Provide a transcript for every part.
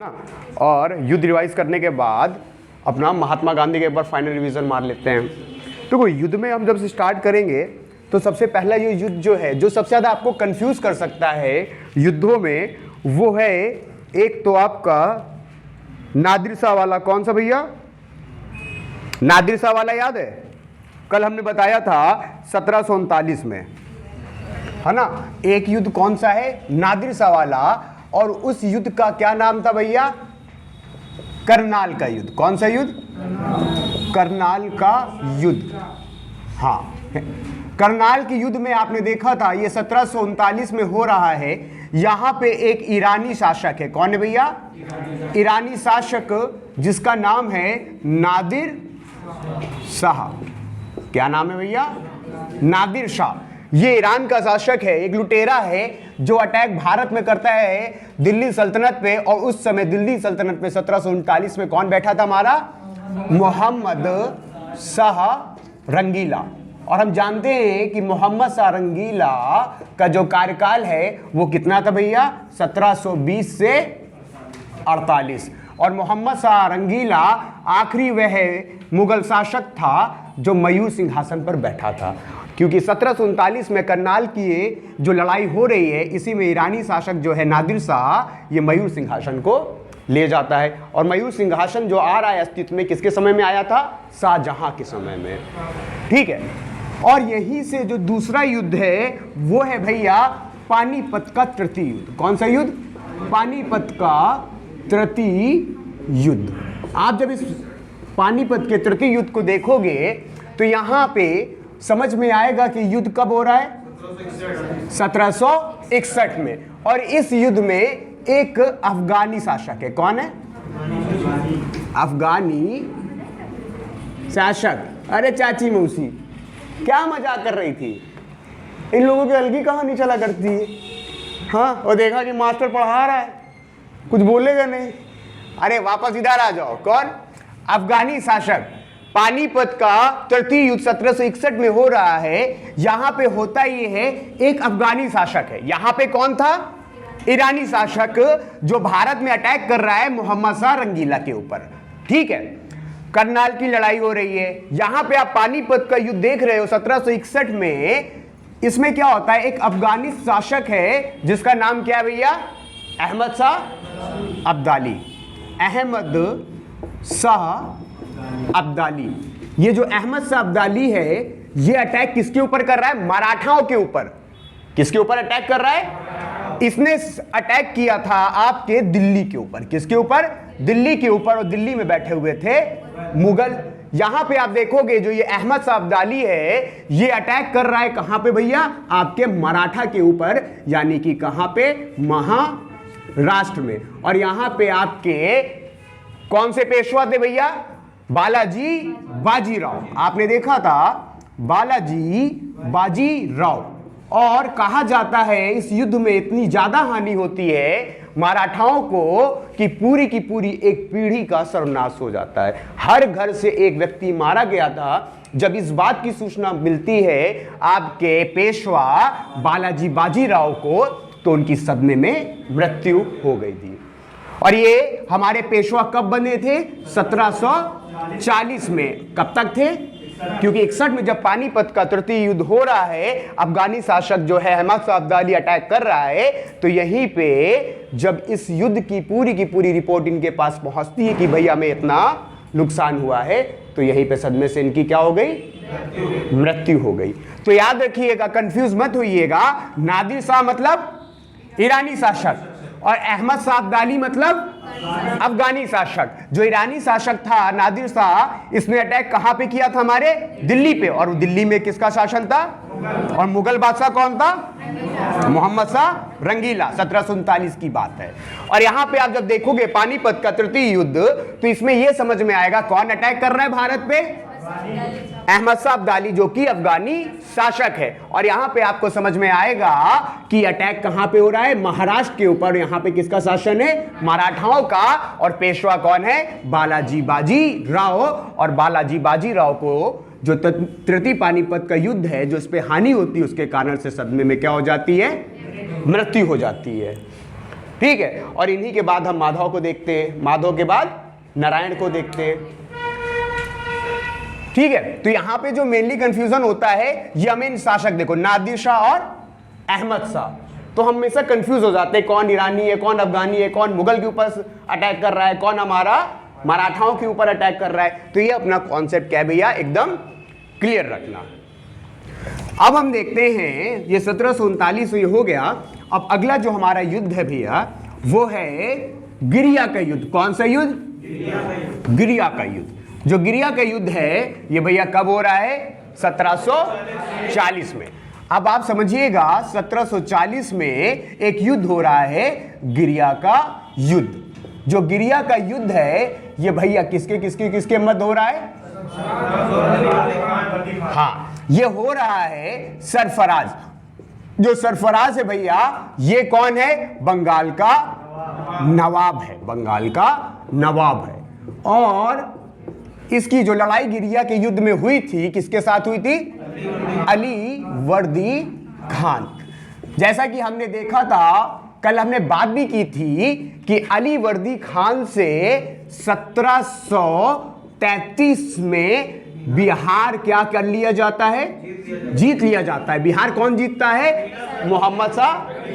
ना। और युद्ध रिवाइज करने के बाद अपना महात्मा गांधी के ऊपर फाइनल रिवीजन मार लेते हैं। तो युद्ध में हम जब से स्टार्ट करेंगे तो सबसे पहला ये युद्ध जो है जो सबसे ज़्यादा आपको कंफ्यूज कर सकता है युद्धों में, वो है एक तो आपका नादिर शाह वाला। कौन सा भैया? नादिर शाह वाला याद है? कल हमने बताया था 1739 में, है ना। एक युद्ध कौन सा है? नादिर शाह वाला। और उस युद्ध का क्या नाम था भैया? करनाल का युद्ध। कौन सा युद्ध? करनाल का युद्ध। हाँ, करनाल के युद्ध में आपने देखा था ये 1739 में हो रहा है। यहां पे एक ईरानी शासक है। कौन है भैया? ईरानी शासक जिसका नाम है नादिर शाह। क्या नाम है भैया? नादिर शाह। ये ईरान का शासक है, एक लुटेरा है जो अटैक भारत में करता है दिल्ली सल्तनत पे। और उस समय दिल्ली सल्तनत पे 1739 में कौन बैठा था? हमारा मोहम्मद शाह रंगीला। और हम जानते हैं कि मोहम्मद शाह रंगीला का जो कार्यकाल है वो कितना था भैया? 1720 से 48। और मोहम्मद शाह रंगीला आखिरी वह मुगल शासक था जो मयूर सिंहासन पर बैठा था। क्योंकि 1739 में करनाल की जो लड़ाई हो रही है, इसी में ईरानी शासक जो है नादिर शाह ये मयूर सिंहासन को ले जाता है। और मयूर सिंहासन जो आ रहा है अस्तित्व में किसके समय में आया था? शाहजहां के समय में। ठीक है। और यहीं से जो दूसरा युद्ध है वो है भैया पानीपत का तृतीय युद्ध। कौन सा युद्ध? पानीपत का तृतीय युद्ध। आप जब इस पानीपत के तृतीय युद्ध को देखोगे तो यहां पे समझ में आएगा कि युद्ध कब हो रहा है? 1761 में। और इस युद्ध में एक अफगानी शासक है। कौन है? अफगानी शासक। अरे चाची मौसी क्या मजाक कर रही थी? इन लोगों की अलगी कहानी चला करती है। हाँ, और देखा कि मास्टर पढ़ा रहा है, कुछ बोलेगा नहीं। अरे वापस इधर आ जाओ। कौन? अफगानी शासक। पानीपत का तृतीय युद्ध 1761 में हो रहा है। यहां पे होता ये है एक अफगानी शासक है। यहां पे कौन था? ईरानी शासक जो भारत में अटैक कर रहा है मोहम्मद शाह रंगीला के ऊपर। ठीक है। करनाल की लड़ाई हो रही है। यहां पे आप पानीपत का युद्ध देख रहे हो 1761 में। इसमें क्या होता है? एक अफगानी शासक है जिसका नाम क्या है भैया? अहमद शाह अब्दाली। अहमद शाह अब्दाली। ये जो अहमद शाह अब्दाली है ये अटैक किसके ऊपर कर रहा है? मराठाओं के ऊपर। किसके ऊपर अटैक कर रहा है? इसने अटैक किया था आपके दिल्ली के ऊपर। किसके ऊपर? दिल्ली के ऊपर। और दिल्ली में बैठे हुए थे मुगल। यहां पे आप देखोगे जो ये अहमद शाह अब्दाली है ये अटैक कर रहा है कहां पे भैया? आपके मराठा के ऊपर, यानी कि कहां पे? महाराष्ट्र में। और यहां पे आपके कौन से पेशवा थे भैया? बालाजी बाजीराव। आपने देखा था बालाजी बाजीराव। और कहा जाता है इस युद्ध में इतनी ज्यादा हानि होती है मराठाओं को कि पूरी एक पीढ़ी का सर्वनाश हो जाता है। हर घर से एक व्यक्ति मारा गया था। जब इस बात की सूचना मिलती है आपके पेशवा बालाजी बाजीराव को तो उनकी सदमे में मृत्यु हो गई थी। और ये हमारे पेशवा कब बने थे? 1740 में। कब तक थे? क्योंकि 61 में जब पानीपत का तृतीय युद्ध हो रहा है, अफगानी शासक जो है अहमद शाह अब्दाली अटैक कर रहा है, तो यहीं पे जब इस युद्ध की पूरी रिपोर्ट इनके पास पहुंचती है कि भैया में इतना नुकसान हुआ है, तो यहीं पे सदमे से इनकी क्या हो गई? मृत्यु हो गई। तो याद रखिएगा, कंफ्यूज मत होइएगा। नादिर शाह मतलब ईरानी शासक और अहमद शाह अब्दाली मतलब अफगानी शासक। जो ईरानी शासक था नादिर शाह, इसने अटैक कहां पे किया था? हमारे दिल्ली पे। और दिल्ली में किसका शासन था? और मुगल बादशाह कौन था? मोहम्मद शाह रंगीला। 1739 की बात है। और यहां पे आप जब देखोगे पानीपत का तृतीय युद्ध तो इसमें यह समझ में आएगा कौन अटैक कर रहा है भारत पे? अहमद शाह अब्दाली जो कि अफगानी शासक है। और यहां पे आपको समझ में आएगा कि अटैक कहां पे हो रहा है? महाराष्ट्र के ऊपर। यहां पे किसका शासन है? मराठाओं का। और पेशवा कौन है? बालाजी बाजीराव। और बालाजी बाजीराव को जो तृतीय पानीपत का युद्ध है जो इस पे हानि होती है उसके कारण से सदमे में क्या हो जाती है? मृत्यु हो जाती है। ठीक है। और इन्हीं के बाद हम माधव को देखते हैं, माधव के बाद नारायण को देखते हैं, ठीक है। तो यहां पे जो मेनली कंफ्यूजन होता है, ये हमें शासक देखो नादिर शाह और अहमद शाह, तो हम हमेशा कंफ्यूज हो जाते हैं कौन ईरानी है, कौन अफगानी है, कौन मुगल के ऊपर अटैक कर रहा है, कौन हमारा मराठाओं के ऊपर अटैक कर रहा है। तो ये अपना कॉन्सेप्ट क्या है भैया, एकदम क्लियर रखना। अब हम देखते हैं ये 1739 ये हो गया। अब अगला जो हमारा युद्ध है भैया वो है गिरिया का युद्ध। कौन सा युद्ध? गिरिया का युद्ध। जो गिरिया का युद्ध है ये भैया कब हो रहा है? 1740 में। अब आप समझिएगा 1740 में एक युद्ध हो रहा है गिरिया का युद्ध। जो गिरिया का युद्ध है ये भैया किसके किसके किसके मध्य हो रहा है? हाँ, ये हो रहा है सरफराज। जो सरफराज है भैया ये कौन है? बंगाल का नवाब है, बंगाल का नवाब है। और इसकी जो लड़ाई गिरिया के युद्ध में हुई थी किसके साथ हुई थी? अली वर्दी खान। जैसा कि हमने देखा था, कल हमने बात भी की थी कि अली वर्दी खान से 1733 में बिहार क्या कर लिया जाता है? जीत लिया जाता है। बिहार कौन जीतता है? मोहम्मद शाह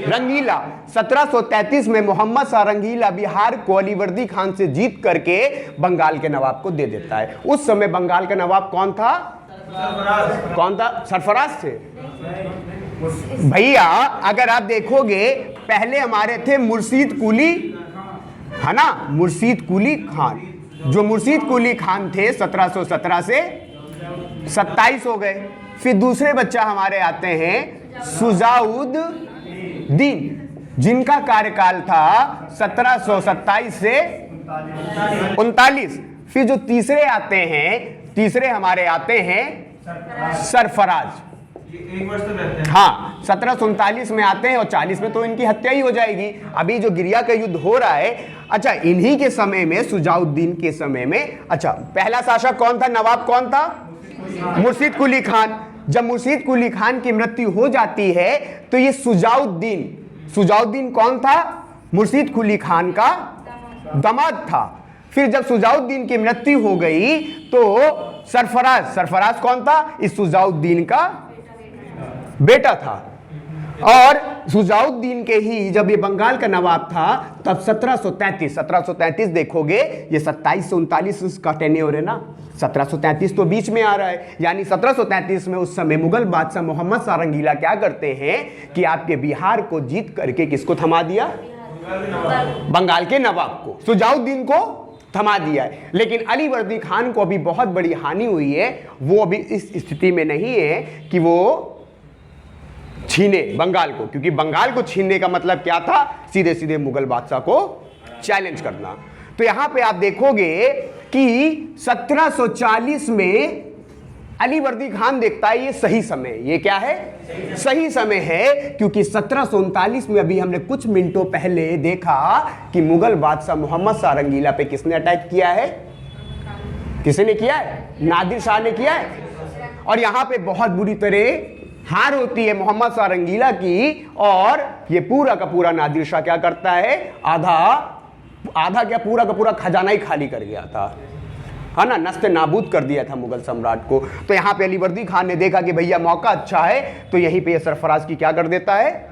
रंगीला। 1733 में मोहम्मद शाह रंगीला बिहार को अली वर्दी खान से जीत करके बंगाल के नवाब को दे देता है। उस समय बंगाल का नवाब कौन था? कौन था? सरफराज थे भैया। अगर आप देखोगे पहले हमारे थे मुर्शीद कुली, है ना, मुर्शीद कुली खान। जो मुर्शीद कुली खान थे 1717 से 27 हो गए। फिर दूसरे बच्चा हमारे आते हैं सुजाउद्दीन, जिनका कार्यकाल था 1727 से 39। फिर जो तीसरे आते हैं, तीसरे हमारे आते हैं सरफराज। हाँ, 1739 में आते हैं और 40 में तो इनकी हत्या ही हो जाएगी। अभी जो गिरिया का युद्ध हो रहा है, अच्छा इन्हीं के समय में, सुजाउद्दीन के समय में, अच्छा पहला शासक कौन था? नवाब कौन था? मुर्शीद कुली खान। जब मुर्शीद कुली खान की मृत्यु हो जाती है तो ये सुजाउद्दीन कौन था? मुर्शीद कुली खान का दामाद था। फिर जब सुजाउद्दीन की मृत्यु हो गई तो सरफराज कौन था? इस सुजाउद्दीन का बेटा था। और सुजाउद्दीन के ही जब ये बंगाल का नवाब था तब 1733 देखोगे, ये 27 से 39 का टेन्योर है ना, 1733 तो बीच में आ रहा है। यानी 1733 में उस समय मुगल बादशाह मोहम्मद शाह रंगीला क्या करते हैं कि आपके बिहार को जीत करके किसको थमा दिया? बंगाल के नवाब को, सुजाउद्दीन को थमा दिया है। लेकिन अली वर्दी खान को अभी बहुत बड़ी हानि हुई है। वो अभी इस स्थिति में नहीं है कि वो छीने बंगाल को, क्योंकि बंगाल को छीनने का मतलब क्या था? सीधे सीधे मुगल बादशाह को चैलेंज करना। तो यहां पे आप देखोगे कि 1740 में अली वर्दी खान देखता है ये सही समय। ये क्या है? सही समय है, क्योंकि 1739 में अभी हमने कुछ मिनटों पहले देखा कि मुगल बादशाह मोहम्मद शाह रंगीला पे किसने अटैक किया है? किसने किया है? नादिर शाह ने किया है। और यहां पे बहुत बुरी तरह हार होती है मोहम्मद शाह रंगीला की, और ये पूरा का पूरा नादिर शाह क्या करता है? आधा क्या पूरा का पूरा खजाना ही खाली कर गया था, है ना, नस्ते नाबूद कर दिया था मुगल सम्राट को। तो यहाँ पे अली वर्दी खान ने देखा कि भैया मौका अच्छा है, तो यहीं पे सरफराज की क्या कर देता है?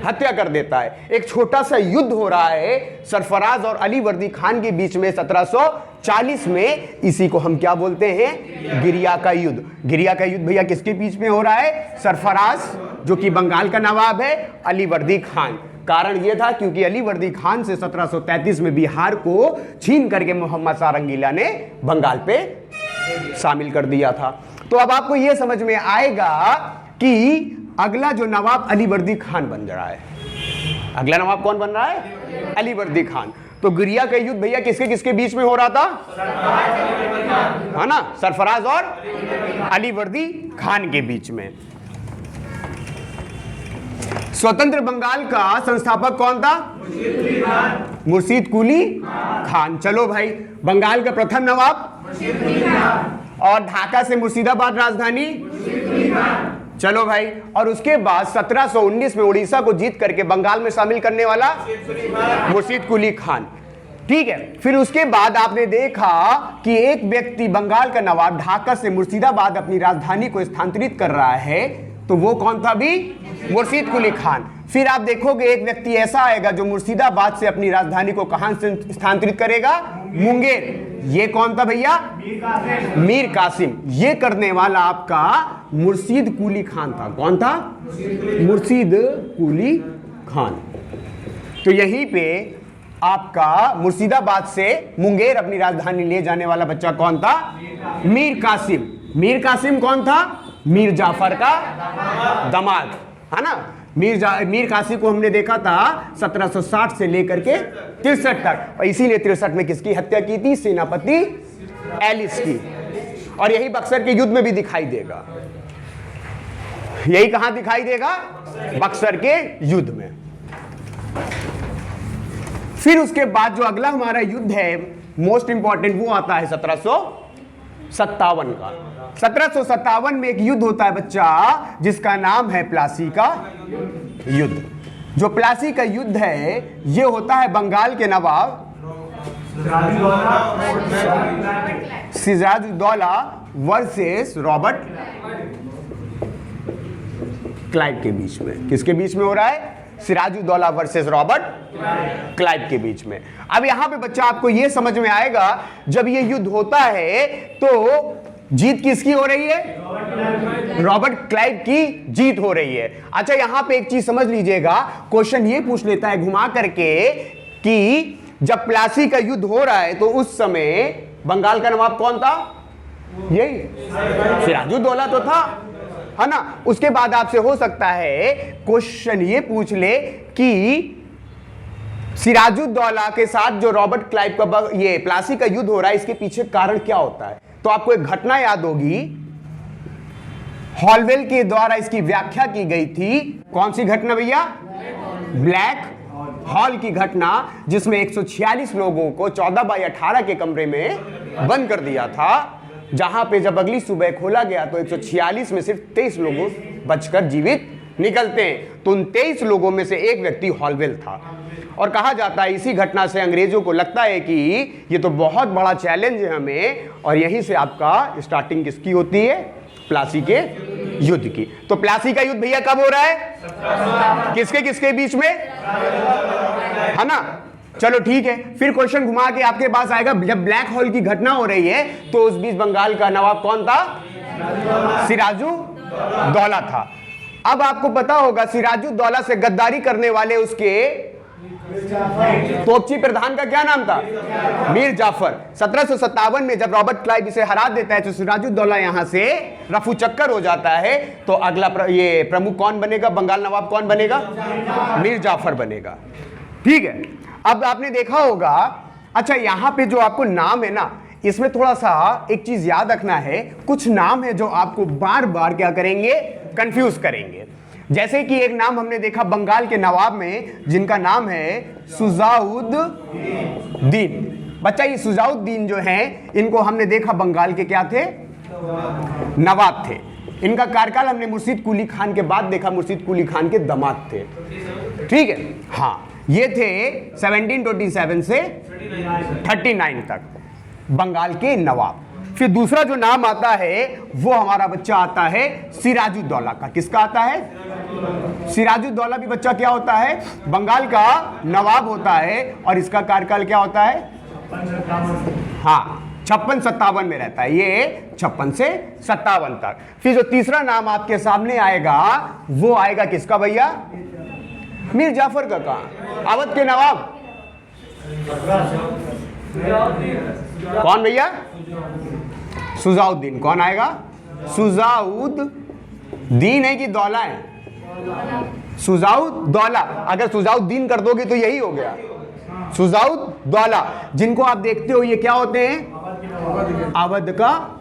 हत्या कर देता है। एक छोटा सा युद्ध हो रहा है सरफराज और अली वर्दी खान के बीच में 1740 में। इसी को हम क्या बोलते हैं? गिरिया का युद्ध। गिरिया का युद्ध भैया किसके बीच में हो रहा है? सरफराज जो कि बंगाल का नवाब है, अली वर्दी खान। कारण यह था क्योंकि अली वर्दी खान से 1733 में बिहार को छीन करके मोहम्मद शाह रंगीला ने बंगाल पे शामिल कर दिया था। तो अब आपको यह समझ में आएगा कि अगला जो नवाब अली वर्दी खान बन रहा है। अगला नवाब कौन बन रहा है? अली वर्दी खान। तो गिरिया का युद्ध भैया किसके किसके बीच में हो रहा था? है ना, सरफराज और अली वर्दी खान के बीच में। स्वतंत्र बंगाल का संस्थापक कौन था? मुर्शीद कुली खान। चलो भाई, बंगाल का प्रथम नवाब और ढाका से मुर्शिदाबाद राजधानी। चलो भाई, और उसके बाद 1719 में उड़ीसा को जीत करके बंगाल में शामिल करने वाला मुर्शीद कुली खान। ठीक है, फिर उसके बाद आपने देखा कि एक व्यक्ति बंगाल का नवाब ढाका से मुर्शिदाबाद अपनी राजधानी को स्थानांतरित कर रहा है, तो वो कौन था भी? मुर्शीद कुली खान। फिर आप देखोगे एक व्यक्ति ऐसा आएगा जो मुर्शिदाबाद से अपनी राजधानी को कहां से स्थानांतरित करेगा? मुंगेर। ये कौन था भैया? मीर कासिम। ये करने वाला आपका मुर्शीद कुली खान था। कौन था? मुर्शीद कुली खान। तो यहीं पे आपका मुर्शिदाबाद से मुंगेर अपनी राजधानी ले जाने वाला बच्चा कौन था? मीर कासिम। मीर कासिम कौन था? मीर जाफर का दामाद, है ना। मीर कासिम को हमने देखा था 1760 से लेकर के 63 तक, और इसीलिए 63 में किसकी हत्या की थी? सेनापति एलिस की। और यही बक्सर के युद्ध में भी दिखाई देगा। यही कहां दिखाई देगा? बक्सर के युद्ध में। फिर उसके बाद जो अगला हमारा युद्ध है मोस्ट इंपॉर्टेंट, वो आता है 1757 का। 1757 में एक युद्ध होता है बच्चा, जिसका नाम है प्लासी का युद्ध। जो प्लासी का युद्ध है ये होता है बंगाल के नवाब सिराजुद्दौला वर्सेस रॉबर्ट क्लाइव के बीच में। किसके बीच में हो रहा है? सिराजुद्दौला वर्सेस रॉबर्ट क्लाइव के बीच में। अब यहां पे बच्चा आपको यह समझ में आएगा, जब ये युद्ध होता है तो जीत किसकी हो रही है? रॉबर्ट क्लाइव की जीत हो रही है। अच्छा, यहां पे एक चीज समझ लीजिएगा, क्वेश्चन ये पूछ लेता है घुमा करके कि जब प्लासी का युद्ध हो रहा है तो उस समय बंगाल का नवाब कौन था? यही सिराजुद्दौला तो था, है ना। उसके बाद आपसे हो सकता है क्वेश्चन ये पूछ ले कि सिराजुद्दौला के साथ जो रॉबर्ट क्लाइव का ये प्लासी का युद्ध हो रहा है, इसके पीछे कारण क्या होता है? तो आपको एक घटना याद होगी, हॉलवेल के द्वारा इसकी व्याख्या की गई थी। कौन सी घटना भैया? ब्लैक हॉल की घटना, जिसमें 146 लोगों को 14x18 के कमरे में बंद कर दिया था, जहां पे जब अगली सुबह खोला गया तो 146 में सिर्फ 23 लोगों बचकर जीवित निकलते हैं। तो उन 23 लोगों में से एक व्यक्ति हॉलवेल था। और कहा जाता है इसी घटना से अंग्रेजों को लगता है कि ये तो बहुत बड़ा चैलेंज है हमें, और यहीं से आपका स्टार्टिंग किसकी होती है? प्लासी के युद्ध की। तो प्लासी का युद्ध भैया कब हो रहा है? किसके किसके बीच में, है ना। चलो ठीक है, फिर क्वेश्चन घुमा के आपके पास आएगा, जब ब्लैक हॉल की घटना हो रही है तो उस बीच बंगाल का नवाब कौन था? सिराजुद्दौला था। अब आपको पता होगा सिराजुद्दौला से गद्दारी करने वाले उसके तोपची प्रधान का क्या नाम था? मीर जाफर। 1757 में जब रॉबर्ट क्लाइव इसे हरा देता है तो सिराजुद्दौला यहां से रफू चक्कर हो जाता है। तो अगला ये प्रमुख कौन बनेगा? बंगाल नवाब कौन बनेगा? मीर जाफर बनेगा। ठीक है, अब आपने देखा होगा, अच्छा यहां पे जो आपको नाम है ना, इसमें थोड़ा सा एक चीज याद रखना है, कुछ नाम है जो आपको बार बार क्या करेंगे? कंफ्यूज करेंगे। जैसे कि एक नाम हमने देखा बंगाल के नवाब में, जिनका नाम है सुजाउद्दीन। बच्चा ये सुजाउद्दीन जो हैं, इनको हमने देखा बंगाल के क्या थे? नवाब थे। इनका कार्यकाल हमने मुर्शीद कुली खान के बाद देखा, मुर्शीद कुली खान के दामाद थे। ठीक है, हाँ, ये थे 1727 से 39 तक बंगाल के नवाब। फिर दूसरा जो नाम आता है वो हमारा बच्चा आता है सिराजुद्दौला का। किसका आता है? सिराजुद्दौला भी बच्चा क्या होता है? बंगाल का नवाब होता है, और इसका कार्यकाल क्या होता है? हाँ, 56-57 में रहता है। ये 56 से 57 तक। फिर जो तीसरा नाम आपके सामने आएगा वो आएगा किसका भैया? मीर जाफर का। कहां? अवध के नवाब कौन भैया? सुजाउद्दीन। कौन आएगा? सुजाउद्दीन है कि दौला है? सुजाउद्दौला। अगर सुजाउद्दीन कर दोगे तो यही हो गया, सुजाउद्दौला। जिनको आप देखते हो ये क्या होते हैं? अवध का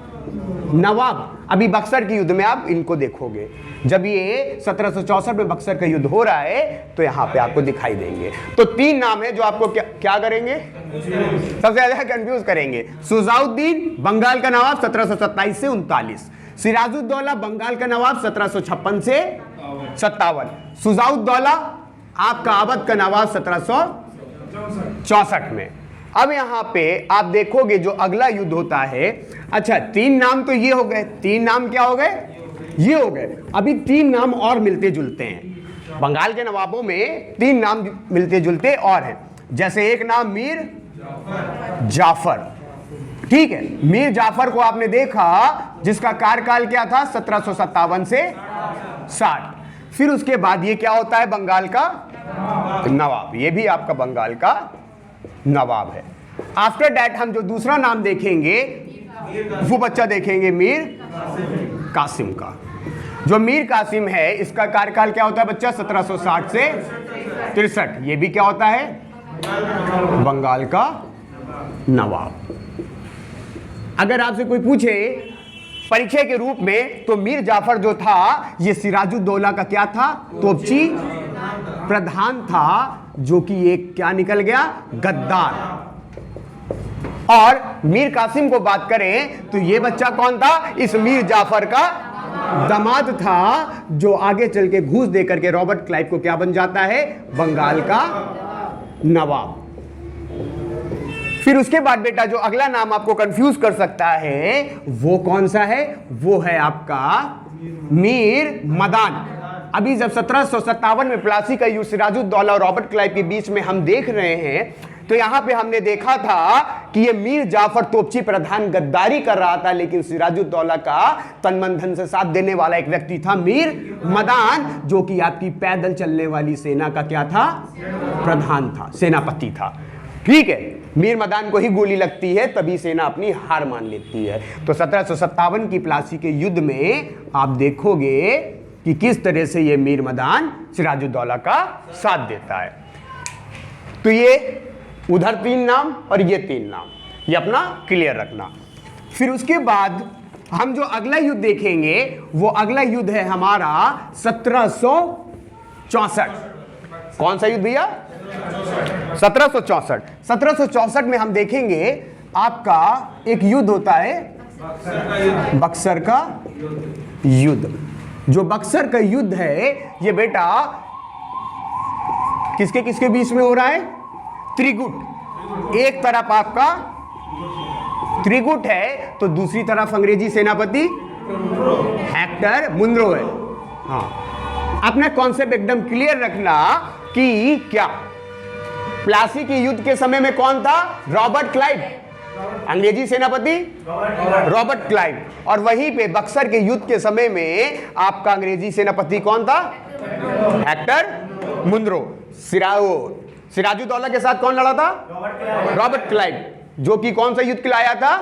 नवाब। अभी बक्सर के युद्ध में आप इनको देखोगे, जब ये 1764 में बक्सर का युद्ध हो रहा है तो यहां पे आपको दिखाई देंगे। तो तीन नाम है जो आपको क्या करेंगे? सबसे ज्यादा कंफ्यूज करेंगे। सुजाउद्दीन बंगाल का नवाब 1727 से 39, सिराजुद्दौला बंगाल का नवाब 1756 से 57। शुजाउद्दौला आपका अवध का नवाब 1764 में। अब यहां पे आप देखोगे जो अगला युद्ध होता है, अच्छा 3 नाम तो ये हो गए, 3 नाम क्या हो गए, ये हो गए। अभी 3 नाम और मिलते जुलते हैं बंगाल के नवाबों में, 3 नाम मिलते जुलते और हैं। जैसे एक नाम मीर जाफर, ठीक है, मीर जाफर को आपने देखा जिसका कार्यकाल क्या था 1757 से 60। फिर उसके बाद ये क्या होता है, बंगाल का नवाब, ये भी आपका बंगाल का नवाब है। आफ्टर दैट हम जो दूसरा नाम देखेंगे वो बच्चा देखेंगे मीर कासिम का। जो मीर कासिम है इसका कार्यकाल क्या होता है बच्चा 1760 से 63। ये भी क्या होता है, बंगाल का नवाब। अगर आपसे कोई पूछे परिचय के रूप में तो मीर जाफर जो था ये सिराजुद्दौला का क्या था, तोपची प्रधान था, जो कि एक क्या निकल गया, गद्दार। और मीर कासिम को बात करें तो ये बच्चा कौन था, इस मीर जाफर का दामाद था, जो आगे चल के घूस दे करके रॉबर्ट क्लाइव को क्या बन जाता है, बंगाल का नवाब। फिर उसके बाद बेटा जो अगला नाम आपको कंफ्यूज कर सकता है वो कौन सा है, वो है आपका मीर मदान। अभी जब 1757 में प्लासी का युद्ध सिराजुद्दौला और रॉबर्ट क्लाइव के बीच में हम देख रहे हैं, तो यहां पे हमने देखा था कि ये मीर जाफर तोपची प्रधान गद्दारी कर रहा था, लेकिन सिराजुद्दौला का तन मन धन से साथ देने वाला एक व्यक्ति था मीर मदान, जो कि आपकी पैदल चलने वाली सेना का क्या था, प्रधान था, सेनापति था। ठीक है, मीर मदान को ही गोली लगती है तभी सेना अपनी हार मान लेती है। तो 1757 की प्लासी के युद्ध में आप देखोगे कि किस तरह से ये मीर मदान सिराजुद्दौला का साथ देता है। तो ये उधर 3 नाम और ये 3 नाम, ये अपना क्लियर रखना। फिर उसके बाद हम जो अगला युद्ध देखेंगे वो अगला युद्ध है हमारा 1764। कौन सा युद्ध भैया, 1764। 1764 में हम देखेंगे आपका एक युद्ध होता है बक्सर का युद्ध। जो बक्सर का युद्ध है ये बेटा किसके किसके बीच में हो रहा है, त्रिगुट। एक तरफ आपका त्रिगुट है तो दूसरी तरफ अंग्रेजी सेनापति हेक्टर मुनरो है। हाँ, अपना कॉन्सेप्ट एकदम क्लियर रखना कि क्या प्लासी के युद्ध के समय में कौन था, रॉबर्ट क्लाइव, अंग्रेजी सेनापति रॉबर्ट क्लाइव। और वहीं पे बक्सर के युद्ध के समय में आपका अंग्रेजी सेनापति कौन था, हेक्टर मुनरो। सिराजुद्दौला के साथ कौन लड़ा था, रॉबर्ट क्लाइव, जो कि कौन सा युद्ध खिलाया था,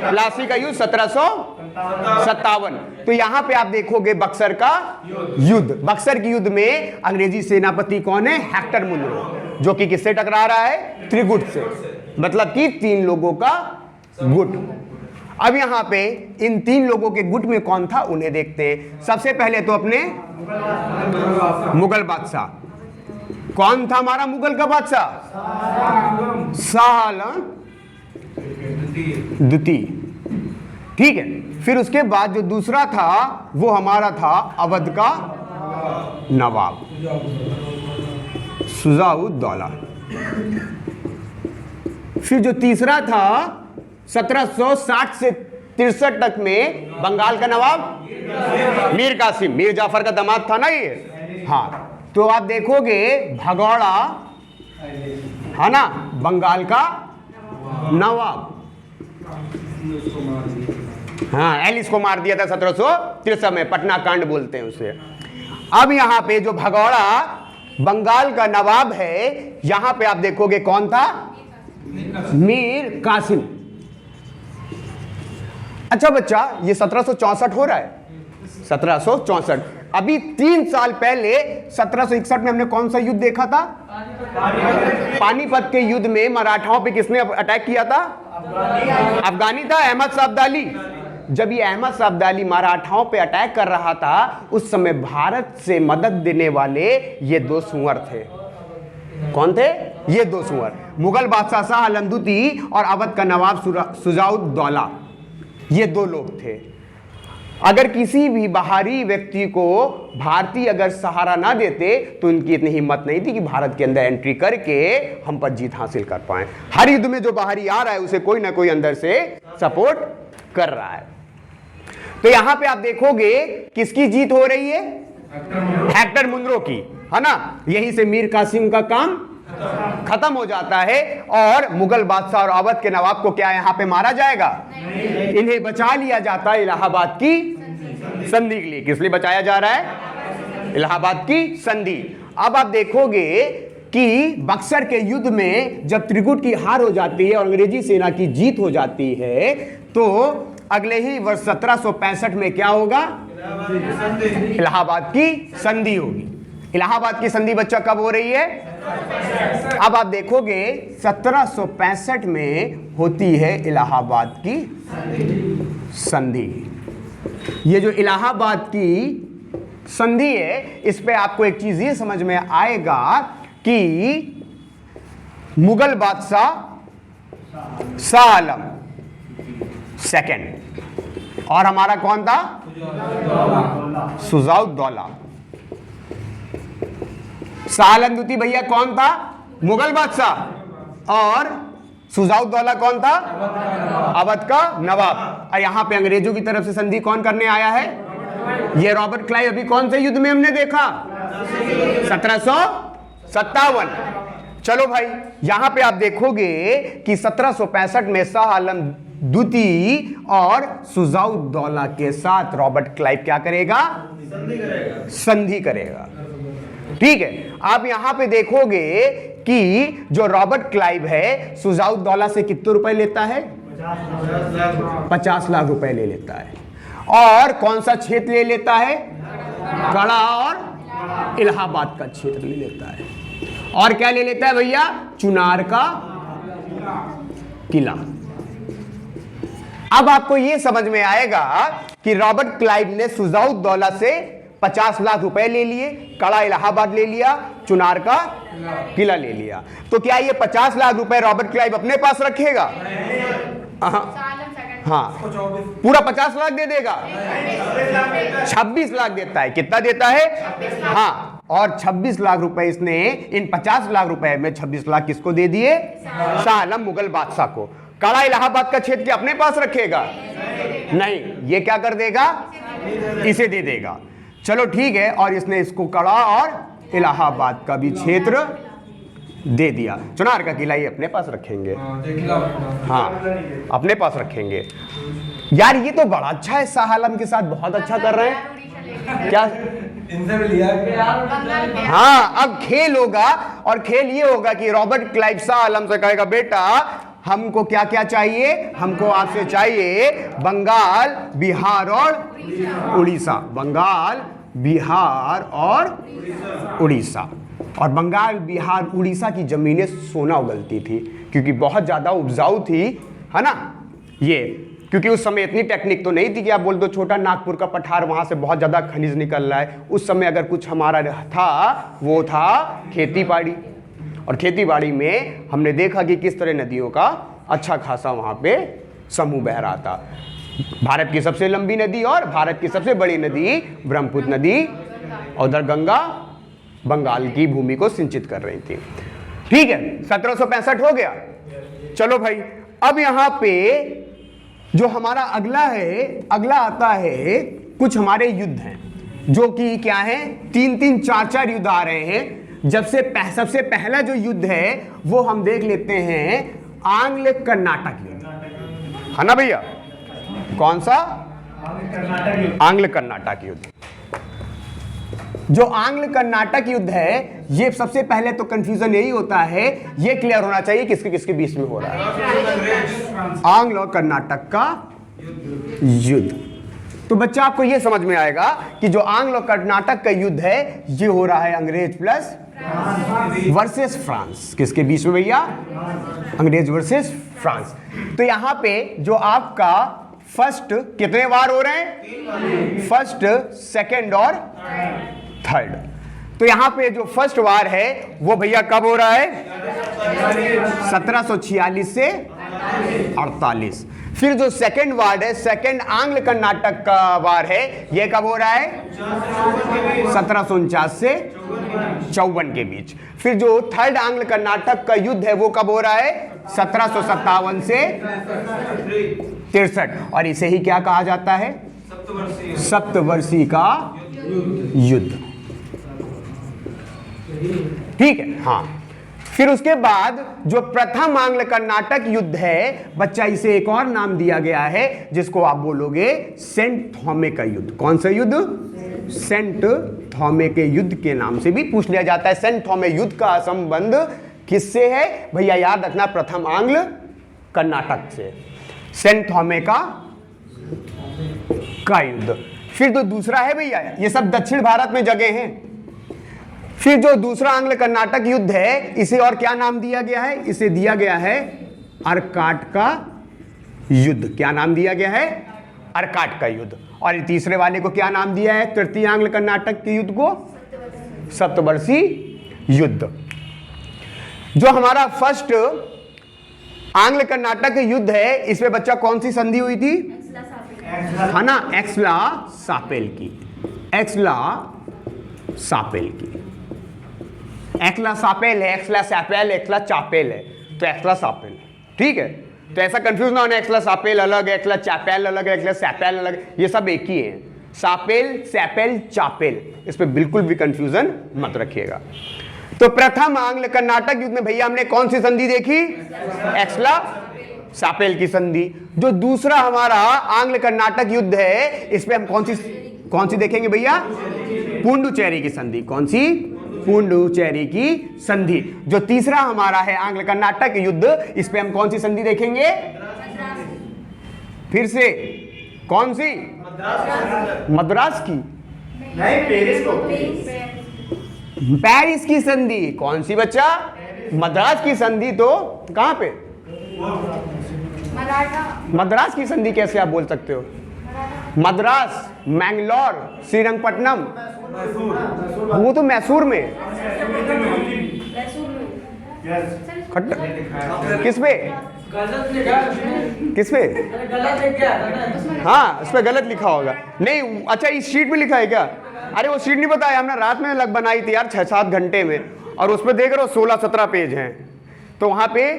प्लासी का युद्ध 1757। तो यहां पे आप देखोगे बक्सर का युद्ध। बक्सर के युद्ध में अंग्रेजी सेनापति कौन है, हेक्टर मुनरो, जो कि किससे टकरा रहा है, त्रिगुट से, मतलब कि 3 लोगों का गुट। अब यहां पे इन 3 लोगों के गुट में कौन था उन्हें देखते हैं। सबसे पहले तो अपने मुगल बादशाह, कौन था हमारा मुगल का बादशाह, शाह आलम द्वितीय। ठीक है, फिर उसके बाद जो दूसरा था वो हमारा था अवध का नवाब शुजाउद्दौला। फिर जो तीसरा था 1760 से 63 तक में बंगाल का नवाब मीर कासिम, मीर जाफर का दामाद था ना ये। हाँ, तो आप देखोगे भगौड़ा है ना, बंगाल का नवाब। हाँ, एलिस को मार दिया था 1763 में, पटना कांड बोलते हैं उसे। अब यहां पे जो भगौड़ा बंगाल का नवाब है, यहां पे आप देखोगे कौन था, मीर कासिम। अच्छा बच्चा, ये 1764 हो रहा है, 1764। अभी 3 साल पहले 1761 में हमने कौन सा युद्ध देखा था, पानीपत के युद्ध में मराठाओं पे किसने अटैक किया था, अफगानी था, अहमद शाह अब्दाली। जब ये अहमद शाह अब्दाली मराठाओं पे अटैक कर रहा था, उस समय भारत से मदद देने वाले ये 2 सुअर थे। कौन थे ये 2 सुअर, मुगल बादशाह शाह आलम द्वितीय और अवध का नवाब शुजाउद्दौला, ये 2 लोग थे। अगर किसी भी बाहरी व्यक्ति को भारतीय अगर सहारा ना देते तो उनकी इतनी हिम्मत नहीं थी कि भारत के अंदर एंट्री करके हम पर जीत हासिल कर पाए। हर युद्ध में जो बाहरी आ रहा है उसे कोई ना कोई अंदर से सपोर्ट कर रहा है। तो यहां पे आप देखोगे किसकी जीत हो रही है? हेक्टर मुनरो की, है ना। यहीं से मीर कासिम का काम खत्म हो जाता है और मुगल बादशाह और अवध के नवाब को क्या यहां पे मारा जाएगा? इन्हें बचा लिया जाता है इलाहाबाद की संधि के लिए। किस लिए बचाया जा रहा है? इलाहाबाद की संधि। अब आप देखोगे कि बक्सर के युद्ध में जब त्रिकुट की हार हो जाती है और अंग्रेजी सेना की जीत हो जाती है तो अगले ही वर्ष 1765 में क्या होगा? इलाहाबाद की संधि होगी। इलाहाबाद की संधि बच्चा कब हो रही है? अब आप देखोगे 1765 में होती है इलाहाबाद की संधि। ये जो इलाहाबाद की संधि है इस पे आपको एक चीज ये समझ में आएगा कि मुगल बादशाह शाह आलम सेकंड और हमारा कौन था? शुजाउद्दौला। शाह आलम द्वितीय भैया कौन था? मुगल बादशाह। और शुजाउद्दौला कौन था? अवध का नवाब। और यहां पे अंग्रेजों की तरफ से संधि कौन करने आया है? ये रॉबर्ट क्लाइव। अभी कौन से युद्ध में हमने देखा? 1757। चलो भाई, यहां पे आप देखोगे कि 1765 में शाह आलम द्वितीय और शुजाउद्दौला के साथ रॉबर्ट क्लाइव क्या करेगा? संधि करेगा। ठीक है। आप यहां पे देखोगे कि जो रॉबर्ट क्लाइव है शुजाउद्दौला से कितने रुपए लेता है? 50 लाख रुपए ले लेता है। और कौन सा क्षेत्र ले लेता है? कड़ा और इलाहाबाद का क्षेत्र ले लेता है। और क्या ले लेता है भैया? चुनार का किला। अब आपको यह समझ में आएगा कि रॉबर्ट क्लाइव ने शुजाउद्दौला से 50 लाख रुपए ले लिए, कड़ा इलाहाबाद ले लिया, चुनार का किला ले लिया। तो क्या ये 50 लाख रुपए रॉबर्ट क्लाइव अपने पास रखेगा? हाँ, पूरा 50 लाख दे देगा? 26 लाख देता है। कितना देता है? हाँ, और 26 लाख रुपए इसने इन 50 लाख रुपए में 26 लाख किसको दे दिए? शाह आलम मुगल बादशाह को। कड़ा इलाहाबाद का क्षेत्र अपने पास रखेगा? नहीं, ये क्या कर देगा? इसे दे देगा। चलो ठीक है। और इसने इसको कड़ा और इलाहाबाद का भी क्षेत्र दे दिया। चुनार का किला ये अपने पास रखेंगे। हाँ, अपने पास रखेंगे। यार ये तो बड़ा अच्छा है, शाह आलम के साथ बहुत अच्छा कर रहे हैं। क्या इनसे भी लिया? हाँ, अब खेल होगा और खेल ये होगा कि रॉबर्ट क्लाइव शाह आलम से कहेगा बेटा हमको क्या क्या चाहिए? हमको आपसे चाहिए बंगाल, बिहार और उड़ीसा। बंगाल, बिहार और उड़ीसा। और बंगाल, बिहार, उड़ीसा की जमीनें सोना उगलती थी क्योंकि बहुत ज्यादा उपजाऊ थी, है ना। ये क्योंकि उस समय इतनी टेक्निक तो नहीं थी कि आप बोल दो छोटा नागपुर का पठार वहां से बहुत ज्यादा खनिज निकल रहा है। उस समय अगर कुछ हमारा था वो था खेती बाड़ी। और खेती बाड़ी में हमने देखा कि किस तरह नदियों का अच्छा खासा वहां पे समूह बह रहा था। भारत की सबसे लंबी नदी और भारत की सबसे बड़ी नदी ब्रह्मपुत्र नदी और उधर गंगा बंगाल की भूमि को सिंचित कर रही थी। ठीक है, 1765 हो गया। चलो भाई, अब यहां पे जो हमारा अगला आता है कुछ हमारे युद्ध हैं जो कि क्या है? 3-3, 4-4 युद्ध आ रहे हैं। सबसे पहला जो युद्ध है वो हम देख लेते हैं आंग्ल कर्नाटक युद्ध, है ना भैया? कौन सा? आंग्ल कर्नाटक युद्ध। जो आंग्ल कर्नाटक युद्ध है ये सबसे पहले तो कंफ्यूजन यही होता है, ये क्लियर होना चाहिए किसके किसके बीच में हो रहा है। आंग्ल और कर्नाटक का युद्ध। तो बच्चा आपको ये समझ में आएगा कि जो आंग्ल और कर्नाटक का युद्ध है ये हो रहा है अंग्रेज प्लस वर्सेस फ्रांस। किसके बीच में भैया? अंग्रेज वर्सेस फ्रांस। तो यहां पे जो आपका फर्स्ट कितने वार हो रहे हैं? फर्स्ट, सेकंड और थर्ड। तो यहां पे जो फर्स्ट वार है वो भैया कब हो रहा है? 1746 से 48। फिर जो सेकंड वार्ड है, सेकंड आंग्ल कर्नाटक का वार है, ये कब हो रहा है? 1749 से 54 के बीच। फिर जो थर्ड आंग्ल कर्नाटक का युद्ध है वो कब हो रहा है? 1757 से 63। और इसे ही क्या कहा जाता है? सप्तवर्षीय का युद्ध। ठीक है, हाँ। फिर उसके बाद जो प्रथम आंग्ल कर्नाटक युद्ध है बच्चा, इसे एक और नाम दिया गया है जिसको आप बोलोगे सेंट थॉमे का युद्ध। कौन सा युद्ध? सेंट थॉमे के युद्ध के नाम से भी पूछ लिया जाता है। सेंट थॉमे युद्ध का संबंध किससे है भैया? याद रखना, प्रथम आंग्ल कर्नाटक से, सेंट थॉमे का युद्ध। फिर तो दूसरा है भैया, ये सब दक्षिण भारत में जगह हैं। फिर जो दूसरा आंग्ल कर्नाटक युद्ध है, इसे और क्या नाम दिया गया है? इसे दिया गया है अर्काट का युद्ध। क्या नाम दिया गया है? अर्काट का युद्ध। और तीसरे वाले को क्या नाम दिया है? तृतीय आंग्ल कर्नाटक के युद्ध को सप्तवर्षीय युद्ध। जो हमारा फर्स्ट आंग्ल कर्नाटक युद्ध है, इसमें बच्चा कौन सी संधि हुई थी? है ना, एक्सला सापेल की। एक्सला सापेल की। एक्सला सापेल है, एक्सला सापेल, एक्सला चापेल है, तो एक्सला सापेल। ठीक है, तो ऐसा कंफ्यूज ना होना, एक्सला सापेल अलग, एक्सला चापेल अलग, एक्सला सैपेल अलग, ये सब एक ही है। सापेल, सैपेल, चापेल, इस पे बिल्कुल भी कंफ्यूजन मत रखिएगा। तो प्रथम आंग्ल कर्नाटक युद्ध में भैया हमने कौन सी संधि देखी? एक्सला सापेल की संधि। जो दूसरा हमारा आंग्ल कर्नाटक युद्ध है, इसमें हम कौन सी देखेंगे भैया? पुडुचेरी की संधि। कौन सी? पुडुचेरी की संधि। जो तीसरा हमारा है आंग्ल कर्नाटक युद्ध, इस पे हम कौन सी संधि देखेंगे? फिर से कौन सी? मद्रास की नहीं, पेरिस की संधि। कौन सी बच्चा? मद्रास की संधि। तो कहां पे? मद्रास की संधि कैसे आप बोल सकते हो? मद्रास, मैंगलोर, श्रीरंगपट्टनम, वो तो मैसूर में। किस पे? किस पे? हाँ, इस पे गलत लिखा होगा। नहीं, अच्छा इस शीट में लिखा है क्या? अरे वो शीट नहीं बताया, हमने रात में लग बनाई थी यार 6-7 घंटे में, और उसमें देख रहे हो 16-17 पेज हैं। तो वहां पे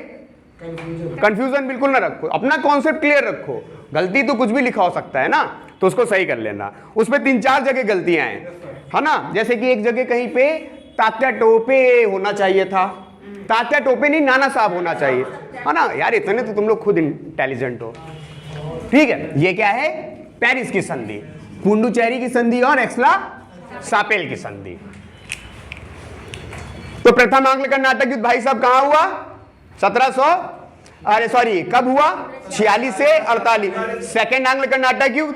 कंफ्यूजन बिल्कुल ना रखो, अपना कॉन्सेप्ट क्लियर रखो। गलती तो कुछ भी लिखा हो सकता है ना, तो उसको सही कर लेना। उसमें 3-4 जगह गलतियां हैं, है ना। जैसे कि एक जगह कहीं पे तात्या टोपे होना चाहिए था, तात्या टोपे नहीं, नाना साहब होना चाहिए, है ना। यार इतने तो तुम लोग खुद इंटेलिजेंट हो। ठीक है, ये क्या है? पेरिस की संधि, पुडुचेरी की संधि और एक्सला सापेल की संधि। तो प्रथम आंग्ल कर्नाटक युद्ध भाई साहब कहां हुआ? 1700 कब हुआ? 46 से 48। सेकेंड आंग्ल कर्नाटक युद्ध,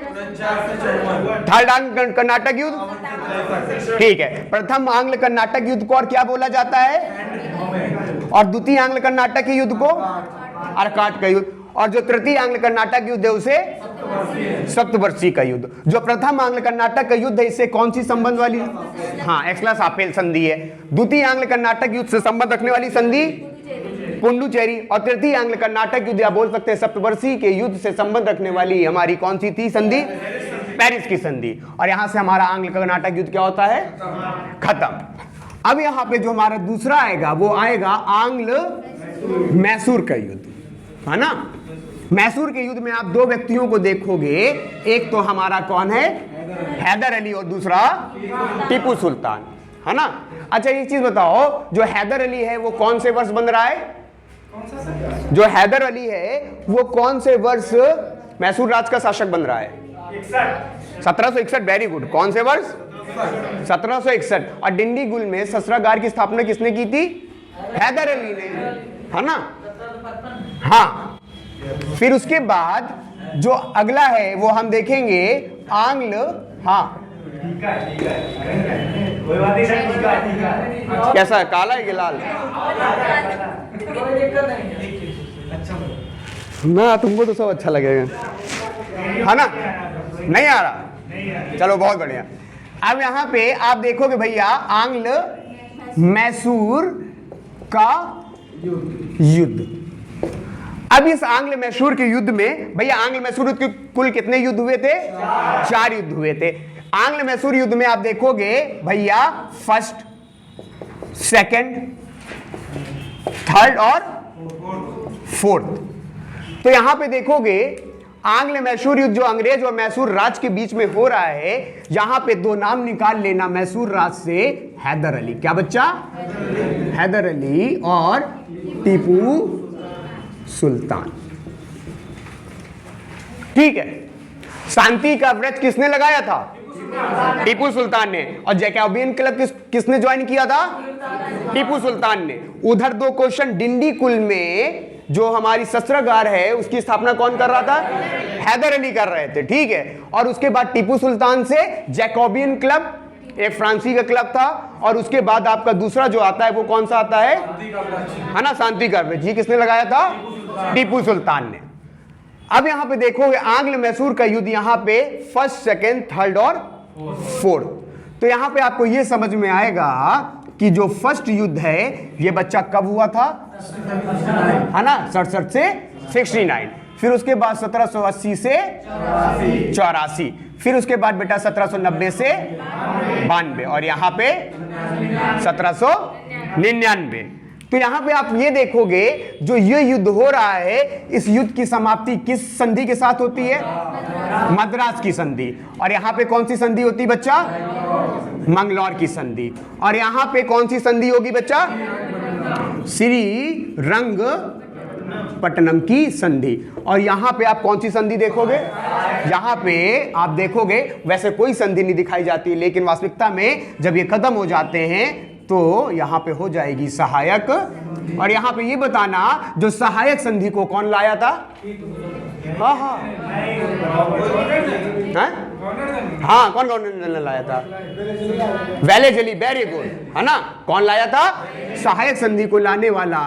थर्ड आंग्ल कर्नाटक युद्ध। ठीक है, प्रथम आंग्ल कर्नाटक युद्ध को और क्या बोला जाता है? और द्वितीय आंग्ल कर्नाटक के युद्ध को अर्काट का युद्ध। और जो तृतीय आंग्ल कर्नाटक युद्ध है उसे सप्तवर्षीय का युद्ध। जो प्रथम आंग्ल कर्नाटक का युद्ध है, इससे कौन सी संबंध वाली? हाँ, एक्सला सापेल संधि है। द्वितीय आंग्ल कर्नाटक युद्ध से संबंध रखने वाली संधि पुडुचेरी। और तृतीय आंग्ल कर्नाटक युद्ध, या बोल सकते हैं सप्तवर्षीय के युद्ध से संबंध रखने वाली हमारी कौन सी थी संधि? पेरिस की संधि। और यहां से हमारा आंग्ल कर्नाटक युद्ध क्या होता है? खत्म। अब यहां पे जो हमारा दूसरा आएगा वो आएगा आंग्ल मैसूर का युद्ध, है ना। मैसूर के युद्ध में आप 2 व्यक्तियों को देखोगे, एक तो हमारा कौन है? हैदर अली, और दूसरा टीपू सुल्तान, है ना। अच्छा एक चीज बताओ, जो हैदर अली है वो कौन से वर्ष बन रहा है? जो हैदर अली है वो कौन से वर्ष मैसूर राज का शासक बन रहा है? 1761। Very good. कौन से वर्ष? 1761। और डिंडीगुल में ससरागार की स्थापना किसने की थी? हैदर अली ने, है ना। हाँ, फिर उसके बाद जो अगला है वो हम देखेंगे आंग्ल, हाँ कैसा है? काला है कि लाल? ना तुमको तो सब अच्छा लगेगा, है ना। नहीं आ रहा? चलो बहुत बढ़िया। अब यहां पे आप देखोगे भैया आंग्ल मैसूर का युद्ध। अब इस आंग्ल मैसूर के युद्ध में भैया, आंग्ल मैसूर युद्ध के कुल कितने युद्ध हुए थे? 4 युद्ध हुए थे। आंग्ल मैसूर युद्ध में आप देखोगे भैया फर्स्ट, सेकंड, थर्ड और फोर्थ। तो यहां पे देखोगे आंग्ल मैसूर युद्ध जो अंग्रेज और मैसूर राज के बीच में हो रहा है, यहां पे 2 नाम निकाल लेना मैसूर राज से हैदर अली। क्या बच्चा? हैदर अली और टीपू सुल्तान। ठीक है। शांति का व्रत किसने लगाया था? टीपू सुल्तान ने। और जैकोबियन क्लब किसने ज्वाइन किया था? टीपू सुल्तान ने। उधर 2 क्वेश्चन, डिंडी कुल में जो हमारी शस्त्रागार है उसकी स्थापना कौन कर रहा था? हैदर अली कर रहे थे। ठीक है। और उसके बाद टीपू सुल्तान से जैकोबियन क्लब, एक फ्रांसी का क्लब था, और उसके बाद आपका दूसरा जो आता है वो कौन सा आता है ना? शांति का व्रत। ये किसने लगाया था? टीपू सुल्तान ने। अब यहां पे देखोगे आंग्ल मैसूर का युद्ध यहां पे फर्स्ट, सेकंड, थर्ड और फोर्थ। तो यहां पे आपको यह समझ में आएगा कि जो फर्स्ट युद्ध है ये बच्चा कब हुआ था? है ना? 67 से 69। फिर उसके बाद 1780 से 84। फिर उसके बाद बेटा 1790 से 92 और यहां पे 1799। तो यहां पे आप ये देखोगे जो ये युद्ध हो रहा है, इस युद्ध की समाप्ति किस संधि के साथ होती है? मद्रास की संधि। और यहां पे कौन सी संधि होती बच्चा? मंगलौर की संधि। और यहां पे कौन सी संधि होगी बच्चा? श्री रंगपट्टनम की संधि। और यहां पे आप कौन सी संधि देखोगे? यहां पे आप देखोगे वैसे कोई संधि नहीं दिखाई जाती, लेकिन वास्तविकता में जब ये खत्म हो जाते हैं तो यहां पे हो जाएगी सहायक। और यहां पे ये बताना जो सहायक संधि को कौन लाया था? हाँ हाँ हाँ, कौन कौन ने लाया था? वेलेजली। वेरी गुड, है ना? कौन लाया था? सहायक संधि को लाने वाला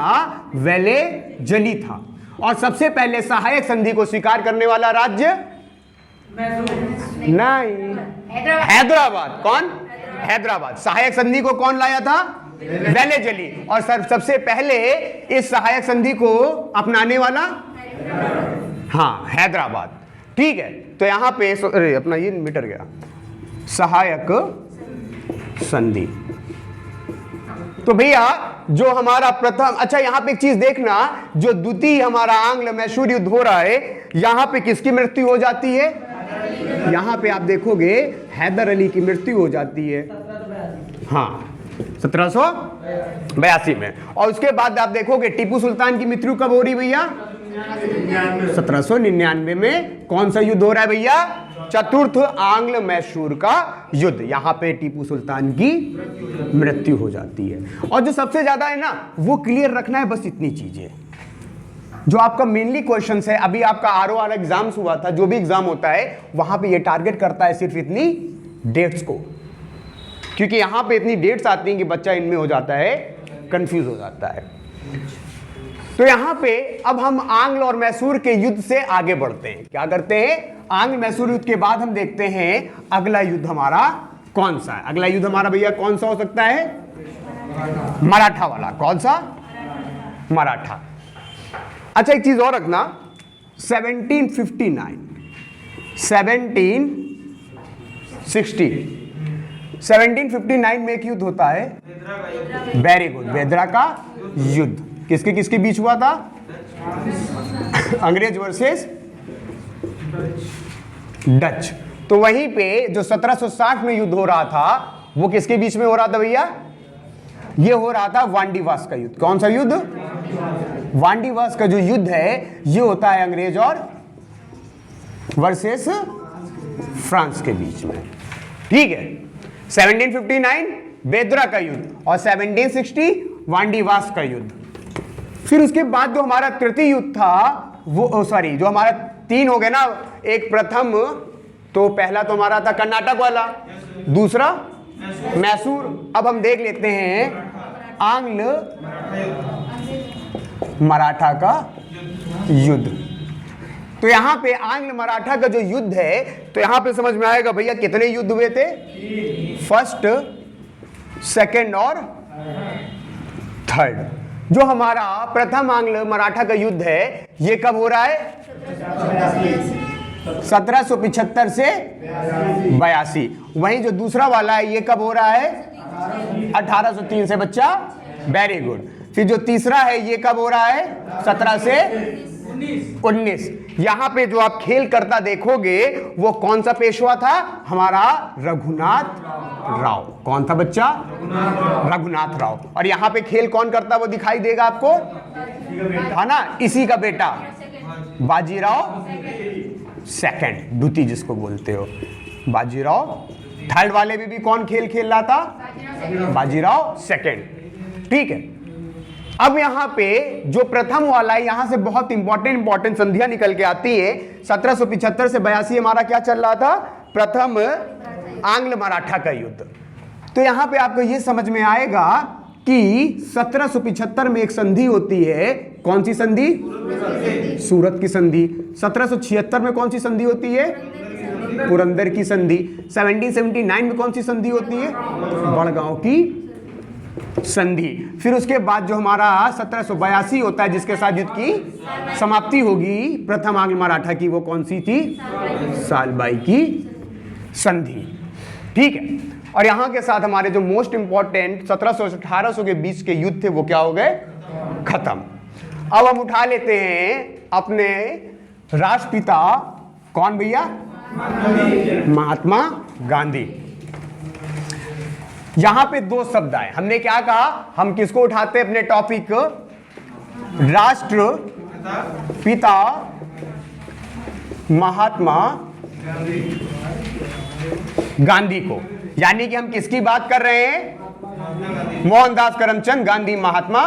वेलेजली था। और सबसे पहले सहायक संधि को स्वीकार करने वाला राज्य नहीं, हैदराबाद। कौन? हैदराबाद। सहायक संधि को कौन लाया था? वेलेजली। और सबसे पहले इस सहायक संधि को अपनाने वाला हाँ, हैदराबाद। ठीक है। तो यहां पे अरे अपना ये मीटर गया, सहायक संधि। तो भैया जो हमारा प्रथम, अच्छा यहां पे एक चीज देखना, जो द्वितीय हमारा आंग्ल मैसूर युद्ध हो रहा है, यहां पे किसकी मृत्यु हो जाती है? यहां पे आप देखोगे हैदर अली की मृत्यु हो जाती है, हाँ, 1782 में। और उसके बाद आप देखोगे टीपू सुल्तान की मृत्यु कब हो रही भैया? 1799 में। कौन सा युद्ध हो रहा है भैया? चतुर्थ आंग्ल मैसूर का युद्ध। यहां पे टीपू सुल्तान की मृत्यु हो जाती है। और जो सबसे ज्यादा है ना, वो क्लियर रखना है, बस इतनी चीजें जो आपका मेनली क्वेश्चन है। अभी आपका ROR एग्जाम्स हुआ था, जो भी एग्जाम होता है वहां पे ये टारगेट करता है सिर्फ इतनी डेट्स को, क्योंकि यहां पे इतनी डेट्स आती हैं कि बच्चा इनमें हो जाता है, कंफ्यूज हो जाता है। तो यहां पे अब हम आंग्ल और मैसूर के युद्ध से आगे बढ़ते हैं। क्या करते हैं? आंग्ल मैसूर युद्ध के बाद हम देखते हैं अगला युद्ध हमारा कौन सा है। अगला युद्ध हमारा भैया कौन सा हो सकता है? मराठा वाला। कौन सा? मराठा। अच्छा एक चीज और रखना, 1759, 1759 में एक युद्ध होता है, वेरी गुड, बेदरा का युद्ध। किसके किसके बीच हुआ था? अंग्रेज वर्सेस डच। तो वहीं पे जो 1760 में युद्ध हो रहा था वो किसके बीच में हो रहा था भैया? ये हो रहा था वांडीवास का युद्ध। कौन सा युद्ध? वांडीवास का जो युद्ध है ये होता है अंग्रेज और वर्सेस फ्रांस के बीच में। ठीक है। 1759 बेदरा का युद्ध और 1760 वांडीवास का युद्ध। फिर उसके बाद जो हमारा तृतीय युद्ध था वो सॉरी जो हमारा 3 हो गए ना, एक प्रथम, तो पहला तो हमारा था कर्नाटक वाला, दूसरा मैसूर। अब हम देख लेते हैं आंग्ल मराठा का युद्ध। तो यहां पे आंग्ल मराठा का जो युद्ध है, तो यहां पे समझ में आएगा भैया कितने युद्ध हुए थे? फर्स्ट, सेकंड और थर्ड। जो हमारा प्रथम आंग्ल मराठा का युद्ध है ये कब हो रहा है? 1775 से 82। वहीं जो दूसरा वाला है ये कब हो रहा है? 1803 से बच्चा, वेरी गुड। फिर जो तीसरा है ये कब हो रहा है? 17 से 19। यहां पे जो आप खेल करता देखोगे वो कौन सा पेशवा था? हमारा रघुनाथ राव। कौन था बच्चा? रघुनाथ राव। और यहां पे खेल कौन करता वो दिखाई देगा आपको, है ना? इसी का बेटा बाजीराव सेकंड, द्वितीय जिसको बोलते हो, बाजीराव। थर्ड वाले में भी कौन खेल खेल रहा था? बाजीराव सेकंड। ठीक है। अब यहां पे जो प्रथम वाला है यहां से बहुत इंपॉर्टेंट संधियां निकल के आती है। 1775 से 82 हमारा क्या चल रहा था? प्रथम आंग्ल मराठा का युद्ध। तो यहां पे आपको यह समझ में आएगा कि 1775 में एक संधि होती है। कौन सी संधि? सूरत की संधि। 1776 में कौन सी संधि होती है? पुरंदर की संधि। 1779 में कौन सी संधि होती है? बड़गांव की संधि। फिर उसके बाद जो हमारा 1782 होता है जिसके साथ युद्ध की समाप्ति होगी प्रथम आंग्ल मराठा की, वो कौन सी थी? सालबाई की संधि। ठीक है। और यहां के साथ हमारे जो मोस्ट इंपॉर्टेंट 1700 से 1800 के बीच के युद्ध थे वो क्या हो गए? खत्म। अब हम उठा लेते हैं अपने राष्ट्रपिता, कौन भैया? महात्मा गांधी। यहां पे दो शब्द आए। हमने क्या कहा? हम किसको उठाते हैं अपने टॉपिक? राष्ट्र पिता महात्मा गांधी को। यानी कि हम किसकी बात कर रहे हैं? मोहनदास करमचंद गांधी महात्मा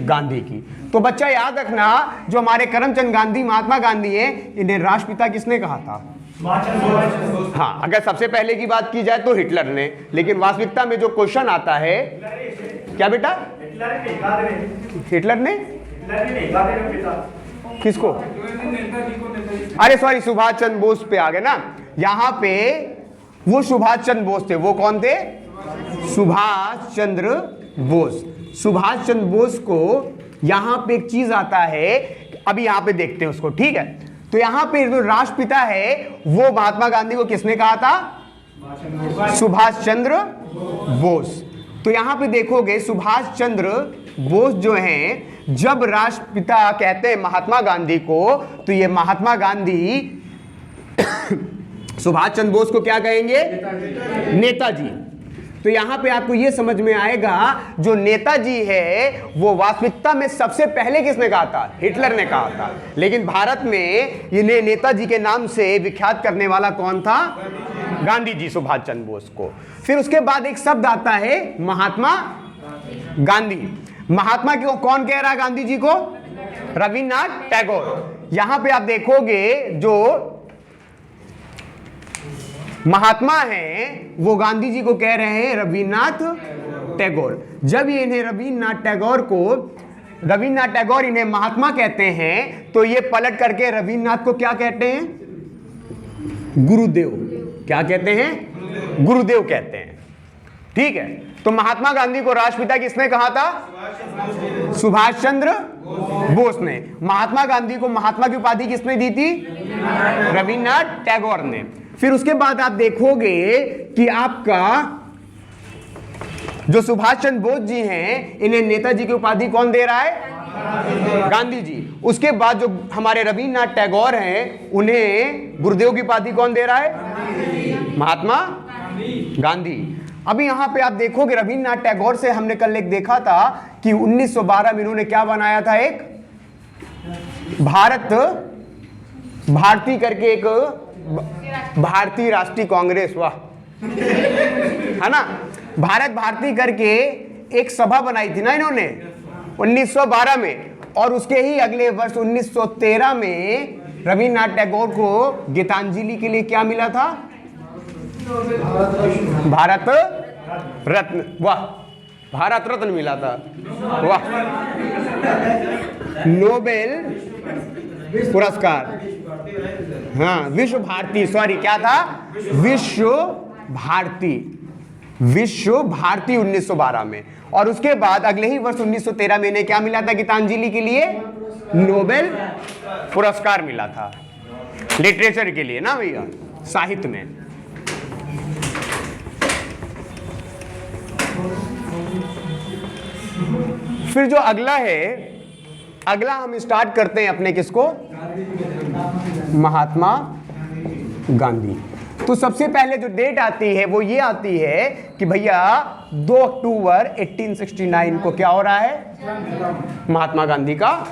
गांधी की। तो बच्चा याद रखना, जो हमारे करमचंद गांधी महात्मा गांधी है, इन्हें राष्ट्रपिता किसने कहा था? हाँ, अगर सबसे पहले की बात की जाए तो हिटलर ने। लेकिन वास्तविकता में जो क्वेश्चन आता है, क्या बेटा? हिटलर ने किसको? अरे सॉरी, सुभाष चंद्र बोस पे आ गए ना। यहां पे वो सुभाष चंद्र बोस थे। वो कौन थे? सुभाष चंद्र बोस। सुभाष चंद्र बोस को यहां पे एक चीज आता है, अभी यहां पे देखते हैं उसको। ठीक है। तो यहां पे जो राष्ट्रपिता है वो महात्मा गांधी को किसने कहा था? सुभाष चंद्र बोस। तो यहां पे देखोगे सुभाष चंद्र बोस जो हैं, जब राष्ट्रपिता कहते हैं महात्मा गांधी को, तो ये महात्मा गांधी सुभाष चंद्र बोस को क्या कहेंगे? नेताजी। तो यहां पे आपको यह समझ में आएगा, जो नेताजी है वो वास्तविकता में सबसे पहले किसने कहा था? हिटलर ने कहा था। लेकिन भारत में इन्हें नेताजी के नाम से विख्यात करने वाला कौन था? गांधी जी, सुभाष चंद्र बोस को। फिर उसके बाद एक शब्द आता है महात्मा गांधी। महात्मा क्यों कौन कह रहा है गांधी जी को? रविन्द्रनाथ टैगोर। यहां पे आप देखोगे जो महात्मा हैं वो गांधी जी को कह रहे हैं रविन्द्रनाथ टैगोर। जब ये इन्हें रविन्द्रनाथ टैगोर इन्हें महात्मा कहते हैं, तो ये पलट करके रविन्द्रनाथ को क्या कहते हैं? गुरुदेव। क्या कहते हैं? गुरुदेव कहते हैं। ठीक है। तो महात्मा गांधी को राष्ट्रपिता किसने कहा था? सुभाष चंद्र बोस ने। महात्मा गांधी को महात्मा की उपाधि किसने दी थी? रविन्द्रनाथ टैगोर ने। फिर उसके बाद आप देखोगे कि आपका जो सुभाष चंद्र बोस जी हैं, इन्हें नेताजी की उपाधि कौन दे रहा है? गांधी जी। उसके बाद जो हमारे रविन्द्रनाथ टैगोर हैं, उन्हें गुरुदेव की उपाधि कौन दे रहा है? महात्मा गांधी। अभी यहां पे आप देखोगे रविन्द्रनाथ टैगोर से हमने कल एक देखा था कि 1912 में इन्होंने क्या बनाया था? एक भारती करके एक भारतीय राष्ट्रीय कांग्रेस, वाह, है ना? भारत भारती करके एक सभा बनाई थी ना इन्होंने 1912 में। और उसके ही अगले वर्ष 1913 में रविन्द्रनाथ टैगोर को गीतांजलि के लिए क्या मिला था? भारत रत्न। वाह, भारत रत्न मिला था। वाह, नोबेल पुरस्कार। हाँ, विश्व भारती, सॉरी क्या था? विश्व भारती। विश्व भारती 1912 में। और उसके बाद अगले ही वर्ष 1913 में इन्हें क्या मिला था गीतांजलि के लिए? नोबेल पुरस्कार मिला था लिटरेचर के लिए ना भैया, साहित्य में। फिर जो अगला है, अगला हम स्टार्ट करते हैं अपने किसको? महात्मा गांधी। तो सबसे पहले जो डेट आती है वो ये आती है कि भैया 2 अक्टूबर 1869 को क्या हो रहा है? महात्मा गांधी का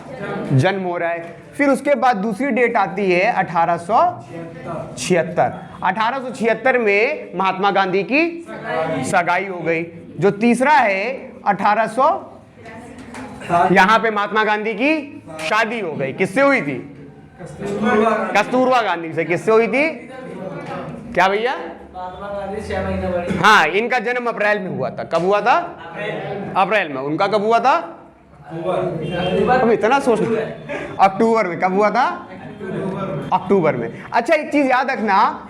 जन्म हो रहा है। फिर उसके बाद दूसरी डेट आती है 1876। 1876 में महात्मा गांधी की सगाई हो गई। जो तीसरा है 1800, यहां पे महात्मा गांधी की शादी हो गई। किससे हुई थी? कस्तूरबा गांधी से। किससे हुई थी? क्या भैया? हाँ, इनका जन्म अप्रैल में हुआ था। कब हुआ था? अप्रैल में। उनका कब हुआ था? अब इतना सोच, अक्टूबर में। कब हुआ था? अक्टूबर में। अच्छा, एक चीज याद रखना,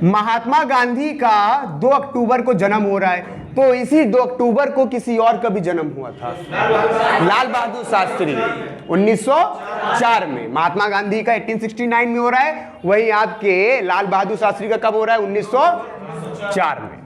महात्मा गांधी का 2 अक्टूबर को जन्म हो रहा है, तो इसी 2 अक्टूबर को किसी और का भी जन्म हुआ था, लाल बहादुर शास्त्री, 1904 में। महात्मा गांधी का 1869 में हो रहा है, वही आपके लाल बहादुर शास्त्री का कब हो रहा है? 1904 में।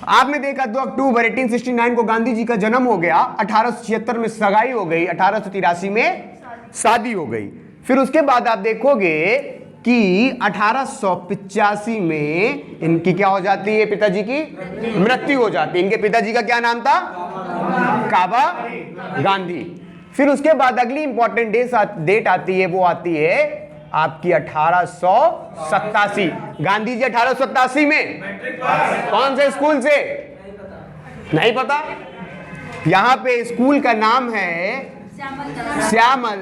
आपने देखा 2 अक्टूबर 1869 को गांधी जी का जन्म हो गया, 1876 में सगाई हो गई, 1883 में शादी हो गई। फिर उसके बाद आप देखोगे कि 1885 में इनकी क्या हो जाती है? पिताजी की मृत्यु हो जाती है। इनके पिताजी का क्या नाम था? काबा गांधी। फिर उसके बाद अगली इंपॉर्टेंट डेट आती है, वो आती है आपकी 1887। गांधी जी 1887 में कौन से स्कूल से? नहीं पता? यहां पे स्कूल का नाम है श्यामल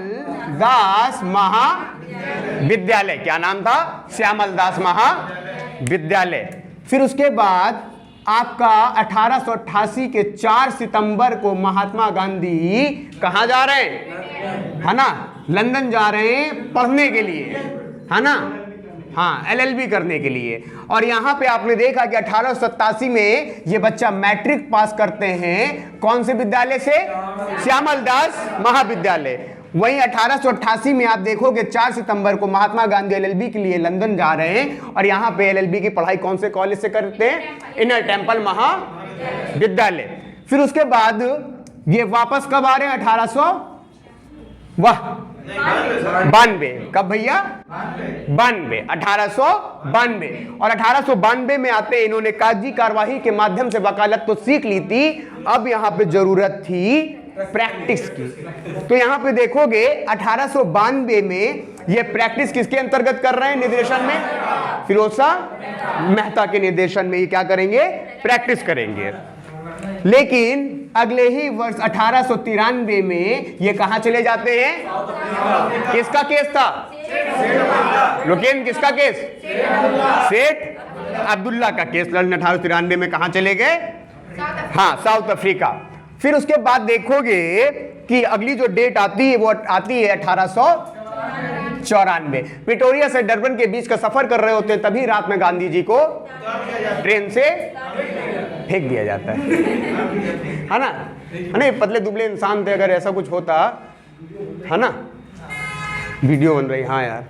दास महाविद्यालय। क्या नाम था? श्यामल दास महाविद्यालय। फिर उसके बाद आपका 1888 के 4 सितंबर को महात्मा गांधी कहां जा रहे हैं? है ना, लंदन जा रहे हैं पढ़ने के लिए, है ना, हाँ, LLB करने के लिए। और यहां पे आपने देखा कि 1887 में ये बच्चा मैट्रिक पास करते हैं। कौन से विद्यालय से? श्यामल दास महाविद्यालय। वहीं 1888 में आप देखोगे 4 सितंबर को महात्मा गांधी LLB के लिए लंदन जा रहे हैं। और यहां पे LLB की पढ़ाई कौन से कॉलेज से करते हैं? इनर टेम्पल महाविद्यालय। फिर उसके बाद ये वापस कब आ रहे हैं? 1892। कब भैया? 92, 1892। और 1892 में आते इन्होंने कागजी कार्यवाही के माध्यम से वकालत तो सीख ली थी, अब यहां पे जरूरत थी प्रैक्टिस की। तो यहां पे देखोगे 1892 में ये प्रैक्टिस किसके अंतर्गत कर रहे हैं? निर्देशन में फिरोज शाह मेहता के निर्देशन में ये क्या करेंगे? प्रैक्टिस करेंगे। लेकिन अगले ही वर्ष 1893 में ये कहां चले जाते हैं? किसका केस था? लोकेन किसका केस? सेठ अब्दुल्ला का केस लड़ने 1893 में कहां चले गए? हाँ, साउथ अफ्रीका। फिर उसके बाद देखोगे कि अगली जो डेट आती है वो आती है 1894। प्रिटोरिया से डरबन के बीच का सफर कर रहे होते हैं, तभी रात में गांधी जी को ट्रेन से फेंक दिया जाता है ना। नहीं, पतले दुबले इंसान थे, अगर ऐसा कुछ होता, है ना। वीडियो बन रही, हाँ यार।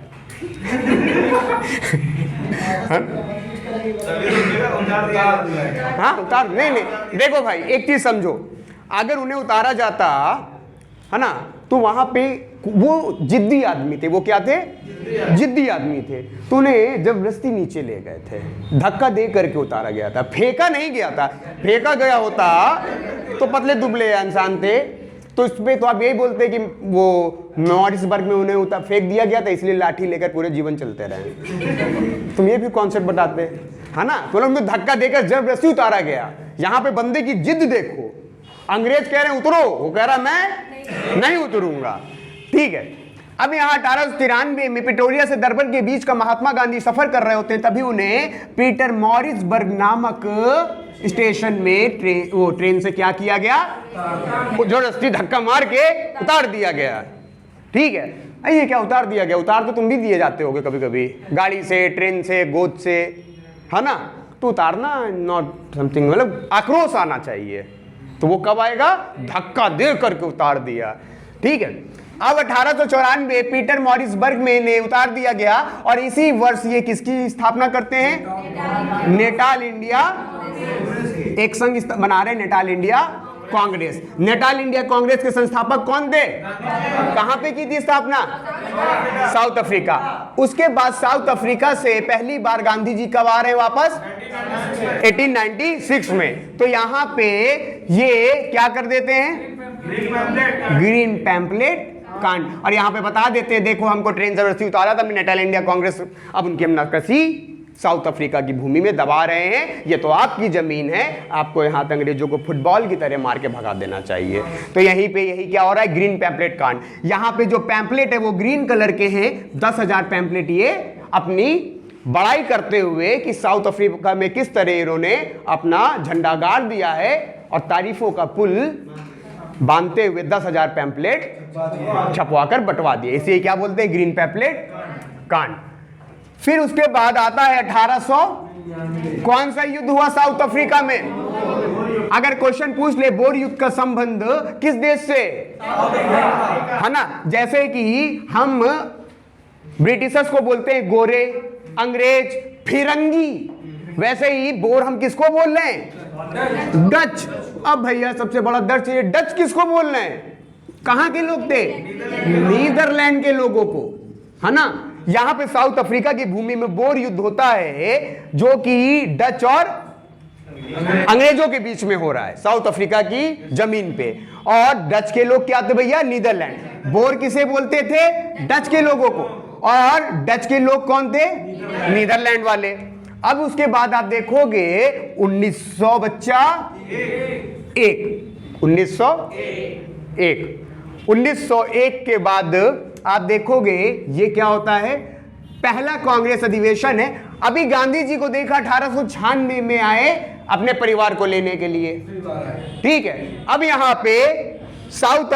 हाँ, उतार नहीं, देखो भाई एक चीज समझो, अगर उन्हें उतारा जाता, है ना, तो वहां पे वो जिद्दी आदमी थे। वो क्या थे? जिद्दी आदमी थे। तो उन्हें जबरदस्ती नीचे ले गए थे, धक्का दे करके उतारा गया था, फेंका नहीं गया था। फेंका गया होता तो पतले दुबले इंसान थे, तो इसमें तो आप यही बोलते कि वो मॉरिसबर्ग में उन्हें फेंक दिया गया था, इसलिए लाठी लेकर पूरे जीवन चलते रहे। तुम ये भी कॉन्सेप्ट बताते, है ना। तो उन्हें धक्का देकर जबरदस्ती उतारा गया। यहाँ पे बंदे की जिद देखो, अंग्रेज कह रहे हैं उतरो, वो कह रहा मैं नहीं उतरूंगा। ठीक है। अब यहाँ 1893 में प्रिटोरिया से डरबन के बीच का महात्मा गांधी सफर कर रहे होते हैं, तभी उन्हें पीटर मॉरिसबर्ग नामक स्टेशन में ट्रेन से क्या किया गया? जबरदस्ती धक्का मार के उतार दिया गया। ठीक है। ये क्या उतार दिया गया? उतार तो तुम भी दिए जाते होगे कभी कभी, गाड़ी से, ट्रेन से, गोद से, है ना। तो उतारना, नॉट समथिंग, मतलब आक्रोश आना चाहिए। तो वो कब आएगा? धक्का दे करके उतार दिया। ठीक है, अब 1894 पीटर मॉरिसबर्ग में इन्हें उतार दिया गया और इसी वर्ष ये किसकी स्थापना करते हैं? नेटाल इंडिया, एक संघ बना रहे Natal India Congress. Natal India Congress के संस्थापक कौन थे? कहां पे की थी स्थापना? South Africa. उसके बाद साउथ अफ्रीका से पहली बार गांधी जी कब आ रहे हैं वापस? 1896 में। तो यहां पे ये क्या कर देते हैं? ग्रीन पैम्पलेट कांड। और यहां पे बता देते हैं, देखो हमको ट्रेन जबरदस्ती उतारा था नेटाल इंडिया कांग्रेस, अब उनकी हम नक्काशी साउथ अफ्रीका की भूमि में दबा रहे हैं, ये तो आपकी जमीन है, आपको यहां तक अंग्रेजों को फुटबॉल की तरह मार के भगा देना चाहिए। तो यहीं पे यही क्या हो रहा है? ग्रीन पैम्पलेट कांड। यहां पे जो पैम्पलेट है वो ग्रीन कलर के हैं, 10,000 पैम्पलेट ये अपनी बड़ाई करते हुए कि साउथ अफ्रीका में किस तरह इन्होंने अपना झंडा गाड़ दिया है और तारीफों का पुल बांधते हुए 10,000 पैम्पलेट छपवाकर बंटवा दिए। इसे क्या बोलते हैं? ग्रीन पैम्पलेट कांड। फिर उसके बाद आता है 1800, कौन सा युद्ध हुआ साउथ अफ्रीका में? अगर क्वेश्चन पूछ ले बोर युद्ध का संबंध किस देश से, है ना? जैसे कि हम ब्रिटिशर्स को बोलते हैं गोरे, अंग्रेज, फिरंगी, वैसे ही बोर हम किसको बोल रहे हैं? डच। अब भैया सबसे बड़ा डच, ये डच किसको बोल रहे हैं? कहां के लोग थे? नीदरलैंड के लोगों को, है ना? यहां पे साउथ अफ्रीका की भूमि में बोर युद्ध होता है जो कि डच और अंग्रेजों के बीच में हो रहा है साउथ अफ्रीका की जमीन पे। और डच के लोग क्या थे भैया? नीदरलैंड। बोर किसे बोलते थे? डच के लोगों को। और डच के लोग कौन थे? नीदरलैंड वाले। अब उसके बाद आप देखोगे 1900 बच्चा एक 1901 के बाद आप देखोगे ये क्या होता है? पहला कांग्रेस अधिवेशन है। अभी गांधी जी को देखा 1896 में आए अपने परिवार को लेने के लिए, ठीक है। अब यहां पे साउथ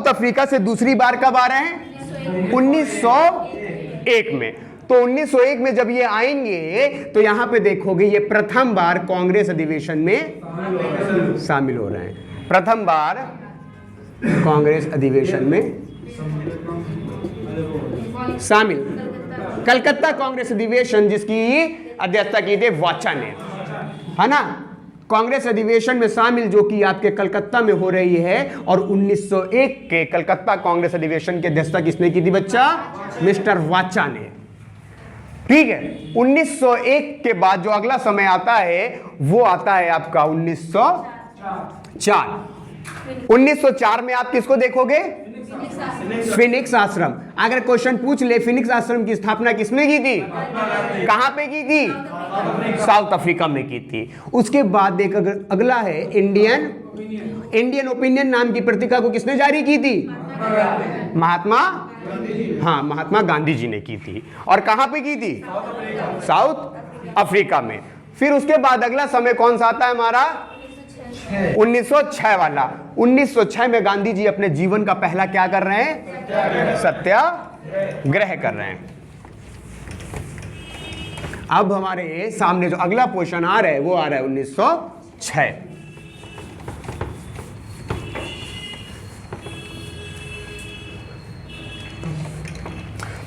अफ्रीका से दूसरी बार कब आ रहे हैं? 1901 में। तो 1901 में जब ये आएंगे तो यहां पे देखोगे ये प्रथम बार कांग्रेस अधिवेशन में शामिल हो रहे हैं। प्रथम बार कांग्रेस अधिवेशन में शामिल, कलकत्ता कांग्रेस अधिवेशन जिसकी अध्यक्षता की थी वाचा ने, है ना? कांग्रेस अधिवेशन में शामिल जो कि आपके कलकत्ता में हो रही है। और 1901 के कलकत्ता कांग्रेस अधिवेशन की अध्यक्षता किसने की थी बच्चा? मिस्टर वाचा ने, ठीक है। 1901 के बाद जो अगला समय आता है वो आता है आपका 1904। 1904 में आप किसको देखोगे? फिनिक्स आश्रम। अगर क्वेश्चन पूछ ले फिनिक्स आश्रम की स्थापना किसने की थी? कहां पे की थी? साउथ अफ्रीका में की थी। उसके बाद देख अगला है इंडियन ओपिनियन नाम की पत्रिका को किसने जारी की थी? महात्मा गांधी जी ने की थी। और कहां पे की थी? साउथ अफ्रीका में। फिर उसके बाद अगला समय कौन सा आता है हमारा? 1906 वाला। 1906 में गांधी जी अपने जीवन का पहला क्या कर रहे हैं? सत्याग्रह कर रहे हैं। अब हमारे सामने जो अगला पोर्शन आ रहा है वो आ रहा है 1906।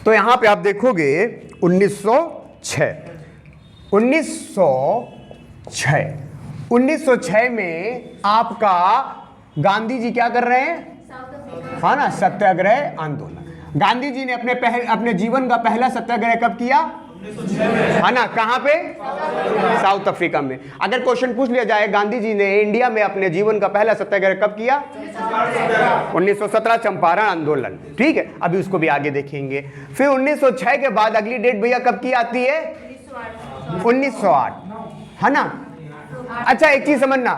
तो यहां पे आप देखोगे 1906 में आपका गांधी जी क्या कर रहे हैं? हाँ ना, सत्याग्रह आंदोलन। गांधी जी ने अपने जीवन का पहला सत्याग्रह कब किया? है ना, कहां पे? साउथ अफ्रीका में। अगर क्वेश्चन पूछ लिया जाए गांधी जी ने इंडिया में अपने जीवन का पहला सत्याग्रह कब किया? 1917 चंपारण आंदोलन, ठीक है। अभी उसको भी आगे देखेंगे। फिर 1906 के बाद अगली डेट भैया कब की आती है? 1908, है ना। अच्छा एक चीज समझना,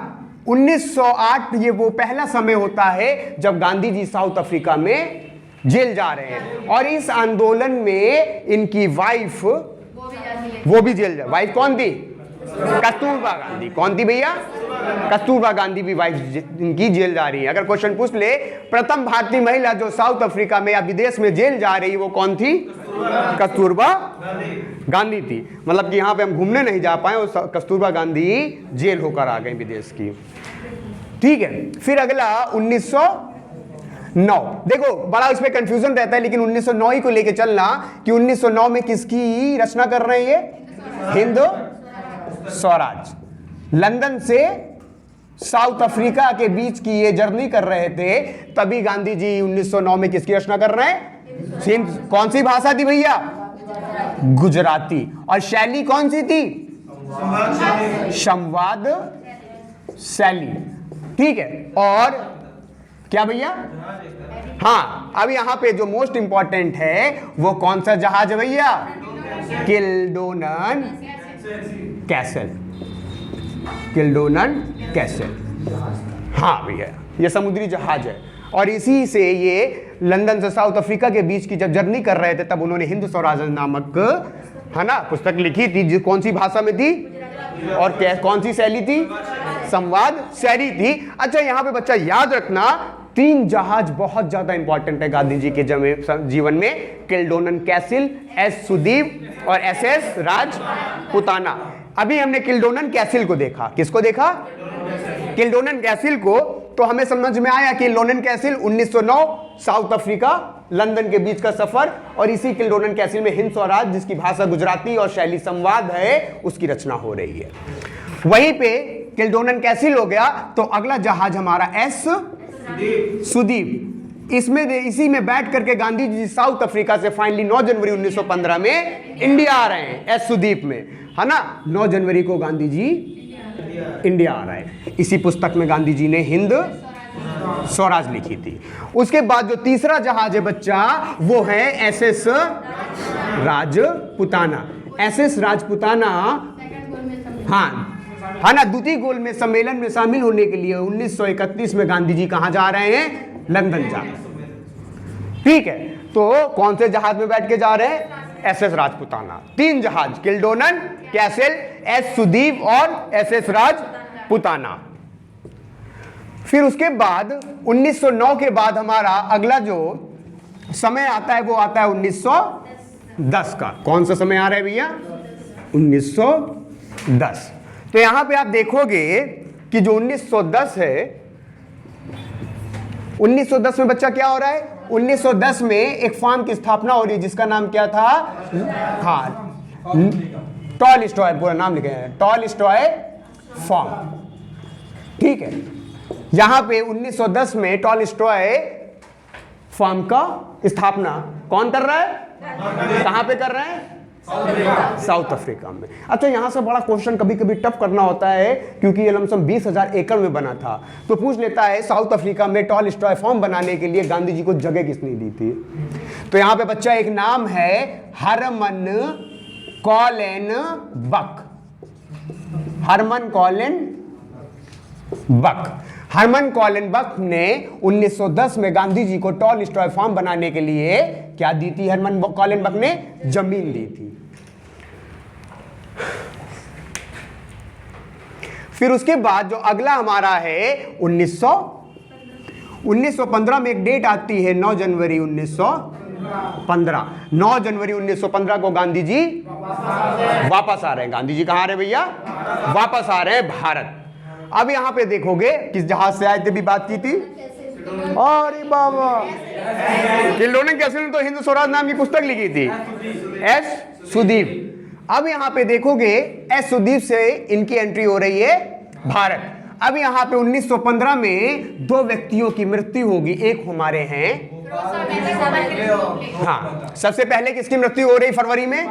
1908 ये वो पहला समय होता है जब गांधी जी साउथ अफ्रीका में जेल जा रहे हैं। और इस आंदोलन में इनकी वाइफ वो भी जेल जा। वाइफ कौन थी? कस्तूरबा गांधी। कौन थी भैया? कस्तूरबा गांधी भी वाइफ इनकी जेल जा रही है। अगर क्वेश्चन पूछ ले प्रथम भारतीय महिला जो साउथ अफ्रीका में या विदेश में जेल जा रही वो कौन थी? कस्तूरबा गांधी थी। मतलब कि यहाँ पे हम घूमने नहीं जा पाए और कस्तूरबा गांधी जेल होकर आ गई विदेश की। ठीक है, फिर अगला 1909। देखो बड़ा इसमें कंफ्यूजन रहता है, लेकिन 1909 ही को लेके चलना कि 1909 में किसकी रचना कर रहे हैं ये? हिंद स्वराज। लंदन से साउथ अफ्रीका के बीच की ये जर्नी कर रहे थे, तभी गांधी जी 1909 में किसकी रचना कर रहे हैं? कौन सी भाषा थी भैया? गुजराती। और शैली कौन सी थी? संवाद शैली। ठीक है, और क्या भैया? हाँ, अब यहां पे जो मोस्ट इंपॉर्टेंट है वो कौन सा जहाज है भैया? किल्डोनन कैसल। किल्डोनन कैसल, हाँ भैया, ये समुद्री जहाज है। और इसी से ये लंदन से साउथ अफ्रीका के बीच की जब जर्नी कर रहे थे तब उन्होंने हिंद स्वराज नामक, है ना, पुस्तक लिखी थी, जो कौन सी भाषा में थी और कौन सी शैली थी? संवाद शैली थी। अच्छा, यहाँ पे बच्चा याद रखना, 3 जहाज बहुत ज्यादा इंपॉर्टेंट है गांधी जी के जीवन में। किल्डोनन कैसल, एस सुदीप और SS राजपुताना। अभी हमने किल्डोनन कैसल को देखा। किसको देखा? किल्डोनन कैसल को। तो हमें समझ में आया कि किल्डोनन कैसल 1909 साउथ अफ्रीका लंदन के बीच का सफर, और इसी किल्डोनन कैसल में हिंद स्वराज जिसकी भाषा गुजराती और शैली संवाद है उसकी रचना हो रही है। वहीं पे किल्डोनन कैसल हो गया, तो अगला जहाज हमारा एस सुदीप। इसमें इसी में बैठ करके गांधी जी साउथ अफ्रीका से फाइनली 9 जनवरी 1915 में इंडिया आ रहे हैं, एस सुदीप में, है ना। 9 जनवरी को गांधी जी इंडिया आ रहा है। इसी पुस्तक में गांधी जी ने हिंद स्वराज लिखी थी। उसके बाद जो तीसरा जहाज है बच्चा वो है SS राजपुताना। SS राजपुताना, हाँ है ना, द्वितीय गोल में सम्मेलन में शामिल होने के लिए 1931 में गांधी जी कहां जा रहे हैं? लंदन जा रहे हैं। ठीक है, तो कौन से जहाज में बैठ के जा रहे हैं? SS राजपुताना। 3 जहाज, किल्डोनन कैसल, S सुदीप और SS राजपुताना। फिर उसके बाद 1909 के बाद हमारा अगला जो समय आता है वो आता है 1910 का। कौन सा समय आ रहा है भैया? 1910। तो यहां पे आप देखोगे कि जो 1910 है, 1910 में बच्चा क्या हो रहा है? 1910 में एक फार्म की स्थापना हो रही है जिसका नाम क्या था? हाँ, टॉलस्टॉय, पूरा नाम लिखे हैं, टॉलस्टॉय फार्म। ठीक है, यहां पे 1910 में टॉलस्टॉय फार्म का स्थापना कौन कर रहा है? कहां पे कर रहे हैं? साउथ अफ्रीका में। अच्छा, यहां से बड़ा क्वेश्चन कभी कभी टफ करना होता है क्योंकि ये लमसम 20,000 एकड़ में बना था, तो पूछ लेता है साउथ अफ्रीका में टॉलस्टॉय फार्म बनाने के लिए गांधी जी को जगह किसने दी थी? तो यहां पे बच्चा एक नाम है हरमन कॉलिन बक। हरमन कॉलिन बक। हरमन कॉलिन बक ने 1910 में गांधी जी को टॉलस्टॉय फार्म बनाने के लिए क्या दी थी? हरमन कॉलिन बक ने जमीन दी थी। फिर उसके बाद जो अगला हमारा है 1915 में एक डेट आती है 9 जनवरी 1915। 9 जनवरी 1915 को गांधी जी वापस आ रहे हैं। गांधी जी कहां आ रहे हैं भैया? वापस आ रहे हैं भारत। अब यहां पे देखोगे किस जहाज से आए थे, भी बात की थी। अरे बाबा, किल्डोनन कैसल ने तो हिंद स्वराज नाम की पुस्तक लिखी थी, S सुदीप। अब यहां पे देखोगे S सुदीप से इनकी एंट्री हो रही है भारत। अब यहां पे 1915 में 2 व्यक्तियों की मृत्यु होगी। एक हमारे हैं, हाँ, सबसे पहले किसकी मृत्यु हो रही फरवरी में?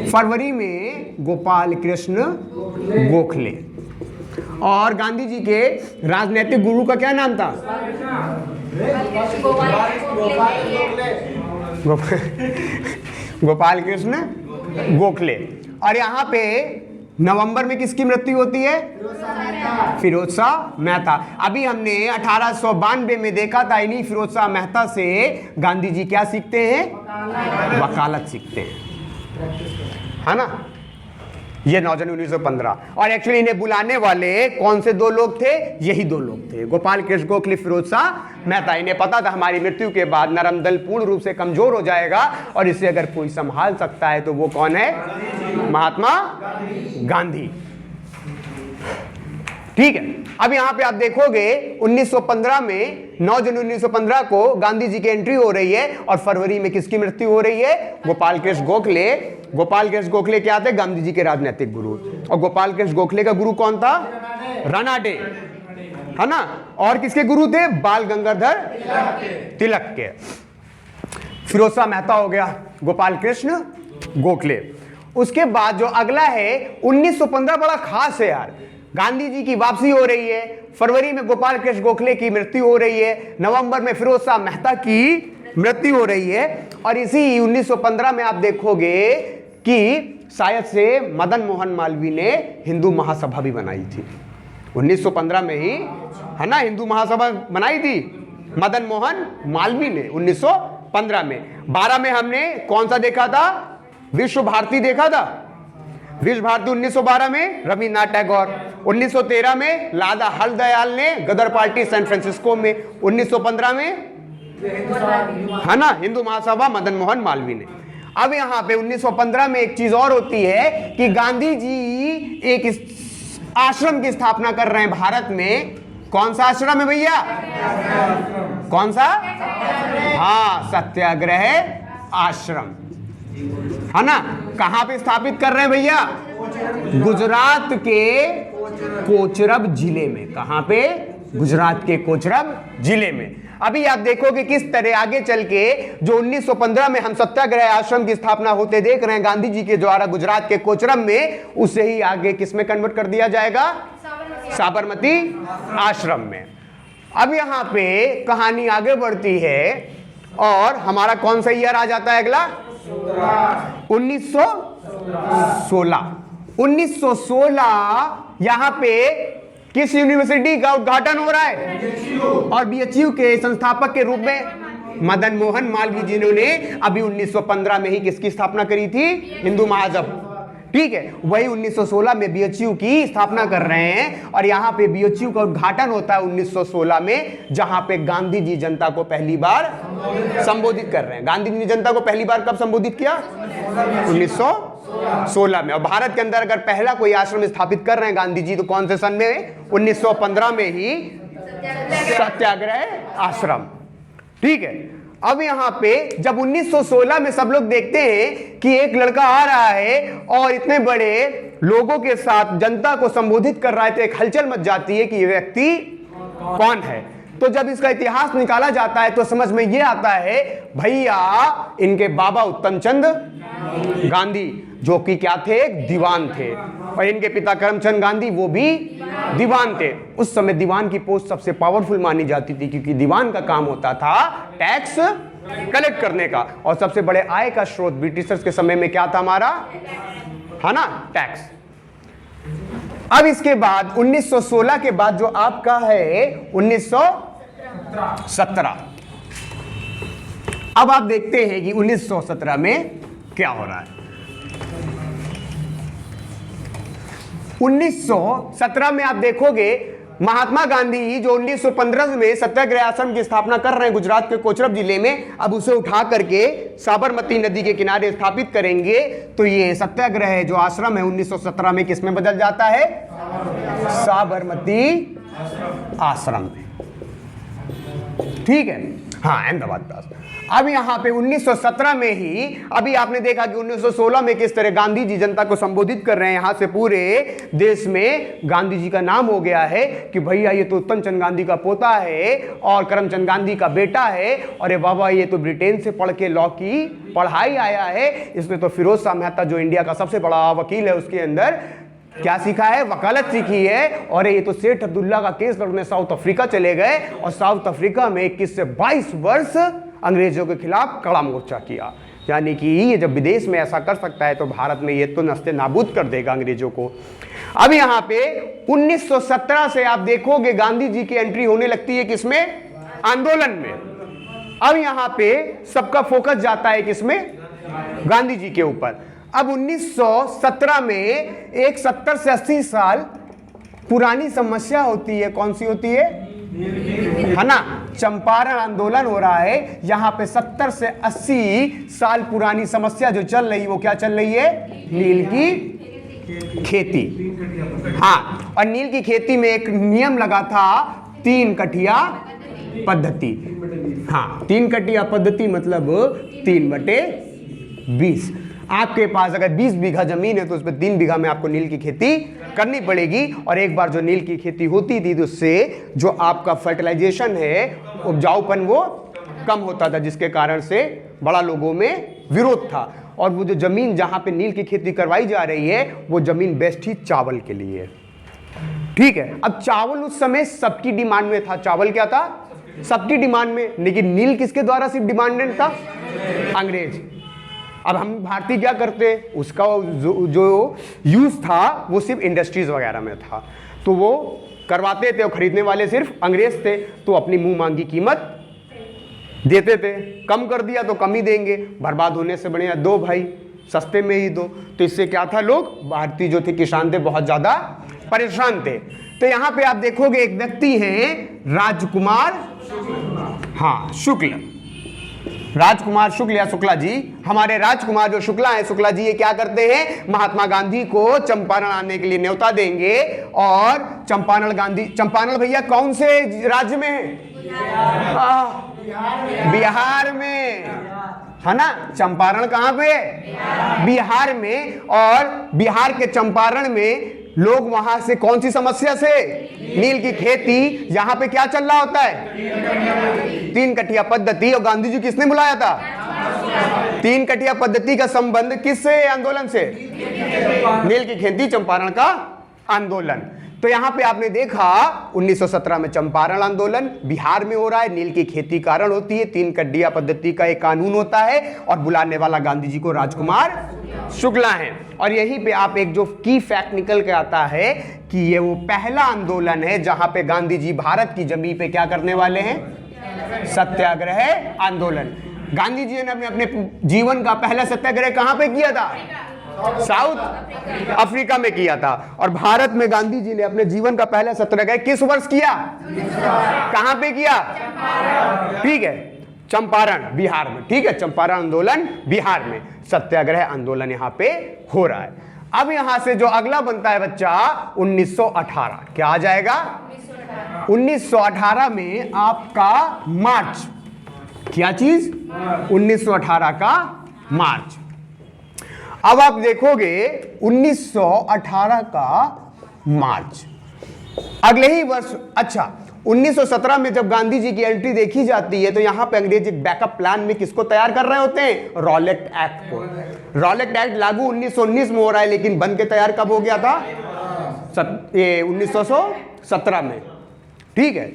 फरवरी में गोपाल कृष्ण गोखले। और गांधी जी के राजनीतिक गुरु का क्या नाम था? गोपाल कृष्ण गोखले। और यहाँ पे नवंबर में किसकी मृत्यु होती है? फिरोज शाह मेहता। अभी हमने 1892 में देखा था, इन्हीं फिरोज शाह मेहता से गांधी जी क्या सीखते हैं? वकालत सीखते हैं, है ना। ये 9 जनवरी 1915। और एक्चुअली इन्हें बुलाने वाले कौन से दो लोग थे? यही दो लोग थे, गोपाल कृष्ण गोखले, फिरोज शाह मेहता। इन्हें पता था हमारी मृत्यु के बाद नरम दल पूर्ण रूप से कमजोर हो जाएगा और इसे अगर कोई संभाल सकता है तो वो कौन है? महात्मा गांधी। ठीक है, अब यहां पे आप देखोगे 1915 में 9 जनवरी 1915 को गांधी जी की एंट्री हो रही है और फरवरी में किसकी मृत्यु हो रही है? गोपाल कृष्ण गोखले। गोपाल कृष्ण गोखले क्या थे? गांधी जी के राजनीतिक गुरु। और गोपाल कृष्ण गोखले का गुरु कौन था? रानाडे, है ना। और किसके गुरु थे? बाल गंगाधर तिलक के। फिरोज शाह मेहता हो गया, गोपाल कृष्ण गोखले। उसके बाद जो अगला है 1915 बड़ा खास है यार। गांधी जी की वापसी हो रही है, फरवरी में गोपाल कृष्ण गोखले की मृत्यु हो रही है, नवंबर में फिरोज शाह मेहता की मृत्यु हो रही है। और इसी 1915 में आप देखोगे कि शायद से मदन मोहन मालवीय ने हिंदू महासभा भी बनाई थी। 1915 में ही, है ना, हिंदू महासभा बनाई थी मदन मोहन मालवीय ने 1915 में। 12 में हमने कौन सा देखा था? विश्व भारती देखा था। विश्व भारती 1912 में रविन्द्रनाथ टैगोर, 1913 में लाला हरदयाल ने गदर पार्टी सैन फ्रांसिस्को में, 1915 में, है ना, हिंदू महासभा मदन मोहन मालवीय ने। अब यहां पे 1915 में एक चीज और होती है कि गांधी जी एक आश्रम की स्थापना कर रहे हैं भारत में। कौन सा आश्रम है भैया? कौन सा? हाँ, सत्याग्रह आश्रम, है ना। कहां पे स्थापित कर रहे हैं भैया? गुजरात के कोचरब जिले में। कहां पे? गुजरात के कोचरब जिले में। अभी आप देखोगे किस तरह आगे चल के जो 1915 में हम सत्याग्रह आश्रम की स्थापना होते देख रहे हैं गांधी जी के द्वारा गुजरात के कोचरब में, उसे ही आगे किस में कन्वर्ट कर दिया जाएगा? साबरमती आश्रम में। अब यहां पे कहानी आगे बढ़ती है और हमारा कौन सा ईयर आ जाता है अगला? 1916 यहां पे किस यूनिवर्सिटी का उद्घाटन हो रहा है? और बीएचयू के संस्थापक के रूप में मदन मोहन मालवीय जिन्होंने अभी 1915 में ही किसकी स्थापना करी थी? हिंदू महासभा। ठीक है, वही 1916 में बीएचयू की स्थापना कर रहे हैं और यहां पे बीएचयू का उद्घाटन होता है 1916 में, जहां पे गांधी जी जनता को पहली बार संबोधित कर रहे हैं। गांधी जी ने जनता को पहली बार कब संबोधित किया? 1916 में। और भारत के अंदर अगर पहला कोई आश्रम स्थापित कर रहे हैं गांधी जी तो कौन से सन में? 1915 में ही सत्याग्रह आश्रम। ठीक है, अब यहां पे जब 1916 में सब लोग देखते हैं कि एक लड़का आ रहा है और इतने बड़े लोगों के साथ जनता को संबोधित कर रहा है, तो एक हलचल मच जाती है कि ये व्यक्ति कौन है। तो जब इसका इतिहास निकाला जाता है तो समझ में ये आता है भैया इनके बाबा उत्तम चंद गांधी, जो कि क्या थे? एक दीवान थे। और इनके पिता करमचंद गांधी, वो भी दीवान थे। उस समय दीवान की पोस्ट सबसे पावरफुल मानी जाती थी, क्योंकि दीवान का काम होता था टैक्स कलेक्ट करने का। और सबसे बड़े आय का स्रोत ब्रिटिशर्स के समय में क्या था हमारा? है ना, टैक्स। अब इसके बाद 1916 के बाद जो आपका है 1917। अब आप देखते हैं कि 1917 में क्या हो रहा है। 1917 में आप देखोगे महात्मा गांधी जो 1915 में सत्याग्रह आश्रम की स्थापना कर रहे हैं गुजरात के कोचरब जिले में, अब उसे उठा करके साबरमती नदी के किनारे स्थापित करेंगे। तो ये सत्याग्रह जो आश्रम है 1917 में किस में बदल जाता है? साबरमती आश्रम में। ठीक है, हाँ, अहमदाबाद पास। अब यहां पे 1917 में ही अभी आपने देखा कि 1916 में किस तरह गांधी जी जनता को संबोधित कर रहे हैं। यहां से पूरे देश में गांधी जी का नाम हो गया है कि भैया ये तो उत्तम चंद गांधी का पोता है और करमचंद गांधी का बेटा है, और ये बाबा ये तो ब्रिटेन से पढ़ के लॉ की पढ़ाई आया है। इसमें तो फिरोज शाह मेहता जो इंडिया का सबसे बड़ा वकील है, उसके अंदर क्या सीखा है? वकालत सीखी है। और ये तो सेठ अब्दुल्ला का केस लड़ने साउथ अफ्रीका चले गए और साउथ अफ्रीका में 21 से 22 वर्ष अंग्रेजों के खिलाफ कड़ा मोर्चा किया। यानी कि ये जब विदेश में ऐसा कर सकता है तो भारत में ये तो नस्ते नाबूद कर देगा अंग्रेजों को। अब यहाँ पे 1917 से आप देखोगे गांधी जी की एंट्री होने लगती है किसमें? आंदोलन में। अब यहाँ पे सबका फोकस जाता है किसमें? गांधी जी के ऊपर। अब 1917 में एक 70 से 80 साल पुरानी समस्या होती है, कौन सी होती है ना, चंपारण आंदोलन हो रहा है। यहां पे 70 से 80 साल पुरानी समस्या जो चल रही, वो क्या चल रही है, नील की खेती। हाँ, और नील की खेती में एक नियम लगा था, 3 कठिया पद्धति। हाँ, 3 कठिया पद्धति मतलब 3/20। आपके पास अगर 20 बीघा जमीन है तो उसमें 3 बीघा में आपको नील की खेती करनी पड़ेगी। और एक बार जो नील की खेती होती थी तो उससे जो आपका फर्टिलाइजेशन है, उपजाऊपन वो कम होता था, जिसके कारण से बड़ा लोगों में विरोध था। और वो जो जमीन जहां पे नील की खेती करवाई जा रही है, वो जमीन बेस्ट ही चावल के लिए। ठीक है, अब चावल उस समय सबकी डिमांड में था। चावल क्या था, सबकी डिमांड में, लेकिन नील किसके द्वारा सिर्फ डिमांडेड था, अंग्रेज। अब हम भारतीय क्या करते, उसका जो यूज था वो सिर्फ इंडस्ट्रीज वगैरह में था, तो वो करवाते थे और खरीदने वाले सिर्फ अंग्रेज थे, तो अपनी मुंह मांगी कीमत देते थे। कम कर दिया तो कम ही देंगे, बर्बाद होने से बढ़िया दो भाई, सस्ते में ही दो। तो इससे क्या था, लोग भारतीय जो थे किसान थे बहुत ज्यादा परेशान थे। तो यहां पे आप देखोगे एक व्यक्ति हैं राजकुमार, हाँ शुक्ल, राजकुमार शुक्ल या शुक्ला जी। हमारे राजकुमार जो शुक्ला है, शुक्ला जी ये क्या करते हैं, महात्मा गांधी को चंपारण आने के लिए न्योता देंगे। और चंपारण गांधी, चंपारण भैया कौन से राज्य में है, बिहार में, है ना। चंपारण कहां पे, बिहार में। और बिहार के चंपारण में लोग वहां से कौन सी समस्या से, नील की खेती। यहां पे क्या चल रहा होता है, 3 कठिया पद्धति। और गांधी जी किसने बुलाया था, 3 कठिया पद्धति का संबंध किससे, आंदोलन से, नील की खेती, चंपारण का आंदोलन। तो यहां पे आपने देखा 1917 में चंपारण आंदोलन बिहार में हो रहा है, नील की खेती कारण होती है, 3 कठिया पद्धति का एक कानून होता है, और बुलाने वाला गांधी जी को राजकुमार शुक्ला है। और यहीं पे आप एक जो की फैक्ट निकल के आता है कि ये वो पहला आंदोलन है जहां पे गांधी जी भारत की जमीन पे क्या करने वाले हैं, सत्याग्रह आंदोलन। गांधी जी ने अपने जीवन का पहला सत्याग्रह कहां पे किया था, साउथ अफ्रीका में किया था। और भारत में गांधी जी ने अपने जीवन का पहला सत्याग्रह किस वर्ष किया, कहां पे किया, ठीक है, चंपारण बिहार में। ठीक है, चंपारण आंदोलन बिहार में, सत्याग्रह आंदोलन यहां पे हो रहा है। अब यहां से जो अगला बनता है बच्चा 1918, क्या आ जाएगा, 1918 में आपका मार्च, क्या चीज, 1918 का मार्च। अब आप देखोगे 1918 का मार्च, अगले ही वर्ष, अच्छा 1917 में जब गांधी जी की एंट्री देखी जाती है तो यहां पे अंग्रेज एक बैकअप प्लान में किसको तैयार कर रहे होते हैं, रॉलेट एक्ट को। रॉलेट एक्ट लागू 1919 में हो रहा है, लेकिन बन के तैयार कब हो गया था, 1917 में। ठीक है,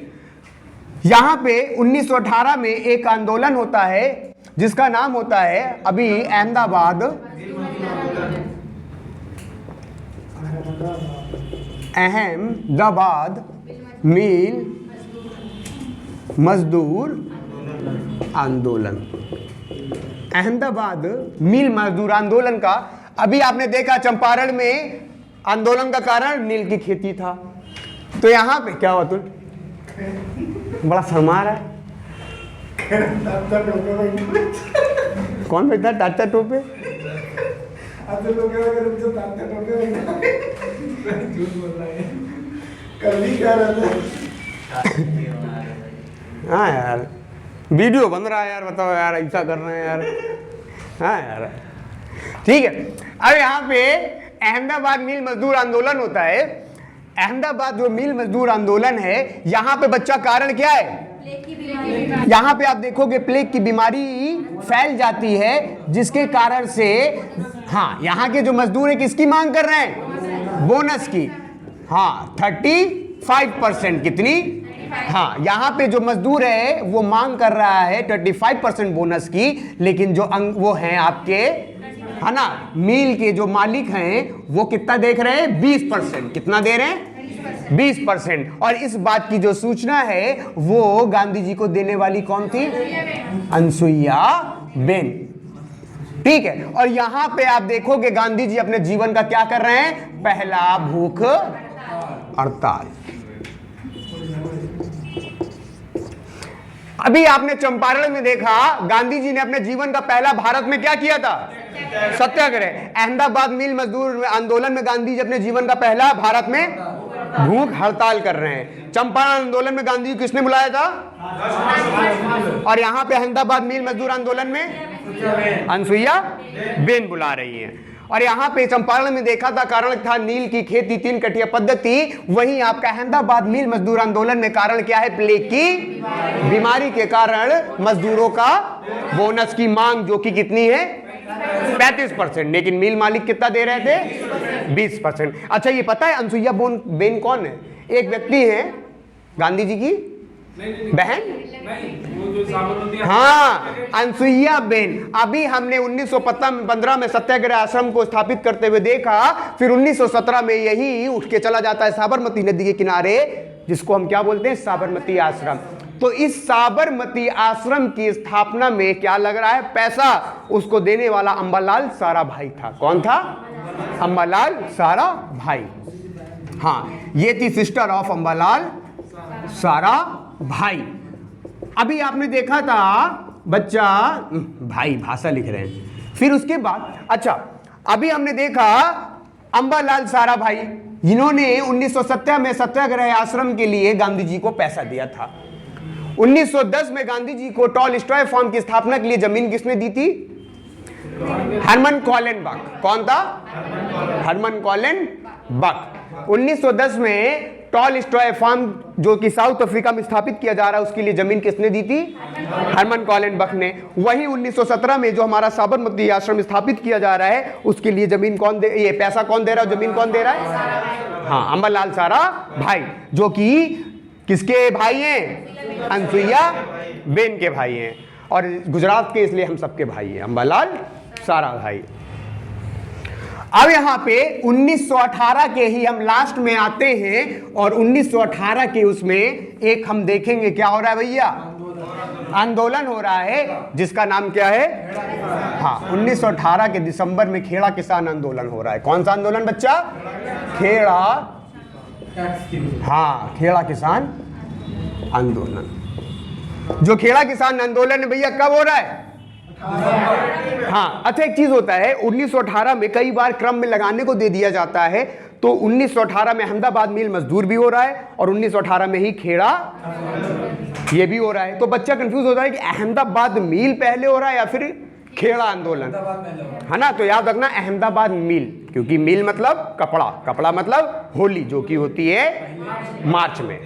यहां पे 1918 में एक आंदोलन होता है जिसका नाम होता है अभी अहमदाबाद मिल मजदूर आंदोलन। अहमदाबाद मिल मजदूर आंदोलन का अभी आपने देखा चंपारण में आंदोलन का कारण नील की खेती था। तो यहां पे क्या हुआ, तुम बड़ा शर्मा रहा है, कौन बैठा टाटा टोपे, हाँ यार वीडियो बन रहा है यार, बताओ यार ऐसा कर रहे हैं यार, हाँ यार ठीक है। अब यहाँ पे अहमदाबाद मिल मजदूर आंदोलन होता है। अहमदाबाद जो मिल मजदूर आंदोलन है, यहाँ पे बच्चा कारण क्या है, यहाँ पे आप देखोगे प्लेग की बीमारी फैल जाती है, जिसके कारण से हाँ यहाँ के जो मजदूर है किसकी मांग कर रहे हैं, बोनस की। हाँ 35%, कितनी, हाँ यहाँ पे जो मजदूर है वो मांग कर रहा है 35% बोनस की, लेकिन जो वो हैं आपके, है ना, मिल के जो मालिक हैं वो कितना देख रहे हैं, 20%, कितना दे रहे हैं, 20%। और इस बात की जो सूचना है वो गांधी जी को देने वाली कौन थी, अनसुईया बेन। ठीक है। और यहां पे आप देखोगे गांधी जी अपने जीवन का क्या कर रहे हैं, पहला भूख हड़ताल। अभी आपने चंपारण में देखा गांधी जी ने अपने जीवन का पहला भारत में क्या किया था, सत्याग्रह। अहमदाबाद मिल मजदूर आंदोलन में गांधी जी अपने जीवन का पहला भारत में भूख हड़ताल कर रहे हैं। चंपारण आंदोलन में गांधी जी किसने बुलाया था, और यहां पे अहमदाबाद मिल मजदूर आंदोलन में अनसुईया बेन बुला रही हैं। और यहाँ पे चंपारण में देखा था कारण था नील की खेती, 3 कटिया पद्धति। वहीं आपका अहमदाबाद मिल मजदूर आंदोलन में कारण क्या है, प्लेग की बीमारी के कारण मजदूरों का बोनस की मांग, जो कि कितनी है 35%, लेकिन मिल मालिक कितना दे रहे थे 20%। अच्छा ये पता है अनसुईया बेन कौन है, एक व्यक्ति है गांधी जी की बहन, हाँ अनसुईया बेन। अभी हमने 1915 में सत्याग्रह आश्रम को स्थापित करते हुए देखा, फिर 1917 में यही उठ के चला जाता है साबरमती नदी के किनारे, जिसको हम क्या बोलते हैं, साबरमती आश्रम। तो इस साबरमती आश्रम की स्थापना में क्या लग रहा है, पैसा, उसको देने वाला अंबालाल साराभाई था। कौन था, अंबालाल साराभाई। हाँ ये थी सिस्टर ऑफ अंबालाल साराभाई। अभी आपने देखा था बच्चा, भाई भाषा लिख रहे हैं। फिर उसके बाद अच्छा अभी हमने देखा अंबालाल साराभाई, जिन्होंने 1917 में सत्याग्रह आश्रम के लिए गांधी जी को पैसा दिया था। 1910 में गांधी जी को टॉलस्टॉय फार्म की स्थापना के लिए जमीन किसने दी थी, हरमन कॉलेन बक। कौन था, हरमन कॉलेन बक। 1910 में टॉलस्टॉय फार्म जो कि साउथ अफ्रीका में स्थापित किया जा रहा है, उसके लिए जमीन किसने दी थी, हरमन कॉलेन बक ने। वहीं 1917 में जो हमारा साबरमती आश्रम स्थापित किया जा रहा है, उसके लिए जमीन कौन दे, ये पैसा कौन दे रहा है, जमीन कौन दे रहा है, हाँ अंबालाल साराभाई, जो कि किसके भाई हैं, अनसुईया बेन के भाई हैं, और गुजरात के, इसलिए हम सबके भाई हैं, अंबालाल साराभाई। अब यहां पे 1918 के ही हम लास्ट में आते हैं, और 1918 के उसमें एक हम देखेंगे क्या हो रहा है भैया, आंदोलन हो रहा है, जिसका नाम क्या है, हाँ 1918 के दिसंबर में खेड़ा किसान आंदोलन हो रहा है। कौन सा आंदोलन बच्चा, खेड़ा, हाँ खेड़ा किसान आंदोलन। जो खेड़ा किसान आंदोलन है भैया कब हो रहा है, हाँ अच्छा एक चीज होता है, 1918 में कई बार क्रम में लगाने को दे दिया जाता है, तो 1918 में अहमदाबाद मिल मजदूर भी हो रहा है, और 1918 में ही खेड़ा ये भी हो रहा है। तो बच्चा कंफ्यूज होता है कि अहमदाबाद मिल पहले हो रहा है या फिर खेड़ा आंदोलन, है ना। तो याद रखना अहमदाबाद मिल, क्योंकि मिल मतलब कपड़ा, कपड़ा मतलब होली, जो कि होती है मार्च में।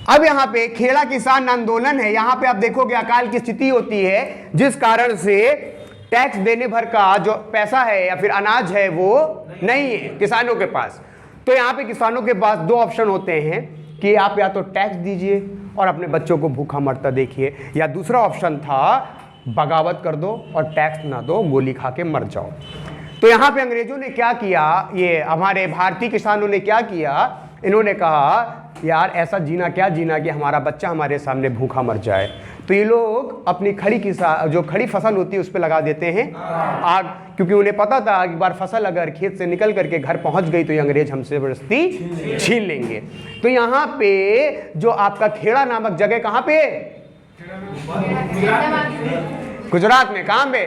अब यहाँ पे खेड़ा किसान आंदोलन है, यहाँ पे आप देखोगे अकाल की स्थिति होती है, जिस कारण से टैक्स देने भर का जो पैसा है या फिर अनाज है वो नहीं है किसानों के पास। तो यहाँ पे किसानों के पास 2 ऑप्शन होते हैं कि आप या तो टैक्स दीजिए और अपने बच्चों को भूखा मरता देखिए, या दूसरा ऑप्शन था बगावत कर दो और टैक्स ना दो, गोली खा के मर जाओ। तो यहाँ पे अंग्रेजों ने क्या किया, ये हमारे भारतीय किसानों ने क्या किया, इन्होंने कहा यार ऐसा जीना क्या जीना कि हमारा बच्चा हमारे सामने भूखा मर जाए। तो ये लोग अपनी जो खड़ी फसल होती है उस पर लगा देते हैं आग, क्योंकि उन्हें पता था एक बार फसल अगर खेत से निकल करके घर पहुंच गई तो ये अंग्रेज हमसे जबरदस्ती छीन लेंगे। तो यहाँ पे जो आपका खेड़ा नामक जगह कहाँ पे, गुजरात में। कहाँ पे,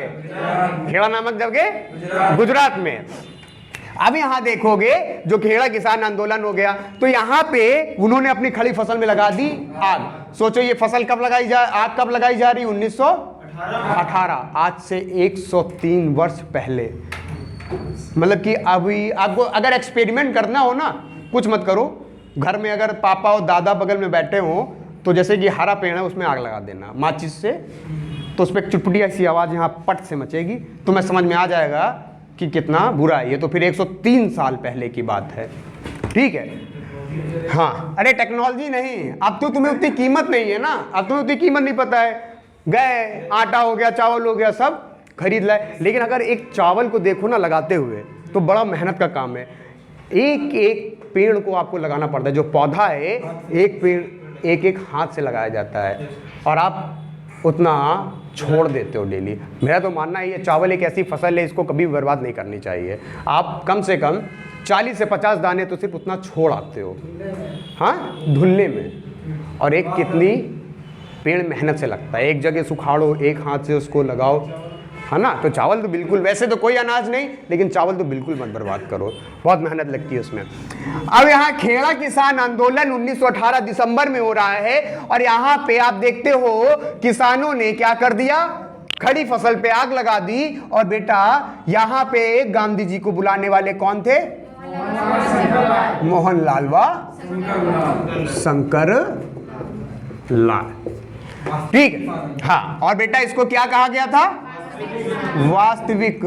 खेड़ा नामक जगह गुजरात में। अब यहां देखोगे जो खेड़ा किसान आंदोलन हो गया, तो यहां पे उन्होंने अपनी खड़ी फसल में लगा दी आग। सोचो ये फसल कब लगाई आग कब लगाई जा रही, 1918, आज से 103 वर्ष पहले। मतलब कि अभी आपको अगर एक्सपेरिमेंट करना हो ना, कुछ मत करो, घर में अगर पापा और दादा बगल में बैठे हो, तो जैसे कि हरा पेड़ है उसमें आग लगा देना माचिस से, तो उस पर एक चुटपुटी ऐसी आवाज़ यहाँ पट से मचेगी, तो मैं समझ में आ जाएगा कि कितना बुरा है ये। तो फिर 103 साल पहले की बात है, ठीक है। हाँ अरे टेक्नोलॉजी नहीं, अब तो तुम्हें उतनी कीमत नहीं है ना, अब तुम्हें उतनी कीमत नहीं पता है, गए आटा हो गया, चावल हो गया, सब खरीद लाए। लेकिन अगर एक चावल को देखो ना लगाते हुए, तो बड़ा मेहनत का काम है। एक एक पेड़ को आपको लगाना पड़ता है, जो पौधा है एक पेड़ एक एक हाथ से लगाया जाता है। और आप उतना छोड़ देते हो डेली। मेरा तो मानना है ये चावल एक ऐसी फसल है, इसको कभी बर्बाद नहीं करनी चाहिए। आप कम से कम 40 से 50 दाने तो सिर्फ उतना छोड़ आते हो, हाँ, धुलने में। और एक कितनी पेड़ मेहनत से लगता है, एक जगह सुखाड़ो, एक हाथ से उसको लगाओ, है ना। तो चावल तो बिल्कुल, वैसे तो कोई अनाज नहीं, लेकिन चावल तो बिल्कुल मत बर्बाद करो, बहुत मेहनत लगती है उसमें। अब यहाँ खेड़ा किसान आंदोलन 1918 दिसंबर में हो रहा है, और यहाँ पे आप देखते हो किसानों ने क्या कर दिया, खड़ी फसल पे आग लगा दी। और बेटा यहाँ पे गांधी जी को बुलाने वाले कौन थे? मोहनलाल व शंकर लाल, ठीक है। हाँ, और बेटा इसको क्या कहा गया था? वास्तविक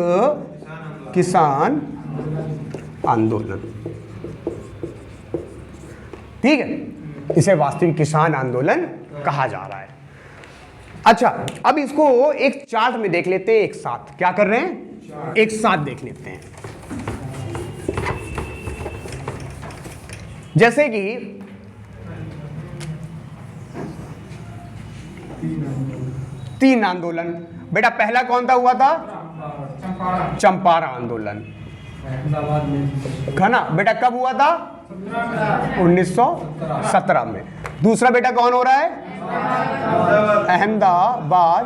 किसान आंदोलन, ठीक है। इसे वास्तविक किसान आंदोलन कहा जा रहा है। अच्छा, अब इसको एक चार्ट में देख लेते हैं एक साथ। क्या कर रहे हैं? एक साथ देख लेते हैं। जैसे कि तीन आंदोलन, बेटा पहला कौन सा हुआ था? चंपारण आंदोलन, है ना बेटा, कब हुआ था? 1917 में। दूसरा बेटा कौन हो रहा है? अहमदाबाद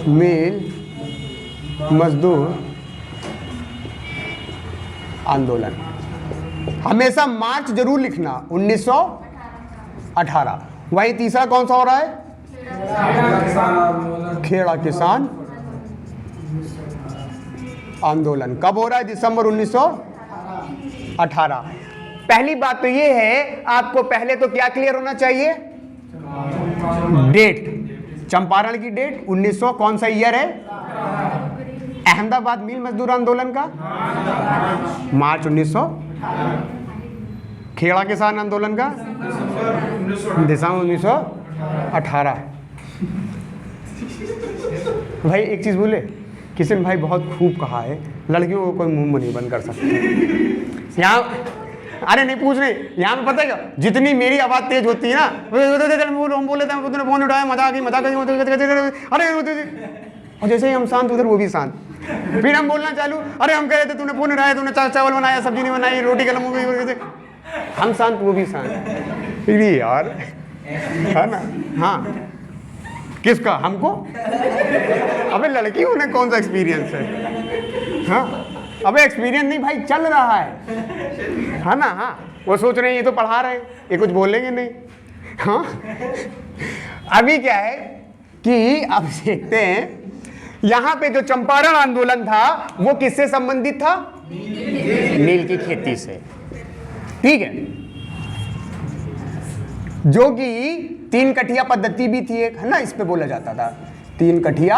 मिल मजदूर आंदोलन। हमेशा मार्च जरूर लिखना, 1918। वही तीसरा कौन सा हो रहा है? खेड़ा किसान आंदोलन। कब हो रहा है? दिसंबर 1918। पहली बात तो ये है, आपको पहले तो क्या क्लियर होना चाहिए? डेट, चंपारण की डेट 1900 कौन सा ईयर है? अहमदाबाद मिल मजदूर आंदोलन का मार्च 1900, खेड़ा किसान आंदोलन का दिसंबर 1918। भाई एक चीज बोले, किशन भाई बहुत खूब कहा है, लड़कियों को कोई मुंह नहीं बंद कर सकते यहाँ। अरे नहीं पूछ रहे, यहाँ पे पता है क्या, जितनी मेरी आवाज तेज होती है ना, हम बोले थे, तूने फोन उठाया, मजाक ही मजाक, अरे और जैसे ही हम शांत, उधर वो भी शांत। फिर हम बोलना चालू, अरे हम कह रहे थे तूने फोन उठाया, तूने चावल बनाया, सब्जी नहीं बनाई, रोटी कलम, हम शांत वो भी शांत। फिर यार, है ना। हाँ, किसका? हमको? अबे लड़कियों ने कौन सा एक्सपीरियंस है? हाँ, अबे एक्सपीरियंस नहीं भाई, चल रहा है ना। हाँ, वो सोच रहे हैं ये तो पढ़ा रहे हैं, ये कुछ बोलेंगे नहीं। हाँ, अभी क्या है कि अब देखते हैं, यहाँ पे जो चंपारण आंदोलन था वो किससे संबंधित था? नील की खेती से, ठीक है। जो कि 3 कठिया पद्धति भी थी एक, है ना, इस पे बोला जाता था 3 कठिया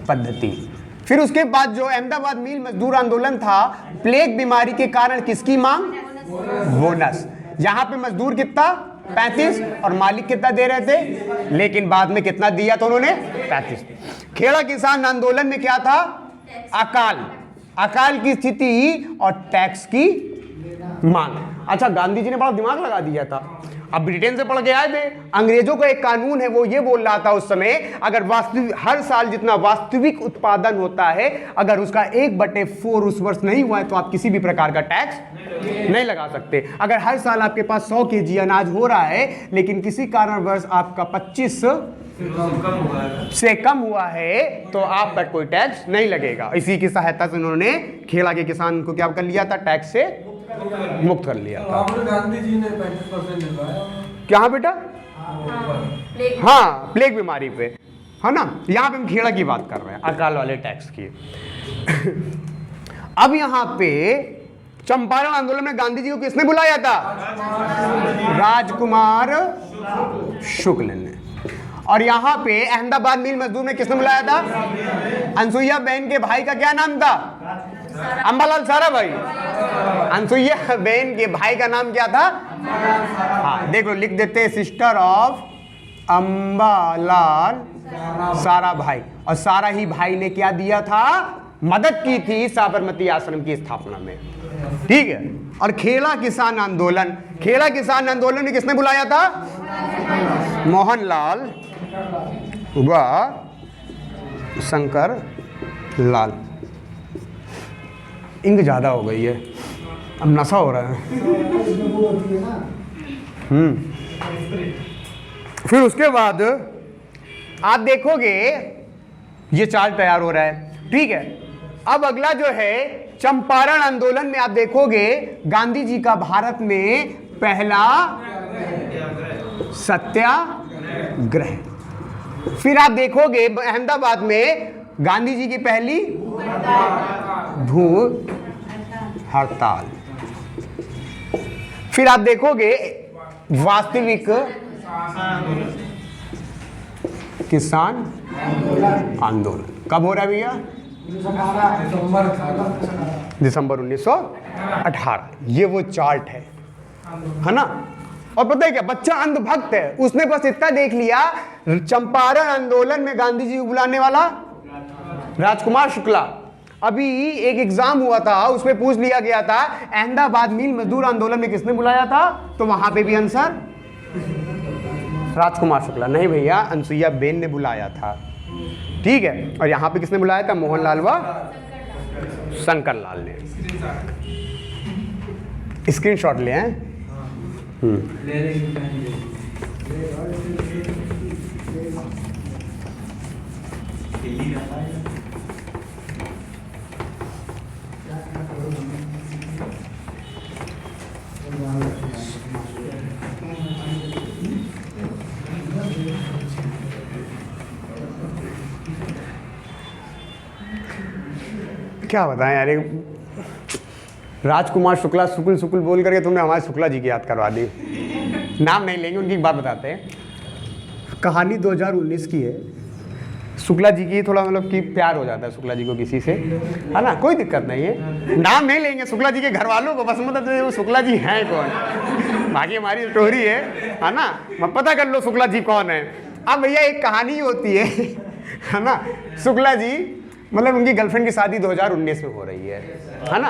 पद्धति। फिर उसके बाद जो अहमदाबाद मिल मजदूर आंदोलन था, प्लेग बीमारी के कारण किसकी मांग? बोनस। यहां पे मजदूर कितना? 35, और मालिक कितना दे रहे थे? लेकिन बाद में कितना दिया था उन्होंने? 35। खेड़ा किसान आंदोलन में क्या था? अकाल की स्थिति और टैक्स की मांग। अच्छा, गांधी जी ने बड़ा दिमाग लगा दिया था। अब ब्रिटेन से पढ़ के आए थे, अंग्रेजों का एक कानून है, वो ये बोल रहा था उस समय, अगर वास्तविक हर साल जितना वास्तविक उत्पादन होता है, अगर उसका 1/4 उस वर्ष नहीं हुआ है तो आप किसी भी प्रकार का टैक्स नहीं लगा सकते। अगर हर साल आपके पास 100 kg अनाज हो रहा है, लेकिन किसी कारणवश आपका 25 से कम हुआ है, तो आप पर कोई टैक्स नहीं लगेगा। इसी की सहायता से उन्होंने खेड़ा के किसान को क्या कर लिया था? टैक्स से मुक्त कर लिया था। गांधी जी ने 35% दिलवाया क्या बेटा? हाँ, प्लेग बीमारी पे, है ना। यहाँ पे हम खेड़ा की बात कर रहे हैं, अकाल वाले टैक्स की। अब यहाँ पे चंपारण आंदोलन में गांधी जी को किसने बुलाया था? राजकुमार शुक्ल ने। और यहाँ पे अहमदाबाद मिल मजदूर में किसने बुलाया था? अनसुईया बहन के भाई का क्या नाम था? अंबालाल साराभाई। अनसुईया बहन के भाई का नाम क्या था? हाँ, देखो लिख देते हैं, सिस्टर ऑफ अंबालाल साराभाई। और सारा ही भाई ने क्या दिया था? मदद की थी साबरमती आश्रम की स्थापना में, ठीक है। और खेड़ा किसान आंदोलन में किसने बुलाया था? मोहनलाल व शंकर लाल। इंक ज़्यादा हो गई है, अब नशा हो रहा है। फिर उसके बाद आप देखोगे ये चार्ट तैयार हो रहा है, ठीक है। अब अगला जो है चंपारण आंदोलन में आप देखोगे गांधी जी का भारत में पहला सत्याग्रह। फिर आप देखोगे अहमदाबाद में गांधी जी की पहली भूख हड़ताल। फिर आप देखोगे वास्तविक किसान आंदोलन कब हो रहा है भैया? दिसंबर 1918। ये वो चार्ट है ना। और पता है क्या, बच्चा अंधभक्त है, उसने बस इतना देख लिया चंपारण आंदोलन में गांधी जी को बुलाने वाला राजकुमार शुक्ला। अभी एक एग्जाम हुआ था, उसमें पूछ लिया गया था अहमदाबाद मिल मजदूर आंदोलन में किसने बुलाया था, तो वहां पे भी आंसर राजकुमार शुक्ला। नहीं भैया, अनसुईया बेन ने बुलाया था, ठीक है। और यहां पे किसने बुलाया था? मोहनलाल व शंकर लाल ने। स्क्रीनशॉट ले हैं। क्या बताएं यार, राजकुमार शुक्ला शुक्ल शुक्ल बोल करके तुमने हमारे शुक्ला जी की याद करवा दी। नाम नहीं लेंगे, उनकी एक बात बताते हैं। कहानी 2019 की है। शुक्ला जी की थोड़ा मतलब कि प्यार हो जाता है शुक्ला जी को किसी से, है ना, कोई दिक्कत नहीं है। नाम नहीं लेंगे, शुक्ला जी के घर वालों को बस मतलब वो शुक्ला जी हैं कौन, बाकी हमारी स्टोरी है ना, पता कर लो शुक्ला जी कौन है। अब भैया एक कहानी होती है ना, शुक्ला जी मतलब उनकी गर्लफ्रेंड की शादी 2019 में हो रही है ना।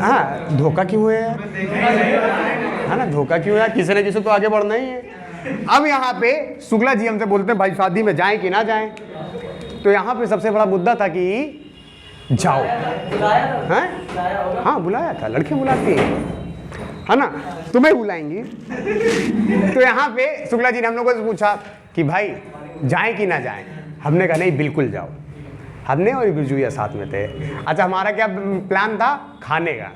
हाँ, धोखा क्यों हुआ है ना, धोखा क्यों हुआ, किसी न किसी तो आगे बढ़ना ही है। अब यहाँ पे शुक्ला जी हमसे बोलते हैं भाई शादी में जाएं कि ना जाएं। तो यहाँ पे सबसे बड़ा मुद्दा था कि जाओ। हाँ बुलाया था, लड़के बुलाती है ना, तुम्हें बुलाएंगी। तो यहाँ पे शुक्ला जी ने हम लोगों से पूछा कि भाई जाएं कि ना जाएं। हमने कहा नहीं बिल्कुल जाओ। हमने और बिरजुया साथ में थे। अच्छा, हमारा क्या प्लान था? खाने का,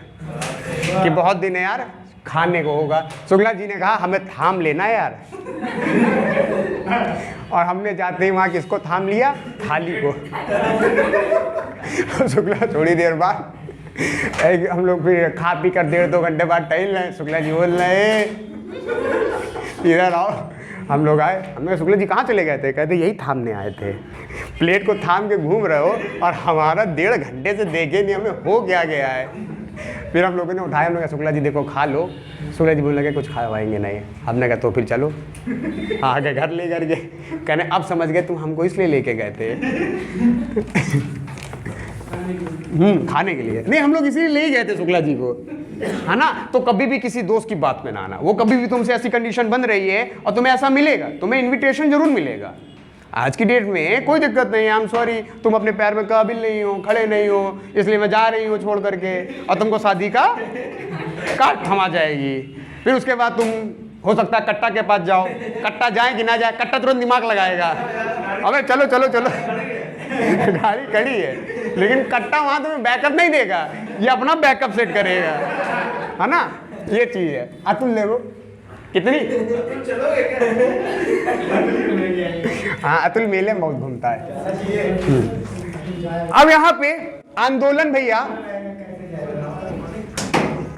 कि बहुत दिन है यार खाने को होगा। शुक्ला जी ने कहा हमें थाम लेना यार। और हमने जाते ही वहाँ किसको थाम लिया? थाली को। शुक्ला थोड़ी देर बाद हम लोग फिर खा पी कर 1.5-2 घंटे बाद टहल रहे। शुक्ला जी बोल रहे इधर आओ। हम लोग आए, हमने शुक्ला जी कहाँ चले गए थे? कहते यही थामने आए थे। प्लेट को थाम के घूम रहे हो और हमारा 1.5 घंटे से देखे नहीं हमें हो क्या गया है। फिर हम लोगों ने उठाया, हम लोग शुक्ला जी देखो खा लो। शुक्ला जी बोलने लगे कुछ खावाएंगे नहीं। हमने कहा तो फिर चलो आगे घर ले करके। कहने अब समझ गए तुम हमको इसलिए लेके गए थे खाने के लिए। नहीं, हम लोग इसीलिए ले ही गए थे शुक्ला जी को, है ना। तो कभी भी किसी दोस्त की बात में ना आना। वो कभी भी तुमसे ऐसी कंडीशन बन रही है और तुम्हें ऐसा मिलेगा, तुम्हें इनविटेशन जरूर मिलेगा। आज की डेट में कोई दिक्कत नहीं है, आई एम सॉरी तुम अपने पैर में काबिल नहीं हो, खड़े नहीं हो, इसलिए मैं जा रही हूँ छोड़ करके, और तुमको शादी का काट थमा जाएगी। फिर उसके बाद तुम हो सकता है कट्टा के पास जाओ। कट्टा जाए कि ना जाए, कट्टा तुरंत दिमाग लगाएगा, अबे चलो चलो चलो गाड़ी खड़ी है। लेकिन कट्टा वहां तुम्हें बैकअप नहीं देगा, ये अपना बैकअप सेट करेगा, है ना। ये चीज है। अतुल ले लो कितनी। हाँ, अतुल मेले में बहुत घूमता है। अब यहाँ पे आंदोलन भैया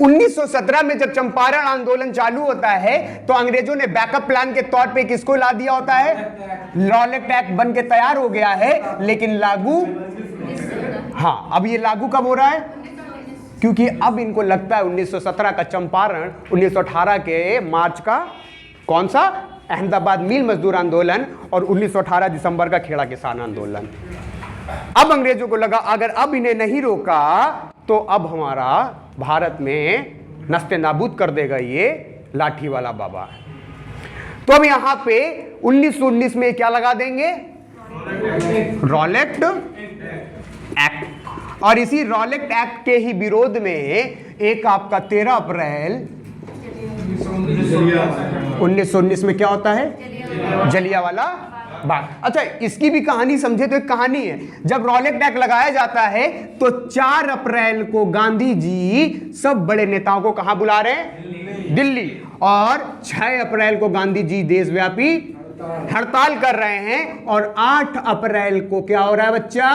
1917 में जब चंपारण आंदोलन चालू होता है तो अंग्रेजों ने बैकअप प्लान के तौर पे किसको ला दिया होता है? रॉलेट एक्ट बन के तैयार हो गया है, लेकिन लागू, हाँ अब ये लागू कब हो रहा है? क्योंकि अब इनको लगता है 1917 का चंपारण 1918 के मार्च का कौन सा? अहमदाबाद मिल मजदूर आंदोलन और 1918 दिसंबर का खेड़ा किसान आंदोलन। अब अंग्रेजों को लगा अगर अब इन्हें नहीं रोका तो अब हमारा भारत में नस्ते नाबूद कर देगा ये लाठी वाला बाबा। तो अब यहां पे 1919 में क्या लगा देंगे, रॉलेट एक्ट। और इसी रॉलेट एक्ट के ही विरोध में एक आपका 13 अप्रैल 1919 में क्या होता है, जलियांवाला बाग। अच्छा, इसकी भी कहानी समझे तो एक कहानी है। जब रॉलेट एक्ट लगाया जाता है तो 4 अप्रैल को गांधी जी सब बड़े नेताओं को कहां बुला रहे हैं, दिल्ली। और 6 अप्रैल को गांधी जी देशव्यापी हड़ताल कर रहे हैं। और 8 अप्रैल को क्या हो रहा है बच्चा,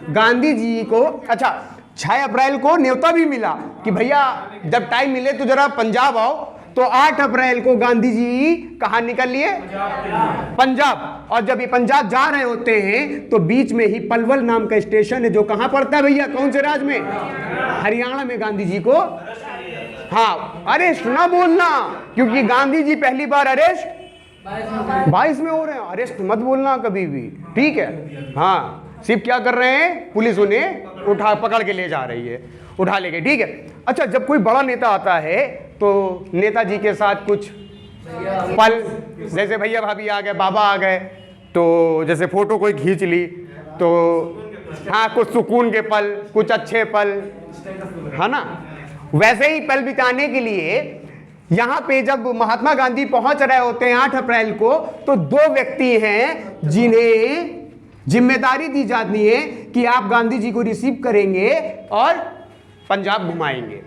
गांधी जी को, अच्छा 6 अप्रैल को न्योता भी मिला कि भैया जब टाइम मिले तो जरा पंजाब आओ। तो 8 अप्रैल को गांधी जी कहां निकल लिए, पंजाब। और जब ये पंजाब जा रहे होते हैं तो बीच में ही पलवल नाम का स्टेशन है जो कहां पड़ता है भैया, कौन से राज्य में, हरियाणा में। गांधी जी को हाँ अरेस्ट ना बोलना, क्योंकि गांधी जी पहली बार अरेस्ट 22 में हो रहे हैं, अरेस्ट मत बोलना कभी भी, ठीक है। हाँ सिर्फ क्या कर रहे हैं, पुलिस उन्हें उठा पकड़ के ले जा रही है, उठा लेके, ठीक है। अच्छा, जब कोई बड़ा नेता आता है तो नेताजी के साथ कुछ पल, जैसे भैया भाभी आ गए, बाबा आ गए, तो जैसे फोटो कोई खींच ली तो हाँ कुछ सुकून के पल, कुछ अच्छे पल, है ना। वैसे ही पल बिताने के लिए यहां पे जब महात्मा गांधी पहुंच रहे होते हैं 8 अप्रैल को, तो 2 व्यक्ति हैं जिन्हें जिम्मेदारी दी जाती है कि आप गांधी जी को रिसीव करेंगे और पंजाब घुमाएंगे।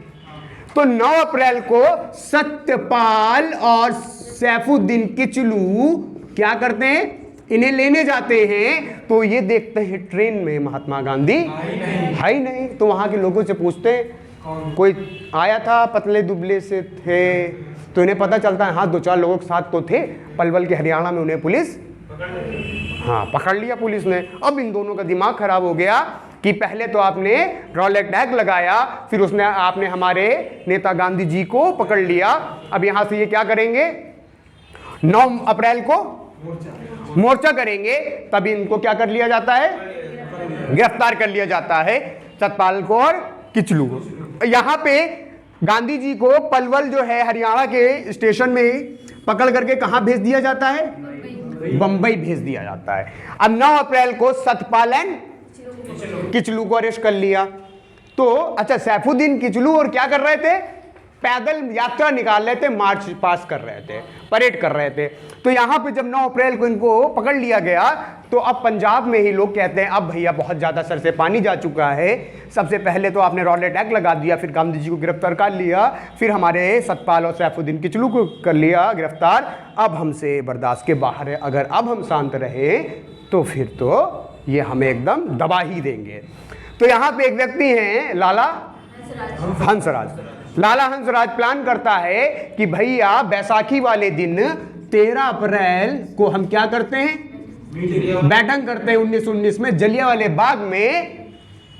तो 9 अप्रैल को सत्यपाल और सैफुद्दीन किचलू क्या करते हैं, इन्हें लेने जाते हैं। तो ये देखते हैं ट्रेन में महात्मा गांधी है ही नहीं। तो वहां के लोगों से पूछते हैं कोई आया था, पतले दुबले से थे, तो इन्हें पता चलता है हाँ 2-4 लोगों के साथ तो थे। पलवल के हरियाणा में उन्हें पुलिस हाँ पकड़ लिया पुलिस ने। अब इन दोनों का दिमाग खराब हो गया कि पहले तो आपने रॉलेट एक्ट लगाया, फिर उसने आपने हमारे नेता गांधी जी को पकड़ लिया। अब यहां से ये क्या करेंगे, 9 अप्रैल को मोर्चा करेंगे। तभी इनको क्या कर लिया जाता है, गिरफ्तार कर लिया जाता है, सतपाल को और किचलू को। यहां पे गांधी जी को पलवल जो है हरियाणा के स्टेशन में पकड़ करके कहां भेज दिया जाता है, बंबई भेज दिया जाता है। अब 9 अप्रैल को सतपाल एंड किचलू को अरेस्ट कर लिया। तो अच्छा, सैफुद्दीन किचलू और क्या कर रहे थे, पैदल यात्रा निकाल रहे थे, मार्च पास कर रहे थे, परेड कर रहे थे। तो यहां पे जब 9 अप्रैल को इनको पकड़ लिया गया तो अब पंजाब में ही लोग कहते हैं अब भैया बहुत ज्यादा सर से पानी जा चुका है। सबसे पहले तो आपने रॉलेट एक्ट लगा दिया, फिर गांधी जी को गिरफ्तार कर लिया, फिर हमारे सतपाल और सैफुद्दीन किचलू को कर लिया गिरफ्तार। अब हमसे बर्दाश्त के बाहर है, अगर अब हम शांत रहे तो फिर तो ये हमें एकदम दबा ही देंगे। तो यहाँ पे एक व्यक्ति हैं लाला हंसराज। लाला हंसराज प्लान करता है कि भैया बैसाखी वाले दिन 13 अप्रैल को हम क्या करते हैं, बैठक करते हैं 1919 में जलियांवाले बाग में।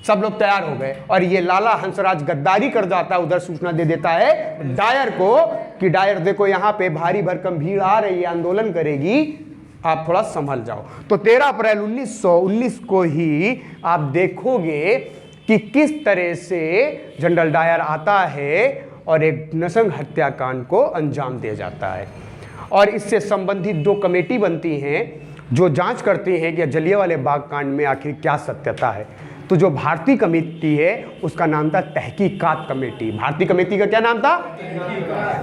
सब लोग तैयार हो गए और ये लाला हंसराज गद्दारी कर जाता है, उधर सूचना दे देता है डायर को कि डायर देखो यहाँ पे भारी भरकम भीड़ आ रही है, आंदोलन करेगी, आप थोड़ा संभल जाओ। तो 13 अप्रैल 1919 को ही आप देखोगे कि किस तरह से जनरल डायर आता है और एक नरसंग हत्याकांड को अंजाम दिया जाता है। और इससे संबंधित 2 कमेटी बनती हैं जो जांच करती हैं कि जलियांवाले बाग कांड में आखिर क्या सत्यता है। तो जो भारतीय कमेटी है उसका नाम था तहकीकात कमेटी। भारतीय कमेटी का क्या नाम था,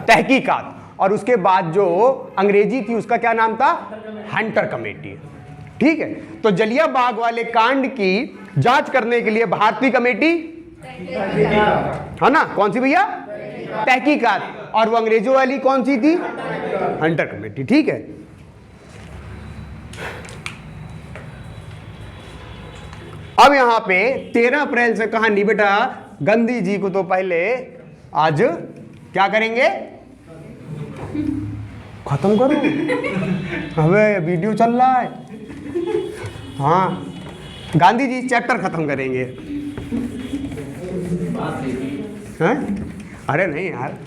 तहकीकात। और उसके बाद जो अंग्रेजी थी उसका क्या नाम था, हंटर कमेटी। ठीक है, तो जलिया बाग वाले कांड की जांच करने के लिए भारतीय कमेटी है ना, कौन सी भैया, तहकीकात। और वो अंग्रेजों वाली कौन सी थी, हंटर कमेटी। ठीक है, अब यहां पे 13 अप्रैल से कहानी बेटा, गांधी जी को तो पहले आज क्या करेंगे, खत्म करो। अबे वीडियो चल रहा है। हाँ, गांधी जी चैप्टर खत्म करेंगे। हैं? अरे नहीं यार,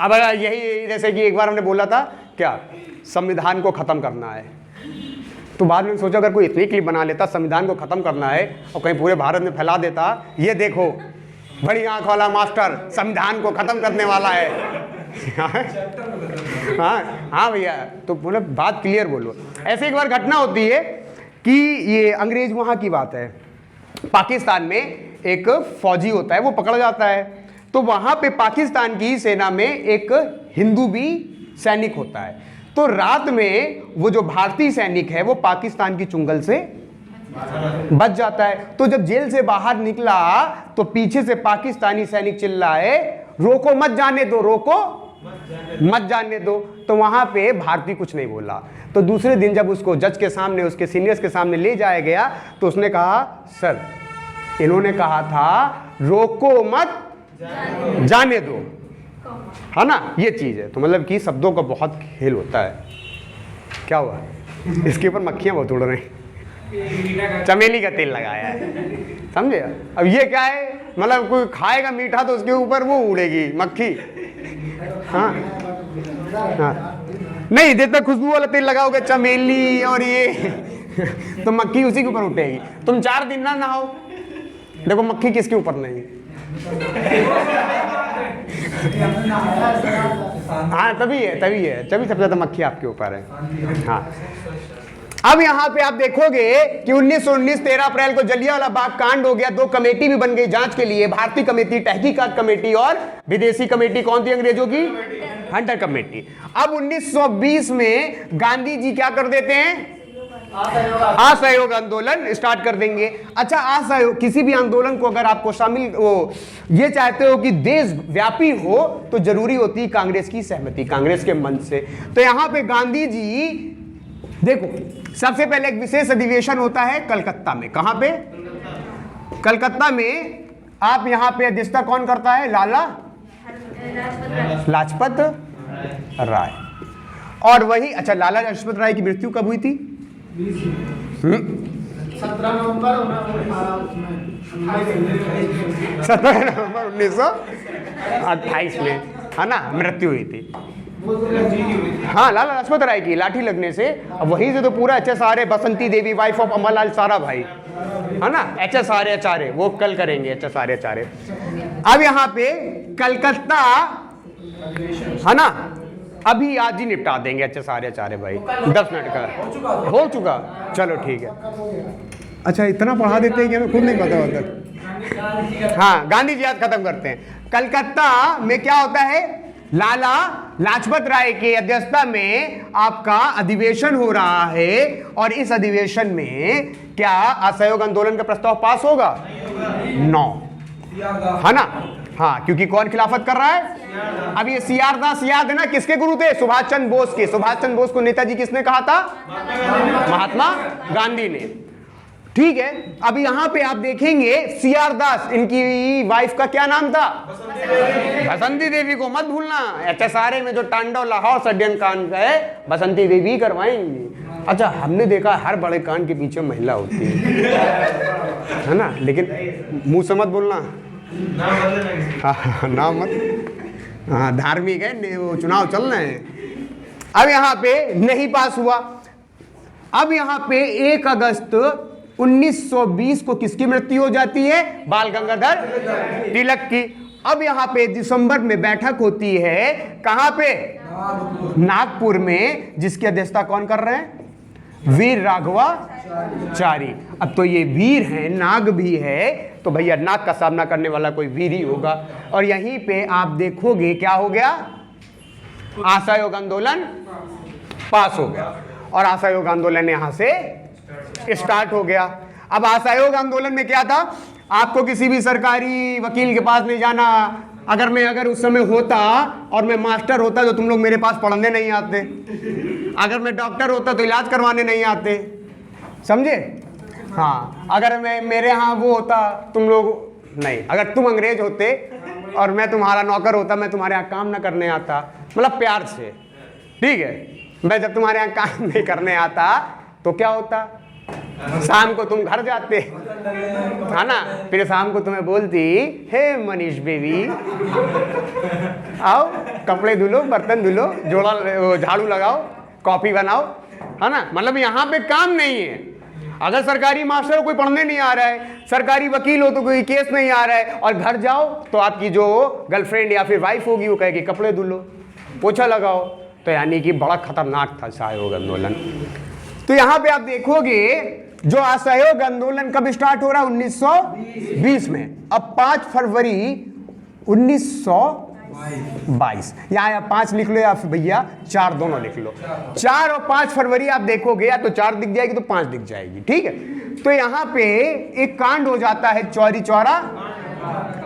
अब यही जैसे कि एक बार हमने बोला था क्या, संविधान को खत्म करना है, तो बाद में सोचा अगर कोई इतनी क्लिप बना लेता संविधान को खत्म करना है और कहीं पूरे भारत में फैला देता, ये देखो बड़ी आंख वाला मास्टर संविधान को खत्म करने वाला हाँ हाँ भैया, तो बोले बात क्लियर बोलो। ऐसे एक बार घटना होती है कि ये अंग्रेज वहाँ की बात है, पाकिस्तान में एक फौजी होता है, वो पकड़ जाता है। तो वहाँ पे पाकिस्तान की सेना में एक हिंदू भी सैनिक होता है। तो रात में वो जो भारतीय सैनिक है वो पाकिस्तान की चुंगल से बच जाता है। तो जब जेल से बाहर निकला तो पीछे से पाकिस्तानी सैनिक चिल्लाए, रोको मत जाने दो, रोको मत जाने दो। तो वहां पे भारतीय कुछ नहीं बोला। तो दूसरे दिन जब उसको जज के सामने, उसके सीनियर्स के सामने ले जाया गया तो उसने कहा, सर इन्होंने कहा था रोको मत जाने दो, है ना, ये चीज है। तो मतलब कि शब्दों का बहुत खेल होता है। क्या हुआ? इसके ऊपर मक्खियां बहुत उड़ रही हैं, चमेली का तेल लगाया है, समझे? अब ये क्या है, मतलब कोई खाएगा मीठा तो उसके ऊपर वो उड़ेगी मक्खी। हाँ हाँ, नहीं देता खुशबू वाला तेल लगाओगे चमेली और ये तो मक्खी उसी के ऊपर उठेगी। तुम 4 दिन ना नहाओ, देखो मक्खी किसके ऊपर नहीं। हाँ तभी सबसे ज्यादा मक्खी आपके ऊपर है। हाँ, अब यहाँ पे आप देखोगे कि 1919 13 अप्रैल को जलियांवाला बाग कांड हो गया। 2 कमेटी भी बन गई जांच के लिए, भारतीय कमेटी, तहकीकात कमेटी और विदेशी कमेटी। कौन थी अंग्रेजों की? Hunter committee. अब 1920 में गांधी जी क्या कर देते हैं? असहयोग आंदोलन स्टार्ट कर देंगे। अच्छा, असहयोग, किसी भी आंदोलन को अगर आपको शामिल ये चाहते हो कि देश व्यापी हो तो जरूरी होती है कांग्रेस की सहमति, कांग्रेस के मंच से। तो यहां पे गांधी जी, देखो सबसे पहले एक विशेष अधिवेशन होता है कलकत्ता में। कहां पे? कलकत्ता में। आप यहां पे अध्यक्षता कौन करता है? लाला लाजपत राय। और वही, अच्छा, लाला लाजपत राय की मृत्यु कब हुई थी? 17 नवंबर 1928 में, है ना, मृत्यु हुई थी। हाँ, लाला लाजपत राय की लाठी लगने से। अब वहीं से तो पूरा HSRA, Basanti Devi wife of Amarlal Sarabhai, है ना, HSRA, वो कल करेंगे HSRA। अब यहाँ पे कलकत्ता, है ना, अभी आज ही निपटा देंगे HSRA भाई, 10 मिनट का हो चुका। चलो ठीक है। अच्छा, इतना पढ़ा देते हैं कि हमें खुद नहीं पता होता। हाँ, गांधी जी आज खत्म करते हैं। कलकत्ता में क्या होता है? लाला लाजपत राय की अध्यक्षता में आपका अधिवेशन हो रहा है। और इस अधिवेशन में क्या असहयोग आंदोलन का प्रस्ताव पास होगा? 9, है ना। हाँ, क्योंकि कौन खिलाफत कर रहा है? अब ये CR दास याद है ना, किसके गुरु थे? सुभाष चंद्र बोस के। सुभाष चंद्र बोस को नेताजी किसने कहा था? महात्मा गांधी ने। ठीक है। अब यहां पे आप देखेंगे CR दास, इनकी वाइफ का क्या नाम था? बसंती देवी को मत भूलना। HSRA में जो तांडव लाहौर षड्यंत्र कांड है, बसंती देवी करवाएंगी। अच्छा, हमने देखा हर बड़े कांड के पीछे महिला होती है ना, लेकिन मुंह से मत बोलना, ना मत। हाँ, धार्मिक है, वो चुनाव चल रहे हैं। अब यहाँ पे नहीं पास हुआ। अब यहाँ पे 1 अगस्त 1920 को किसकी मृत्यु हो जाती है? बाल गंगाधर तिलक की। अब यहाँ पे दिसंबर में बैठक होती है, कहाँ पे? नागपुर में, जिसकी अध्यक्षता कौन कर रहे हैं? वीर राघवाचारी। अब तो ये वीर हैं, नाग भी है, तो भैया नाग का सामना करने वाला कोई वीर ही होगा। और यहीं पे आप देखोगे क्या हो गया? असहयोग आंदोलन पास हो गया और असहयोग आंदोलन यहां से स्टार्ट हो गया। अब असहयोग आंदोलन में क्या था? आपको किसी भी सरकारी वकील के पास नहीं जाना। अगर उस समय होता और मैं मास्टर होता तो तुम लोग मेरे पास पढ़ने नहीं आते। अगर मैं डॉक्टर होता तो इलाज करवाने नहीं आते, समझे? हाँ, अगर मैं मेरे यहाँ वो होता, तुम लोग नहीं। अगर तुम अंग्रेज होते और मैं तुम्हारा नौकर होता, मैं तुम्हारे यहाँ काम ना करने आता, मतलब प्यार से, ठीक है। मैं जब तुम्हारे यहाँ काम नहीं करने आता तो क्या होता? शाम को तुम घर जाते, है ना, फिर शाम को तुम्हें बोलती, हे मनीष बेबी, आओ कपड़े धुलो, बर्तन धुलो, झाड़ू लगाओ, कॉफी बनाओ, है ना। मतलब यहाँ पे काम नहीं है। अगर सरकारी मास्टर कोई पढ़ने नहीं आ रहा है, सरकारी वकील हो तो कोई केस नहीं आ रहा है, और घर जाओ तो आपकी जो गर्लफ्रेंड या फिर वाइफ होगी वो कहेगी कपड़े धुलो, पोछा लगाओ। तो यानी कि बड़ा खतरनाक था असहयोग आंदोलन। तो यहां पे आप देखोगे जो असहयोग आंदोलन कब स्टार्ट हो रहा है, 1920 में। अब 5 फरवरी 1922, यहाँ 5 लिख लो या फिर भैया 4 दोनों लिख लो। 4 और 5 फरवरी आप देखोगे या तो 4 दिख जाएगी तो 5 दिख जाएगी, ठीक है। तो यहाँ पे एक कांड हो जाता है चौरी चौरा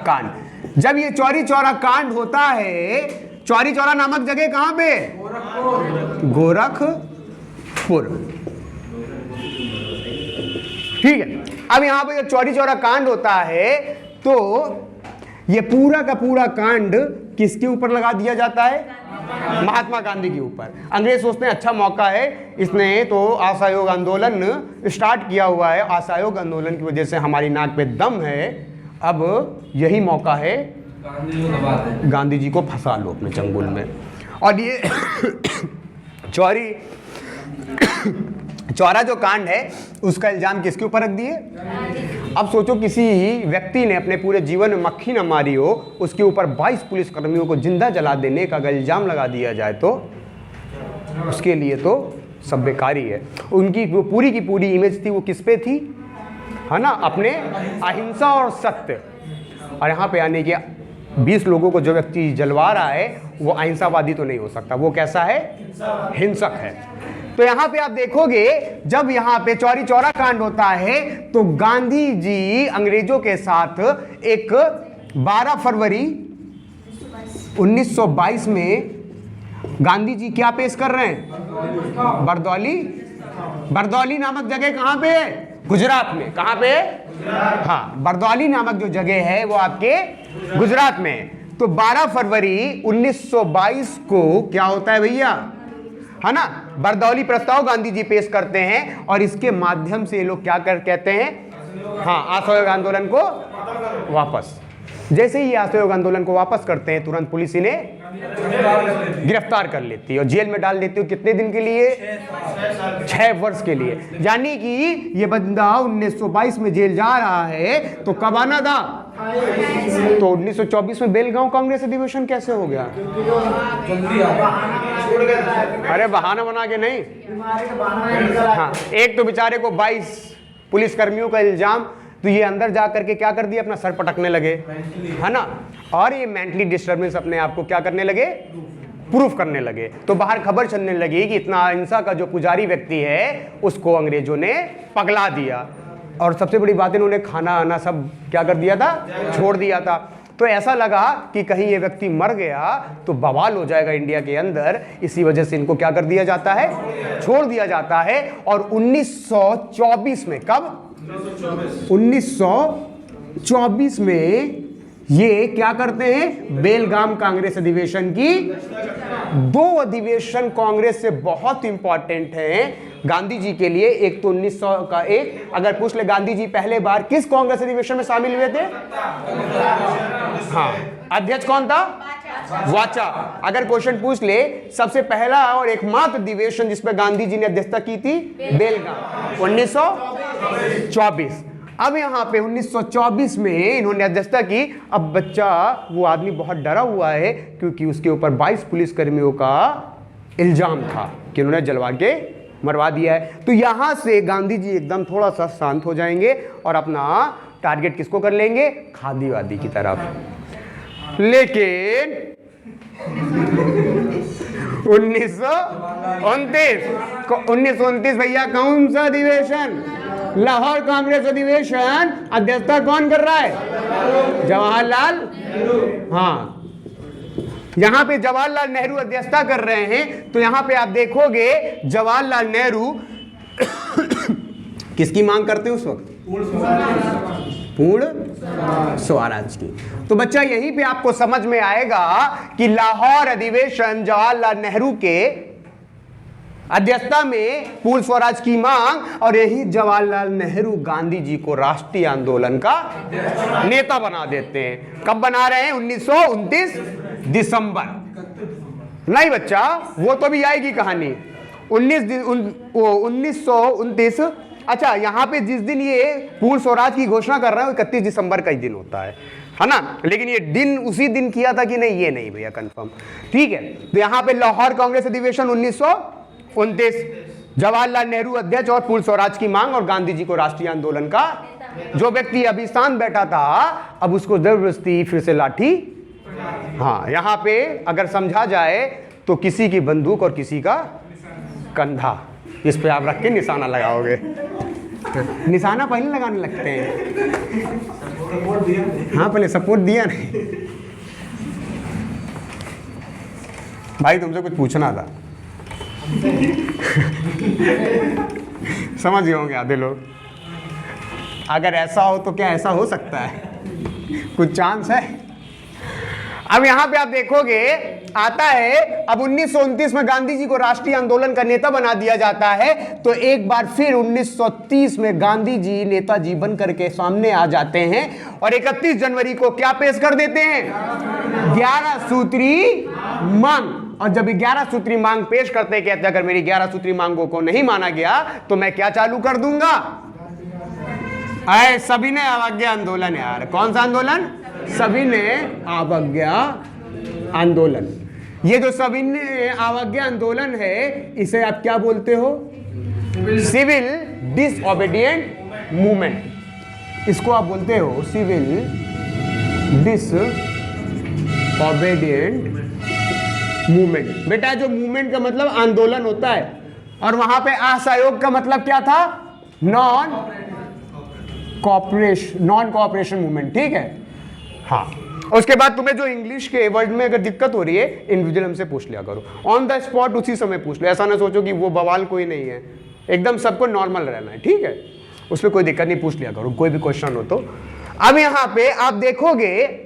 कांड। जब ये चौरी चौरा कांड होता है, चौरी चौरा नामक जगह कहां पे, गोरखपुर, ठीक है। अब यहां पे जब चौरी चौरा कांड होता है तो ये पूरा का पूरा कांड किसके ऊपर लगा दिया जाता है, महात्मा गांधी के ऊपर। अंग्रेज सोचते हैं अच्छा मौका है, इसने तो असहयोग आंदोलन स्टार्ट किया हुआ है, असहयोग आंदोलन की वजह से हमारी नाक पे दम है, अब यही मौका है गांधी जी को फंसा लो अपने चंगुल में। और ये चौरा जो कांड है उसका इल्जाम किसके ऊपर रख दिए। अब सोचो किसी व्यक्ति ने अपने पूरे जीवन में मक्खी न मारी हो, उसके ऊपर 22 पुलिसकर्मियों को जिंदा जला देने का अगर इल्जाम लगा दिया जाए तो उसके लिए तो सब बेकारी है। उनकी वो पूरी की पूरी इमेज थी, वो किस पे थी, है ना, अपने अहिंसा और सत्य। और यहाँ पे आने के 20 लोगों को जो व्यक्ति जलवा रहा है वो अहिंसावादी तो नहीं हो सकता, वो कैसा है, हिंसक है। तो यहाँ पे आप देखोगे जब यहाँ पे चौरी चौरा कांड होता है तो गांधी जी अंग्रेजों के साथ एक 12 फरवरी 1922 में गांधी जी क्या पेश कर रहे हैं, बरदौली नामक जगह कहां पे है, गुजरात में। कहां पे, हाँ, बरदौली नामक जो जगह है वो आपके गुजरात में है। तो 12 फरवरी 1922 को क्या होता है भैया, है ना, बरदौली प्रस्ताव गांधी जी पेश करते हैं और इसके माध्यम से ये लोग क्या कहते हैं, हाँ, असहयोग आंदोलन को वापस। जैसे ही असहयोग आंदोलन को वापस करते हैं तुरंत पुलिस इन्हें गिरफ्तार कर लेती है और जेल में डाल देती है। कितने दिन के लिए, 6 वर्ष के लिए। यानी कि ये बंदा 1922 में जेल जा रहा है तो कब आना था, तो 1924 में बेलगांव कांग्रेस अधिवेशन कैसे हो गया, अरे बहाना बना के नहीं। हाँ, एक तो बेचारे को 22 पुलिसकर्मियों का इल्जाम, तो ये अंदर जा करके क्या कर दिया, अपना सर पटकने लगे, है ना, और ये मेंटली डिस्टर्बेंस अपने आप को क्या करने लगे, प्रूफ करने लगे। तो बाहर खबर चलने लगी कि इतना अहिंसा का जो पुजारी व्यक्ति है उसको अंग्रेजों ने पगला दिया। और सबसे बड़ी बात, इन्होंने खाना आना सब क्या कर दिया था, छोड़ दिया था। तो ऐसा लगा कि कहीं ये व्यक्ति मर गया तो बवाल हो जाएगा इंडिया के अंदर, इसी वजह से इनको क्या कर दिया जाता है, छोड़ दिया जाता है। और 1924 में, कब, 1924 में ये क्या करते हैं, बेलगाम कांग्रेस अधिवेशन की, 2 अधिवेशन कांग्रेस से बहुत इंपॉर्टेंट हैं गांधी जी के लिए। एक तो 1900 का, एक अगर पूछ ले गांधी जी पहले बार किस कांग्रेस अधिवेशन में शामिल हुए थे, हाँ, अध्यक्ष कौन था, वाचा। अगर क्वेश्चन पूछ ले सबसे पहला और एकमात्र अधिवेशन जिसमें गांधी जी ने अध्यक्षता की थी, बेलगाम, 1924। अब यहाँ पे 1924 में इन्होंने अध्यक्षता की। अब बच्चा, वो आदमी बहुत डरा हुआ है क्योंकि उसके ऊपर 22 पुलिसकर्मियों का इल्जाम था कि उन्होंने जलवा के मरवा दिया है। तो यहाँ से गांधी जी एकदम थोड़ा सा शांत हो जाएंगे और अपना टारगेट किसको कर लेंगे, खादीवादी की तरफ। लेकिन 1929 भैया कौन सा अधिवेशन, लाहौर कांग्रेस अधिवेशन। अध्यक्षता कौन कर रहा है, जवाहरलाल, हाँ, यहां पे जवाहरलाल नेहरू अध्यक्षता कर रहे हैं। तो यहां पे आप देखोगे जवाहरलाल नेहरू किसकी मांग करते हैं उस वक्त, पूर्ण स्वराज की। तो बच्चा यहीं पे आपको समझ में आएगा कि लाहौर अधिवेशन जवाहरलाल नेहरू के अध्यक्षता में पूर्ण स्वराज की मांग, और यही जवाहरलाल नेहरू गांधी जी को राष्ट्रीय आंदोलन का नेता बना देते हैं। कब बना रहे हैं, 1929 दिसंबर। नहीं बच्चा, वो तो भी आएगी कहानी, 1929। अच्छा, यहां पे जिस दिन ये पूर्ण स्वराज की घोषणा कर रहे हैं 31 दिसंबर का ही दिन होता है है ना। लेकिन ये दिन उसी दिन किया था कि नहीं, ये नहीं भैया कंफर्म। ठीक है, तो यहां पे लाहौर कांग्रेस अधिवेशन 1929, जवाहरलाल नेहरू अध्यक्ष और पूर्ण स्वराज की मांग और गांधी जी को राष्ट्रीय आंदोलन का, जो व्यक्ति अभी शांत बैठा था अब उसको जबरदस्ती फिर से लाठी। हाँ, यहां पे अगर समझा जाए तो किसी की बंदूक और किसी का कंधा, इस पे आप रख के निशाना लगाओगे। निशाना पहले लगाने लगते हैं। हाँ, पहले सपोर्ट दिया नहीं। भाई तुमसे कुछ पूछना था। समझ गए होंगे आधे लोग। अगर ऐसा हो तो क्या ऐसा हो सकता है? कुछ चांस है? अब यहां पे आप देखोगे आता है, अब 1929 में गांधी जी को राष्ट्रीय आंदोलन का नेता बना दिया जाता है, तो एक बार फिर 1930 में गांधी जी नेताजी बन करके सामने आ जाते हैं और 31 जनवरी को क्या पेश कर देते हैं? 11 सूत्री मांग। और जब 11 सूत्री मांग पेश करते हैं, कहते हैं अगर मेरी 11 सूत्री मांगों को नहीं माना गया तो मैं क्या चालू कर दूंगा? सविनय अवज्ञा आंदोलन। यार कौन सा आंदोलन? सविनय अवज्ञा आंदोलन। ये जो सविनय अवज्ञा आंदोलन है, इसे आप क्या बोलते हो? Civil disobedient movement. इसको आप बोलते हो सिविल डिसओबीडिएंट मूवमेंट। बेटा जो मूवमेंट का मतलब आंदोलन होता है, और वहां पे असहयोग का मतलब क्या था? Non cooperation movement. ठीक है, हाँ। उसके बाद तुम्हें जो इंग्लिश के वर्ड में अगर दिक्कत हो रही है, इंडिविजुअल हमसे पूछ लिया करो, ऑन द स्पॉट उसी समय पूछ लो। ऐसा ना सोचो कि वो बवाल कोई नहीं है, एकदम सबको नॉर्मल रहना है। ठीक है, उसमें कोई दिक्कत नहीं, पूछ लिया करो कोई भी क्वेश्चन हो तो। अब यहां पे आप देखोगे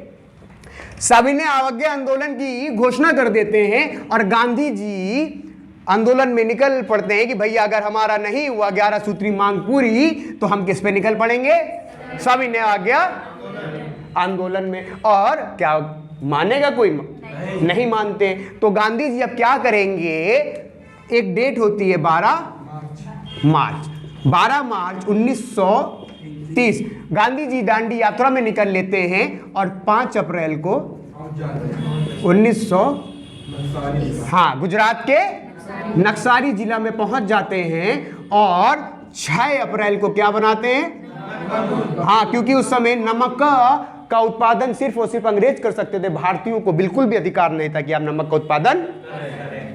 सविनय अवज्ञा आंदोलन की घोषणा कर देते हैं और गांधी जी आंदोलन में निकल पड़ते हैं कि भैया अगर हमारा नहीं हुआ 11 सूत्री मांग पूरी तो हम किस पे निकल पड़ेंगे? सविनय अवज्ञा आंदोलन में। और क्या मानेगा कोई? नहीं मानते। तो गांधी जी अब क्या करेंगे? एक डेट होती है 12 मार्च 1930 गांधी जी दांडी यात्रा में निकल लेते हैं और 5 अप्रैल को 1900 हाँ गुजरात के नक्सारी जिला में पहुंच जाते हैं और 6 अप्रैल को क्या बनाते हैं? हाँ, क्योंकि उस समय नमक का उत्पादन सिर्फ और सिर्फ अंग्रेज कर सकते थे, भारतीयों को बिल्कुल भी अधिकार नहीं था कि आप नमक का उत्पादन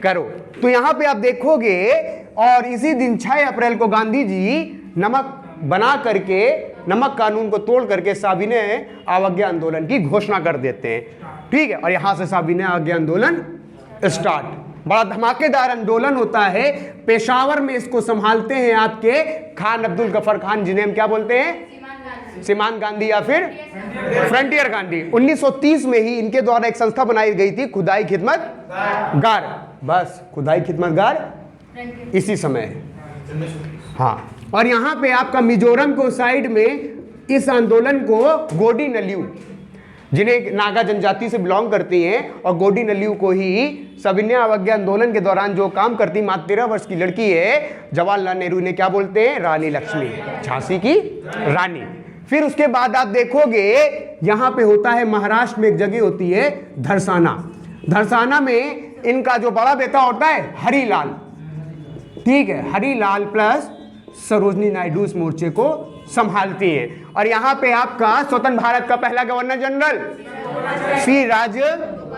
करो। तो यहां पे आप देखोगे और इसी दिन 6 अप्रैल को गांधी जी नमक बना करके, नमक कानून को तोड़ करके सविनय अवज्ञा आंदोलन की घोषणा कर देते हैं। ठीक है, और यहां से सविनय अवज्ञा आंदोलन स्टार्ट। बड़ा धमाकेदार आंदोलन होता है। पेशावर में इसको संभालते हैं आपके खान अब्दुल गफर खान, जिन्हें हम क्या बोलते हैं? सीमांत गांधी या फिर फ्रंटियर गांधी। 1930 में ही इनके द्वारा एक संस्था बनाई गई थी, खुदाई खिदमतगार। बस खुदाई खिदमतगार इसी समय है। हाँ, और यहां पे आपका मिजोरम को साइड में इस आंदोलन को गोडी नल्यू, जिन्हें नागा जनजाति से बिलोंग करती हैं, और गोडी नल्यू को ही सविनय अवज्ञा आंदोलन के दौरान जो काम करती, मात्र 13 वर्ष की लड़की है, जवाहरलाल नेहरू ने क्या बोलते हैं? रानी लक्ष्मी, झांसी की रानी। फिर उसके बाद आप देखोगे यहां पे होता है महाराष्ट्र में एक जगह होती है धरसाना। धरसाना में इनका जो बड़ा बेटा होता है हरिलाल। ठीक है, हरिलाल प्लस सरोजनी नायडू इस मोर्चे को संभालती हैं। और यहां पे आपका स्वतंत्र भारत का पहला गवर्नर जनरल श्री राजगोपालचारी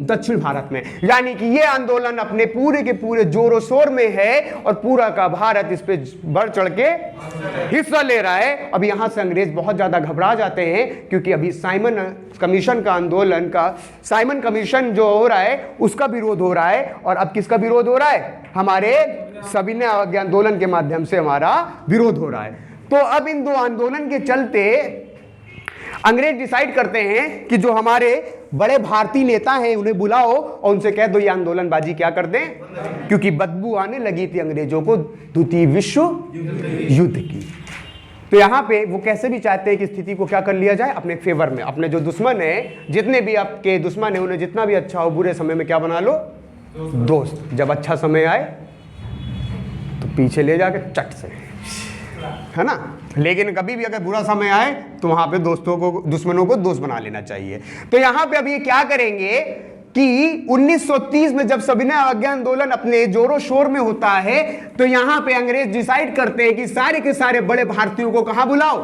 दक्षिण भारत में। यानी कि ये आंदोलन अपने पूरे के पूरे जोरों शोर में है और पूरा का भारत इस पे बढ़ चढ़ के हिस्सा ले रहा है। अब यहां से अंग्रेज बहुत ज्यादा घबरा जाते हैं, क्योंकि अभी साइमन कमीशन का आंदोलन का, साइमन कमीशन जो हो रहा है उसका विरोध हो रहा है। और अब किसका विरोध हो रहा है? हमारे सविनय अवज्ञा आंदोलन के माध्यम से हमारा विरोध हो रहा है। तो अब इन दो आंदोलन के चलते अंग्रेज डिसाइड करते हैं कि जो हमारे बड़े भारतीय नेता हैं उन्हें बुलाओ और उनसे कह दो ये आंदोलनबाजी क्या कर दें, क्योंकि बदबू आने लगी थी अंग्रेजों को द्वितीय विश्व युद्ध की। तो यहां पे वो कैसे भी चाहते हैं कि स्थिति को क्या कर लिया जाए, अपने फेवर में। अपने जो दुश्मन है, जितने भी आपके दुश्मन है, उन्हें जितना भी अच्छा हो, बुरे समय में क्या बना लो? दोस्त। जब अच्छा समय आए तो पीछे ले जाके चट से, है ना। लेकिन कभी भी अगर बुरा समय आए तो वहां पे दोस्तों को, दुश्मनों को दोस्त बना लेना चाहिए। तो यहां पे अब ये क्या करेंगे कि 1930 में जब सविनय अवज्ञा आंदोलन अपने जोरों शोर में होता है, तो यहां पे अंग्रेज डिसाइड करते हैं कि सारे के सारे बड़े भारतीयों को कहां बुलाओ,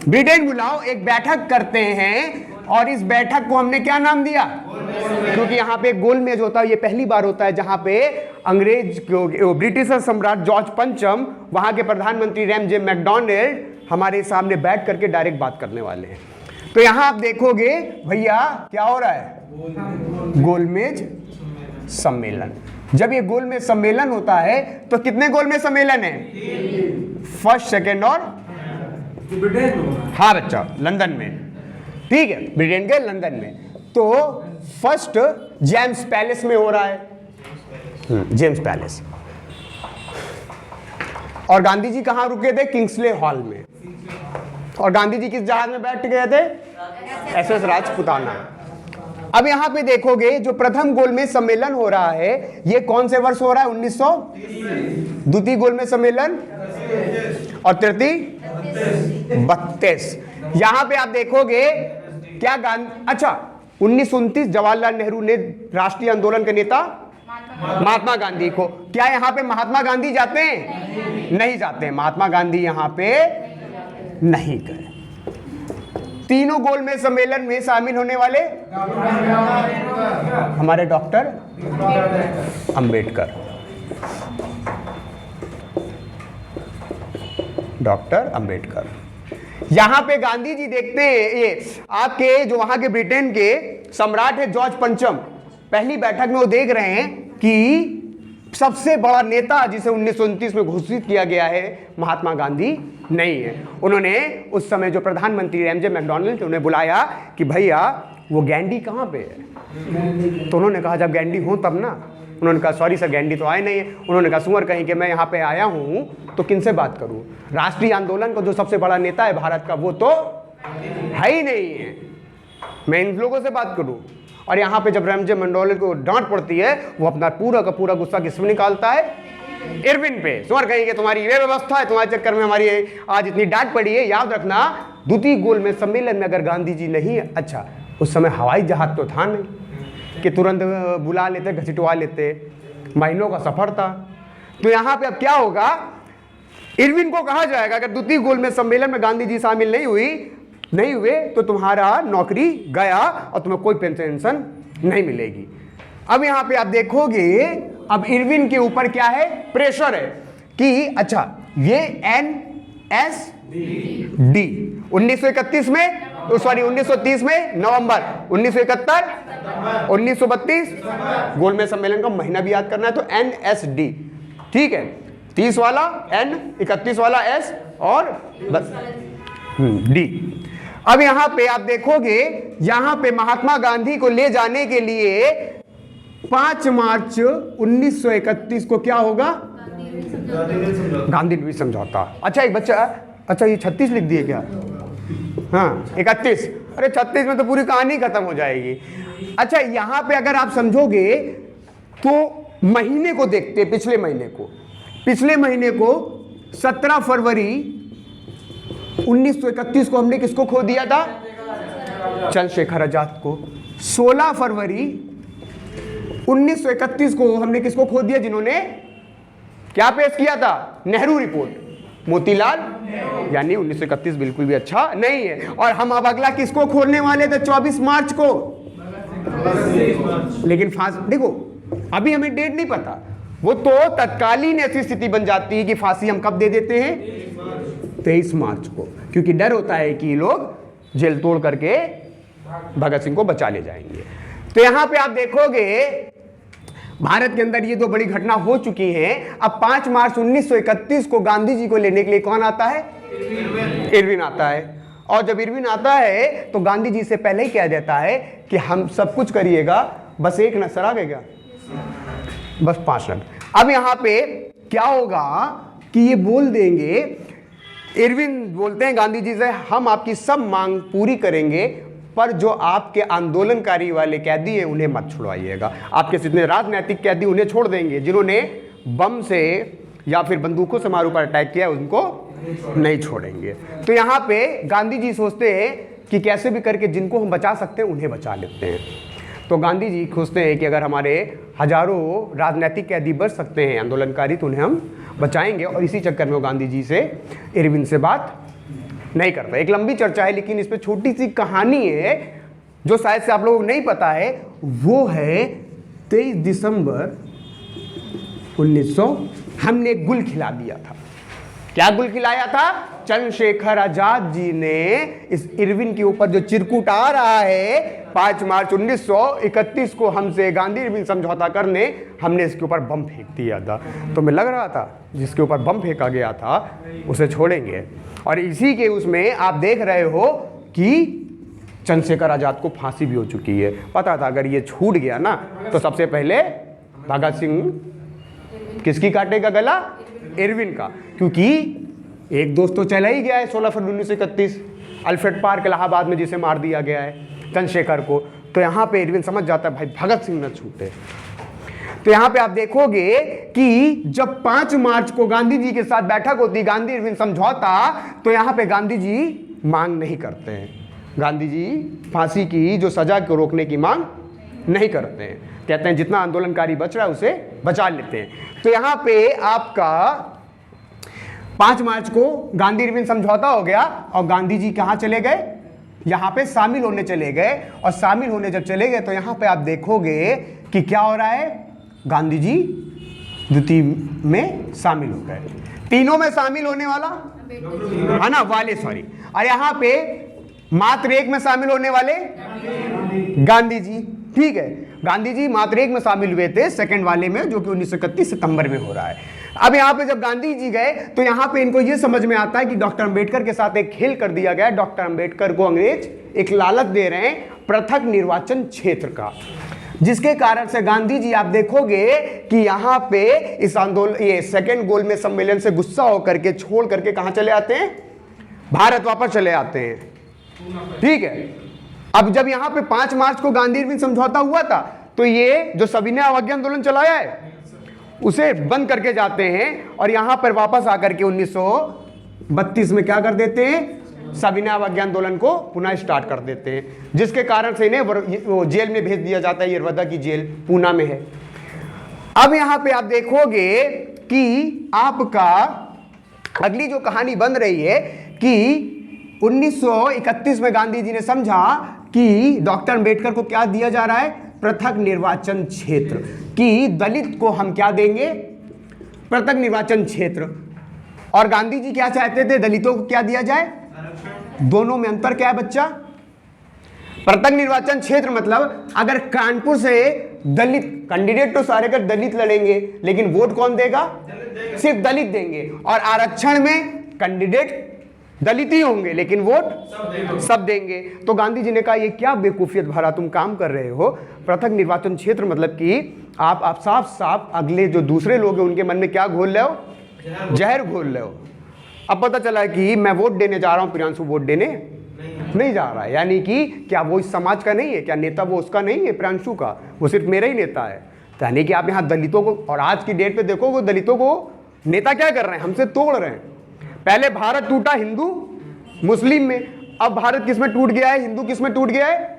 ब्रिटेन बुलाओ, एक बैठक करते हैं। और इस बैठक को हमने क्या नाम दिया, क्योंकि यहां पे गोलमेज होता है, ये पहली बार होता है जहां पे अंग्रेज ब्रिटिश सम्राट जॉर्ज पंचम, वहां के प्रधानमंत्री रैमजे मैकडॉनल्ड हमारे सामने बैठ करके डायरेक्ट बात करने वाले हैं। तो यहां आप देखोगे भैया क्या हो रहा है, गोलमेज सम्मेलन। जब ये गोलमेज सम्मेलन होता है तो कितने गोलमेज सम्मेलन है, फर्स्ट, सेकेंड और ब्रिटेन में। हाँ बच्चा, लंदन में, ठीक है, ब्रिटेन के लंदन में। तो फर्स्ट जेम्स पैलेस में हो रहा है, जेम्स पैलेस। और गांधी जी कहां रुके थे, किंग्सले हॉल में। और गांधी जी किस जहाज में बैठ गए थे, एसएस राजपुताना। अब यहां पे देखोगे जो प्रथम गोलमेज सम्मेलन हो रहा है ये कौन से वर्ष हो रहा है, 1900, द्वितीय गोलमेज सम्मेलन, और तृतीय 32। यहां पे आप देखोगे क्या अच्छा 1929 जवाहरलाल नेहरू ने राष्ट्रीय आंदोलन के नेता महात्मा गांधी को, क्या यहां पे महात्मा गांधी जाते हैं, नहीं जाते हैं, महात्मा गांधी यहां पे नहीं गए। तीनों गोलमेज सम्मेलन में शामिल होने वाले हमारे डॉक्टर अंबेडकर, डॉक्टर अंबेडकर। यहां पे गांधी जी देखते हैं, ये आपके जो वहां के ब्रिटेन के सम्राट है जॉर्ज पंचम, पहली बैठक में वो देख रहे हैं कि सबसे बड़ा नेता जिसे 1929 में घोषित किया गया है महात्मा गांधी नहीं है। उन्होंने उस समय जो प्रधानमंत्री रैमजे मैकडॉनल्ड थे उन्हें बुलाया कि भैया वो गैंडी कहाँ पे है। तो उन्होंने कहा जब गैंडी हो तब ना। उन्होंने कहा सॉरी सर गैंडी तो आए नहीं है। उन्होंने कहा सुअर कहीं कि मैं यहाँ पे आया हूँ तो किनसे बात करूँ, राष्ट्रीय आंदोलन का जो सबसे बड़ा नेता है भारत का वो तो है ही नहीं है, मैं इन लोगों से बात करूँ। और यहाँ पे जब रैमजे मैकडॉनल्ड को डांट पड़ती है वो अपना पूरा का पूरा गुस्सा किस पे निकालता है, इरविन पे। सुअर कहेंगे तुम्हारी ये व्यवस्था है, तुम्हारे चक्कर में हमारी आज इतनी डांट पड़ी है। याद रखना द्वितीय गोलमेज सम्मेलन में अगर गांधी जी नहीं, अच्छा उस समय हवाई जहाज तो था नहीं कि तुरंत बुला लेते, घसीटवा लेते, महीनों का सफर था। तो यहाँ पे अब क्या होगा, इरविन को कहा जाएगा अगर द्वितीय गोलमेज सम्मेलन में गांधी जी शामिल नहीं हुए तो तुम्हारा नौकरी गया और तुम्हें कोई पेंशन नहीं मिलेगी। अब यहाँ पे आप देखोगे अब इरविन के ऊपर क्या है, प्रेशर है कि अच्छा ये NSD 1931 में, सॉरी 1930 में नवंबर, 1971, 1932 गोलमेज सम्मेलन का महीना भी याद करना है तो NSD, ठीक है, 30 वाला N, 31 वाला S और D। अब यहां पे आप देखोगे यहां पे महात्मा गांधी को ले जाने के लिए 5 मार्च 1931 को क्या होगा, गांधी न्यूज समझौता। अच्छा एक बच्चा, अच्छा ये 36 लिख दिए क्या, हाँ 31, अरे 36 में तो पूरी कहानी खत्म हो जाएगी। अच्छा यहां पे अगर आप समझोगे तो महीने को देखते, पिछले महीने को 17 फरवरी 1931 को हमने किसको खो दिया था, चंद्रशेखर आजाद को। 16 फरवरी 1931 को हमने किसको खो दिया, जिन्होंने क्या पेश किया था, नेहरू रिपोर्ट, मोतीलाल, यानी 1931 बिल्कुल भी अच्छा नहीं है। और हम अब अगला किसको खोलने वाले थे, 24 मार्च को, लेकिन देखो अभी हमें डेट नहीं पता, वो तो तत्कालीन ऐसी स्थिति बन जाती है कि फांसी हम कब दे देते हैं, 23 मार्च को, क्योंकि डर होता है कि लोग जेल तोड़ करके भगत सिंह को बचा ले जाएंगे। तो यहां पे आप देखोगे भारत के अंदर ये दो बड़ी घटना हो चुकी हैं। अब 5 मार्च 1931 को गांधी जी को लेने के लिए कौन आता है, इरविन आता है। और जब इरविन आता है तो गांधी जी से पहले ही कह देता है कि हम सब कुछ करिएगा, बस एक नजर आ गया, बस 5 रन। अब यहां पे क्या होगा कि ये बोल देंगे, इरविन बोलते हैं गांधी जी से, हम आपकी सब मांग पूरी करेंगे पर जो आपके आंदोलनकारी वाले कैदी हैं उन्हें मत छुड़वाइएगा। आपके जितने राजनीतिक कैदी उन्हें छोड़ देंगे, जिन्होंने बम से या फिर बंदूकों से हमारे ऊपर अटैक किया उनको नहीं छोड़ेंगे। तो यहाँ पे गांधी जी सोचते हैं कि कैसे भी करके जिनको हम बचा सकते हैं उन्हें बचा लेते हैं। तो गांधी जी सोचते हैं कि अगर हमारे हजारों राजनीतिक कैदी बच सकते हैं आंदोलनकारी तो उन्हें हम बचाएंगे, और इसी चक्कर में वो गांधी जी से इरविन से बात नहीं करता। एक लंबी चर्चा है, लेकिन इस पर छोटी सी कहानी है जो शायद से आप लोगों को नहीं पता है। वो है 23 दिसंबर 1900 हमने गुल खिला दिया था। क्या गुल खिलाया था? चंद्रशेखर आजाद जी ने इस इरविन के ऊपर जो चिरकुट आ रहा है 5 मार्च 1931 को हमसे गांधी इरविन समझौता करने, हमने इसके ऊपर बम फेंक दिया था। तो मैं लग रहा था जिसके ऊपर बम फेंका गया था उसे छोड़ेंगे, और इसी के उसमें आप देख रहे हो कि चंद्रशेखर आजाद को फांसी भी हो चुकी है। पता था अगर ये छूट गया ना तो सबसे पहले भगत सिंह किसकी काटेगा गला? इरविन का, क्योंकि एक दोस्त तो चला ही गया है 16 फरवरी 1931 अल्फ्रेड पार्क इलाहाबाद में, जिसे मार दिया गया है चंद्रशेखर को। तो यहाँ पे इरविन समझ जाता है भाई भगत सिंह न छूटे। तो यहाँ पे आप देखोगे कि जब 5 मार्च को गांधी जी के साथ बैठक होती, गांधी इरविन समझौता, तो यहाँ पे गांधी जी मांग नहीं करते हैं। गांधी जी फांसी की जो सजा को रोकने की मांग नहीं करते हैं, कहते हैं जितना आंदोलनकारी बच रहा है उसे बचा लेते हैं। तो यहाँ पे आपका 5 मार्च को गांधी इरविन समझौता हो गया, और गांधी जी कहाँ चले गए? यहाँ पे शामिल होने चले गए। और शामिल होने जब चले गए तो यहाँ पे आप देखोगे कि क्या हो रहा है, गांधी जी द्वितीय में शामिल हो गए। तीनों में शामिल होने वाला है ना, वाले सॉरी, और यहाँ पे मात्र एक में शामिल होने वाले गांधी जी। ठीक है, गांधी जी मात्र एक में शामिल हुए थे, सेकंड वाले में, जो कि 1931 सितंबर में हो रहा है। अब यहाँ पे जब गांधी जी गए तो यहाँ पे इनको ये समझ में आता है कि डॉक्टर अंबेडकर के साथ एक खेल कर दिया गया। डॉक्टर अंबेडकर को अंग्रेज एक लालच दे रहे हैं पृथक निर्वाचन क्षेत्र का, जिसके कारण से गांधी जी आप देखोगे कि यहाँ पे इस आंदोलन, ये सेकेंड गोल में सम्मेलन से गुस्सा होकर के छोड़ करके कहाँ चले आते हैं? भारत वापस चले आते हैं। ठीक है, अब जब यहाँ पे 5 मार्च को गांधी इरविन समझौता हुआ था तो ये जो सविनय अवज्ञा आंदोलन चलाया है उसे बंद करके जाते हैं, और यहाँ पर वापस आकर के 1932 में क्या कर देते हैं? सविनय अवज्ञा आंदोलन को पुनः स्टार्ट कर देते हैं, जिसके कारण से इन्हें वो जेल में भेज दिया जाता है। यरवदा की जेल पूना में है। अब यहाँ पे आप देखोगे कि आपका अगली जो कहानी बन रही है कि 1931 में गांधी जी ने समझा कि डॉक्टर अंबेडकर को क्या दिया जा रहा है? पृथक निर्वाचन क्षेत्र, कि दलित को हम क्या देंगे? पृथक निर्वाचन क्षेत्र। और गांधी जी क्या चाहते थे? दलितों को क्या दिया जाए? दोनों में अंतर क्या है बच्चा? पृथक निर्वाचन क्षेत्र मतलब अगर कानपुर से दलित कैंडिडेट तो सारे का दलित लड़ेंगे, लेकिन वोट कौन देगा? सिर्फ दलित देंगे। और आरक्षण में कैंडिडेट दलित ही होंगे लेकिन वोट सब देंगे। तो गांधी जी ने कहा ये क्या बेवकूफियत भरा तुम काम कर रहे हो? पृथक निर्वाचन क्षेत्र मतलब कि आप साफ साफ अगले जो दूसरे लोग हैं उनके मन में क्या घोल रहे हो? जहर घोल रहे हो। अब पता चला है कि मैं वोट देने जा रहा हूं, प्रियांशु वोट देने नहीं जा रहा है, यानी कि क्या वो इस समाज का नहीं है? क्या नेता वो उसका नहीं है प्रियांशु का? वो सिर्फ मेरा ही नेता है। तो यानी कि आप यहाँ दलितों को, और आज की डेट पे देखो वो दलितों को नेता क्या कर रहे हैं? हमसे तोड़ रहे हैं। पहले भारत टूटा हिंदू मुस्लिम में, अब भारत किस में टूट गया है? हिंदू किस में टूट गया है?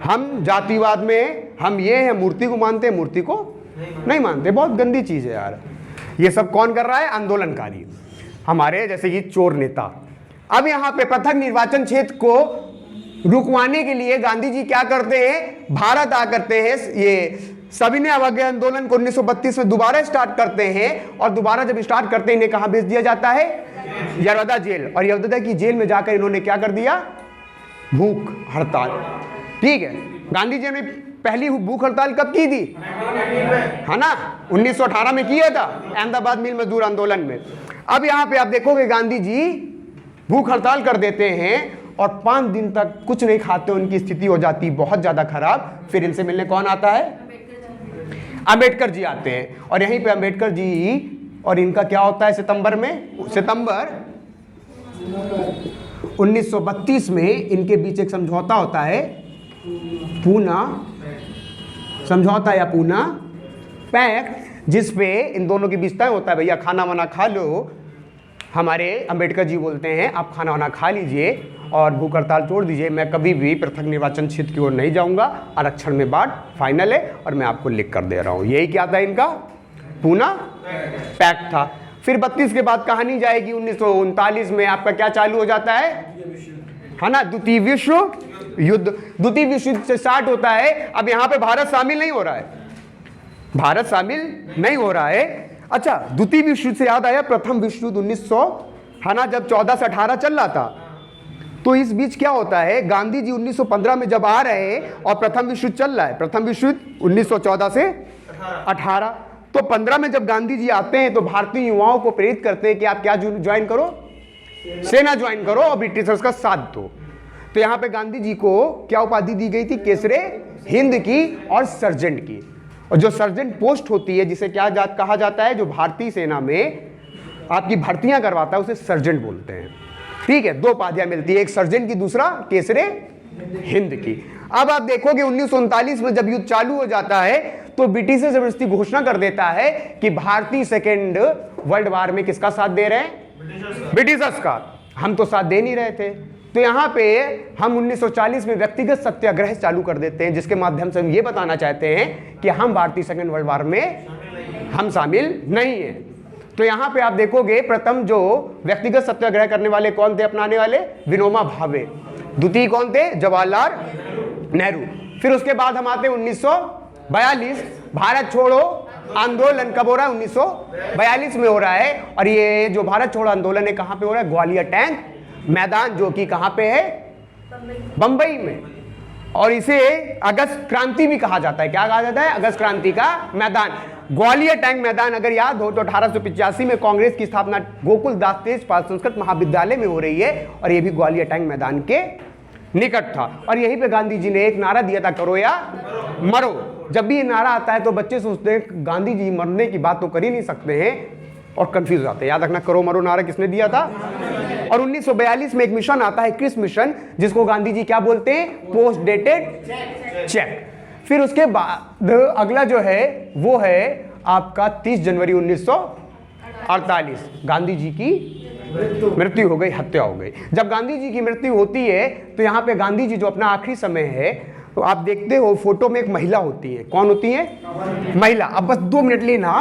हम जातिवाद में, हम ये हैं मूर्ति को मानते हैं, मूर्ति को नहीं मानते। बहुत गंदी चीज है यार। ये सब कौन कर रहा है? आंदोलनकारी, हमारे जैसे कि चोर नेता। अब यहाँ पे पृथक निर्वाचन क्षेत्र को रुकवाने के लिए गांधी जी क्या करते हैं? भारत आ करते हैं, ये सविनय अवज्ञा आंदोलन को 1932 में दोबारा स्टार्ट करते हैं। और दोबारा जब स्टार्ट करते हैं इन्हें कहां भेज दिया जाता है? यरवदा जेल। और यरवदा की जेल में जाकर इन्होंने क्या कर दिया? भूख हड़ताल। ठीक है, गांधी जी ने पहली भूख हड़ताल कब की थी? है ना, 1918 में किया था, अहमदाबाद मिल मजदूर आंदोलन में। अब यहाँ पे आप देखोगे गांधी जी भूख हड़ताल कर देते हैं और 5 दिन तक कुछ नहीं खाते, उनकी स्थिति हो जाती बहुत ज्यादा खराब। फिर इनसे मिलने कौन आता है? अंबेडकर जी आते हैं। और यहीं पे अंबेडकर जी और इनका क्या होता है? सितंबर 1932 में इनके बीच एक समझौता होता है, पूना समझौता या पूना पैक्ट, जिसपे इन दोनों के बीच तय होता है भैया खाना वाना खा लो, हमारे अंबेडकर जी बोलते हैं आप खाना वाना खा लीजिए और भूख हड़ताल तोड़ दीजिए, मैं कभी भी पृथक निर्वाचन क्षेत्र की ओर नहीं जाऊंगा, आरक्षण में बात फाइनल है और मैं आपको लिख कर दे रहा हूं। यही क्या था इनका पूना पैक्ट था। फिर 32 के बाद कहानी जाएगी 1939 में आपका क्या चालू हो जाता है ना, द्वितीय विश्व युद्ध। द्वितीय विश्व युद्ध से स्टार्ट होता है। अब यहां पे भारत शामिल नहीं हो रहा है, भारत शामिल नहीं हो रहा है। अच्छा, द्वितीय विश्व युद्ध से याद आया प्रथम विश्व युद्ध 1900 है ना, जब 14 से 18 चल रहा था, तो इस बीच क्या होता है, गांधी जी 1915 में जब आ रहे हैं और प्रथम विश्व युद्ध चल रहा है, प्रथम विश्व युद्ध 1914 से 18, तो 15 में जब गांधी जी आते हैं तो भारतीय युवाओं को प्रेरित करते हैं कि आप क्या ज्वाइन करो, सेना ज्वाइन करो और ब्रिटिशर्स का साथ दो। तो यहां पे गांधी जी को क्या उपाधि दी गई थी, केसरे हिंद की और सर्जेंट की। और जो सर्जेंट पोस्ट होती है जिसे क्या कहा जाता है, जो भारतीय सेना में आपकी भर्तियां करवाता है उसे सर्जेंट बोलते हैं। ठीक है, दो उपाधियां मिलती है, एक सर्जेंट की, दूसरा केसरे हिंद की। अब आप देखोगे 1939 में जब युद्ध चालू हो जाता है तो ब्रिटिश जबरदस्ती घोषणा कर देता है कि भारतीय सेकेंड वर्ल्ड वार में किसका साथ दे रहे हैं, ब्रिटिशर्स का। हम तो साथ दे नहीं रहे थे, तो यहां पे हम 1940 में व्यक्तिगत सत्याग्रह चालू कर देते हैं, जिसके माध्यम से हम ये बताना चाहते हैं कि हम भारतीय सेकेंड वर्ल्ड वार में हम शामिल नहीं है। तो यहां पे आप देखोगे प्रथम जो व्यक्तिगत सत्याग्रह करने वाले कौन थे, अपनाने वाले, विनोबा भावे। द्वितीय कौन थे, जवाहरलाल नेहरू। फिर उसके बाद हम आते हैं 1942, भारत छोड़ो आंदोलन कब हो रहा है, 1942 में हो रहा है। और ये जो भारत छोड़ो आंदोलन है कहां पे हो रहा है, ग्वालियर टैंक मैदान, जो कि कहां पे है, बंबई में। और इसे अगस्त क्रांति भी कहा जाता है। क्या कहा जाता है, अगस्त क्रांति का मैदान। ग्वालियर टैंक मैदान अगर याद हो तो 1885 में कांग्रेस की स्थापना गोकुल दास तेजपाल संस्कृत महाविद्यालय में हो रही है, और यह भी ग्वालियर टैंक मैदान के निकट था। और यहीं पे गांधी जी ने एक नारा दिया था, करो या मरो। जब भी ये नारा आता है तो बच्चे सोचते हैं गांधी जी मरने की बात तो कर ही नहीं सकते हैं और कंफ्यूज हो जाते हैं। याद रखना, करो मरो नारा किसने दिया था। और 1942 में एक मिशन आता है, क्रिस मिशन, जिसको गांधी जी क्या बोलते हैं, पोस्ट डेटेड चेक। फिर उसके बाद अगला जो है वो है आपका 30 जनवरी 1948, गांधी जी की मृत्यु हो गई, हत्या हो गई। जब गांधी जी की मृत्यु होती है तो यहाँ पे गांधी जी जो अपना आखिरी समय है, तो आप देखते हो फोटो में एक महिला होती है। कौन होती है, महिला। अब बस 2 मिनट लेना,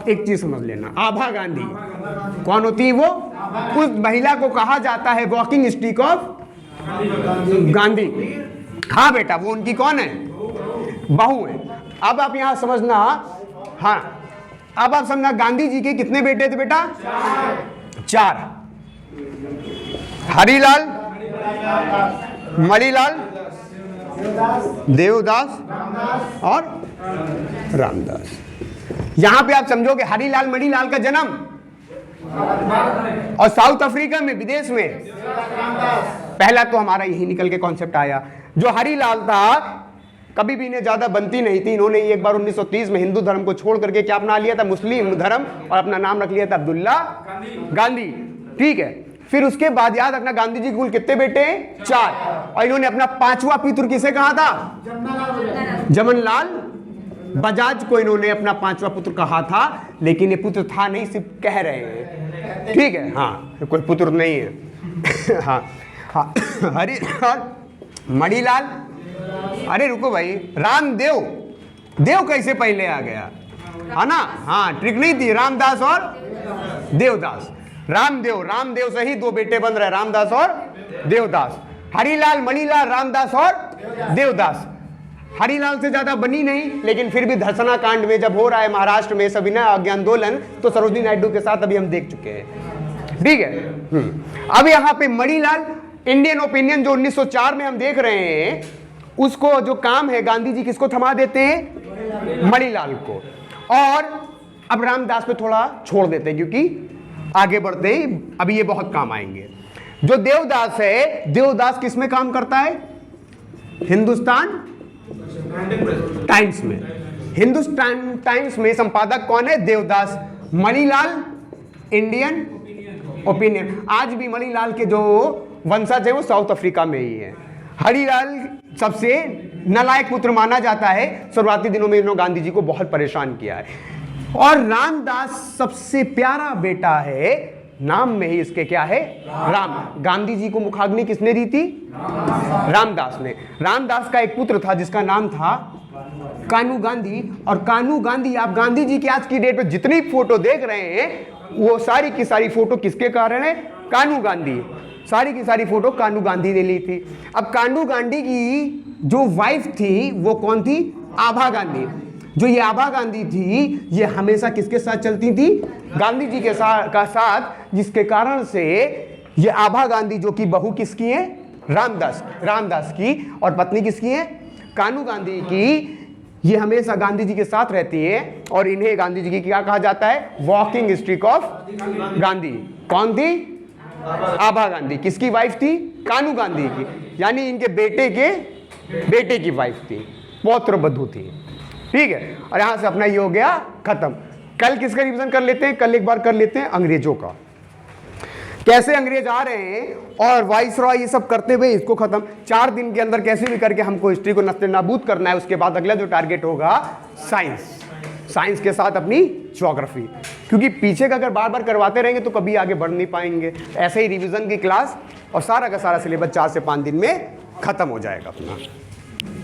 एक चीज समझ लेना, आभा गांधी। कौन होती है वो, उस महिला को कहा जाता है वॉकिंग स्टिक ऑफ गांधी। हाँ बेटा, वो उनकी कौन है, बहू है। अब आप यहां समझना, हाँ अब आप समझना, गांधी जी के कितने बेटे थे बेटा, 4। हरिलाल, मणिलाल, देवदास और रामदास। यहां पे आप समझोगे हरिलाल मणिलाल का जन्म और साउथ अफ्रीका में, विदेश में। पहला तो हमारा यही निकल के कॉन्सेप्ट आया। जो हरिलाल था कभी भी इन्हें ज्यादा बनती नहीं थी, इन्होंने एक बार 1930 में हिंदू धर्म को छोड़ करके क्या अपना लिया था, मुस्लिम धर्म, और अपना नाम रख लिया था अब्दुल्ला गांधी। ठीक है, फिर उसके बाद याद रखना गांधी जी कुल कितने बेटे हैं, 4। और इन्होंने अपना 5वां पुत्र किसे कहा था, जमनलाल बजाज को इन्होंने अपना 5वां पुत्र कहा था, लेकिन ये पुत्र था नहीं, सिर्फ कह रहे हैं। ठीक है, हाँ कोई पुत्र नहीं है। हाँ हाँ, हरिलाल, मणिलाल, अरे रुको भाई, रामदेव, देव कैसे पहले आ गया, है ना, हाँ ट्रिक नहीं थी, रामदास और देवदास। रामदेव, रामदेव से ही 2 बेटे बन रहे, रामदास और देवदास। हरिलाल, मणिलाल, रामदास और देवदास। हरिलाल से ज्यादा बनी नहीं, लेकिन फिर भी धर्सना कांड में जब हो रहा है महाराष्ट्र में सविनय अवज्ञा आंदोलन, तो सरोजिनी नायडू के साथ अभी हम देख चुके हैं। ठीक है, अब यहाँ पे मणिलाल, इंडियन ओपिनियन जो 1904 में हम देख रहे हैं, उसको जो काम है गांधी जी किसको थमा देते हैं, मणिलाल को। और अब रामदास पे थोड़ा छोड़ देते हैं क्योंकि आगे बढ़ते हैं, अभी ये बहुत काम आएंगे। जो देवदास है, देवदास किस में काम करता है, हिंदुस्तान टाइम्स में। हिंदुस्तान टाइम्स में संपादक कौन है, देवदास। Manilal Indian opinion. आज भी मणिलाल के जो वंशज है वो साउथ अफ्रीका में ही है। हरिलाल सबसे नालायक पुत्र माना जाता है, शुरुआती दिनों में इन्होंने गांधी जी को बहुत परेशान किया है। और रामदास सबसे प्यारा बेटा है, नाम में ही इसके क्या है, राम। गांधी जी को मुखाग्नि किसने दी थी, रामदास ने। रामदास का एक पुत्र था जिसका नाम था कान्हू गांधी। और कान्हू गांधी, आप गांधी जी की आज की डेट में जितनी फोटो देख रहे हैं वो सारी की सारी फोटो किसके कारण है, कान्हू गांधी। सारी की सारी फोटो कान्हू गांधी ने ली थी। अब कान्हू गांधी की जो वाइफ थी वो कौन थी, आभा गांधी। जो ये आभा गांधी थी ये हमेशा किसके साथ चलती थी, गांधी जी के साथ, जिसके कारण से ये आभा गांधी जो कि बहू किसकी है, रामदास की, और पत्नी किसकी है, कान्हू गांधी की, ये हमेशा गांधी जी के साथ रहती है। और इन्हें गांधी जी की क्या कहा जाता है, वॉकिंग स्टिक ऑफ गांधी। कौन थी, आभा गांधी। किसकी वाइफ थी, कान्हू गांधी की, यानी इनके बेटे की वाइफ थी, पौत्र बधू थी। ठीक है, और यहां से अपना ये हो गया खत्म। कल किसका रिवीजन कर लेते हैं, कल एक बार कर लेते हैं अंग्रेजों का, कैसे अंग्रेज आ रहे हैं और वाइसरॉय ये सब करते हुए इसको खत्म। 4 दिन के अंदर कैसे भी करके हमको हिस्ट्री को नस्ते नाबूद करना है। उसके बाद अगला जो टारगेट होगा साइंस के साथ अपनी ज्योग्राफी, क्योंकि पीछे का अगर बार बार करवाते रहेंगे तो कभी आगे बढ़ नहीं पाएंगे। ऐसे ही रिवीजन की क्लास और सारा का सारा सिलेबस 4 से 5 दिन में खत्म हो जाएगा अपना।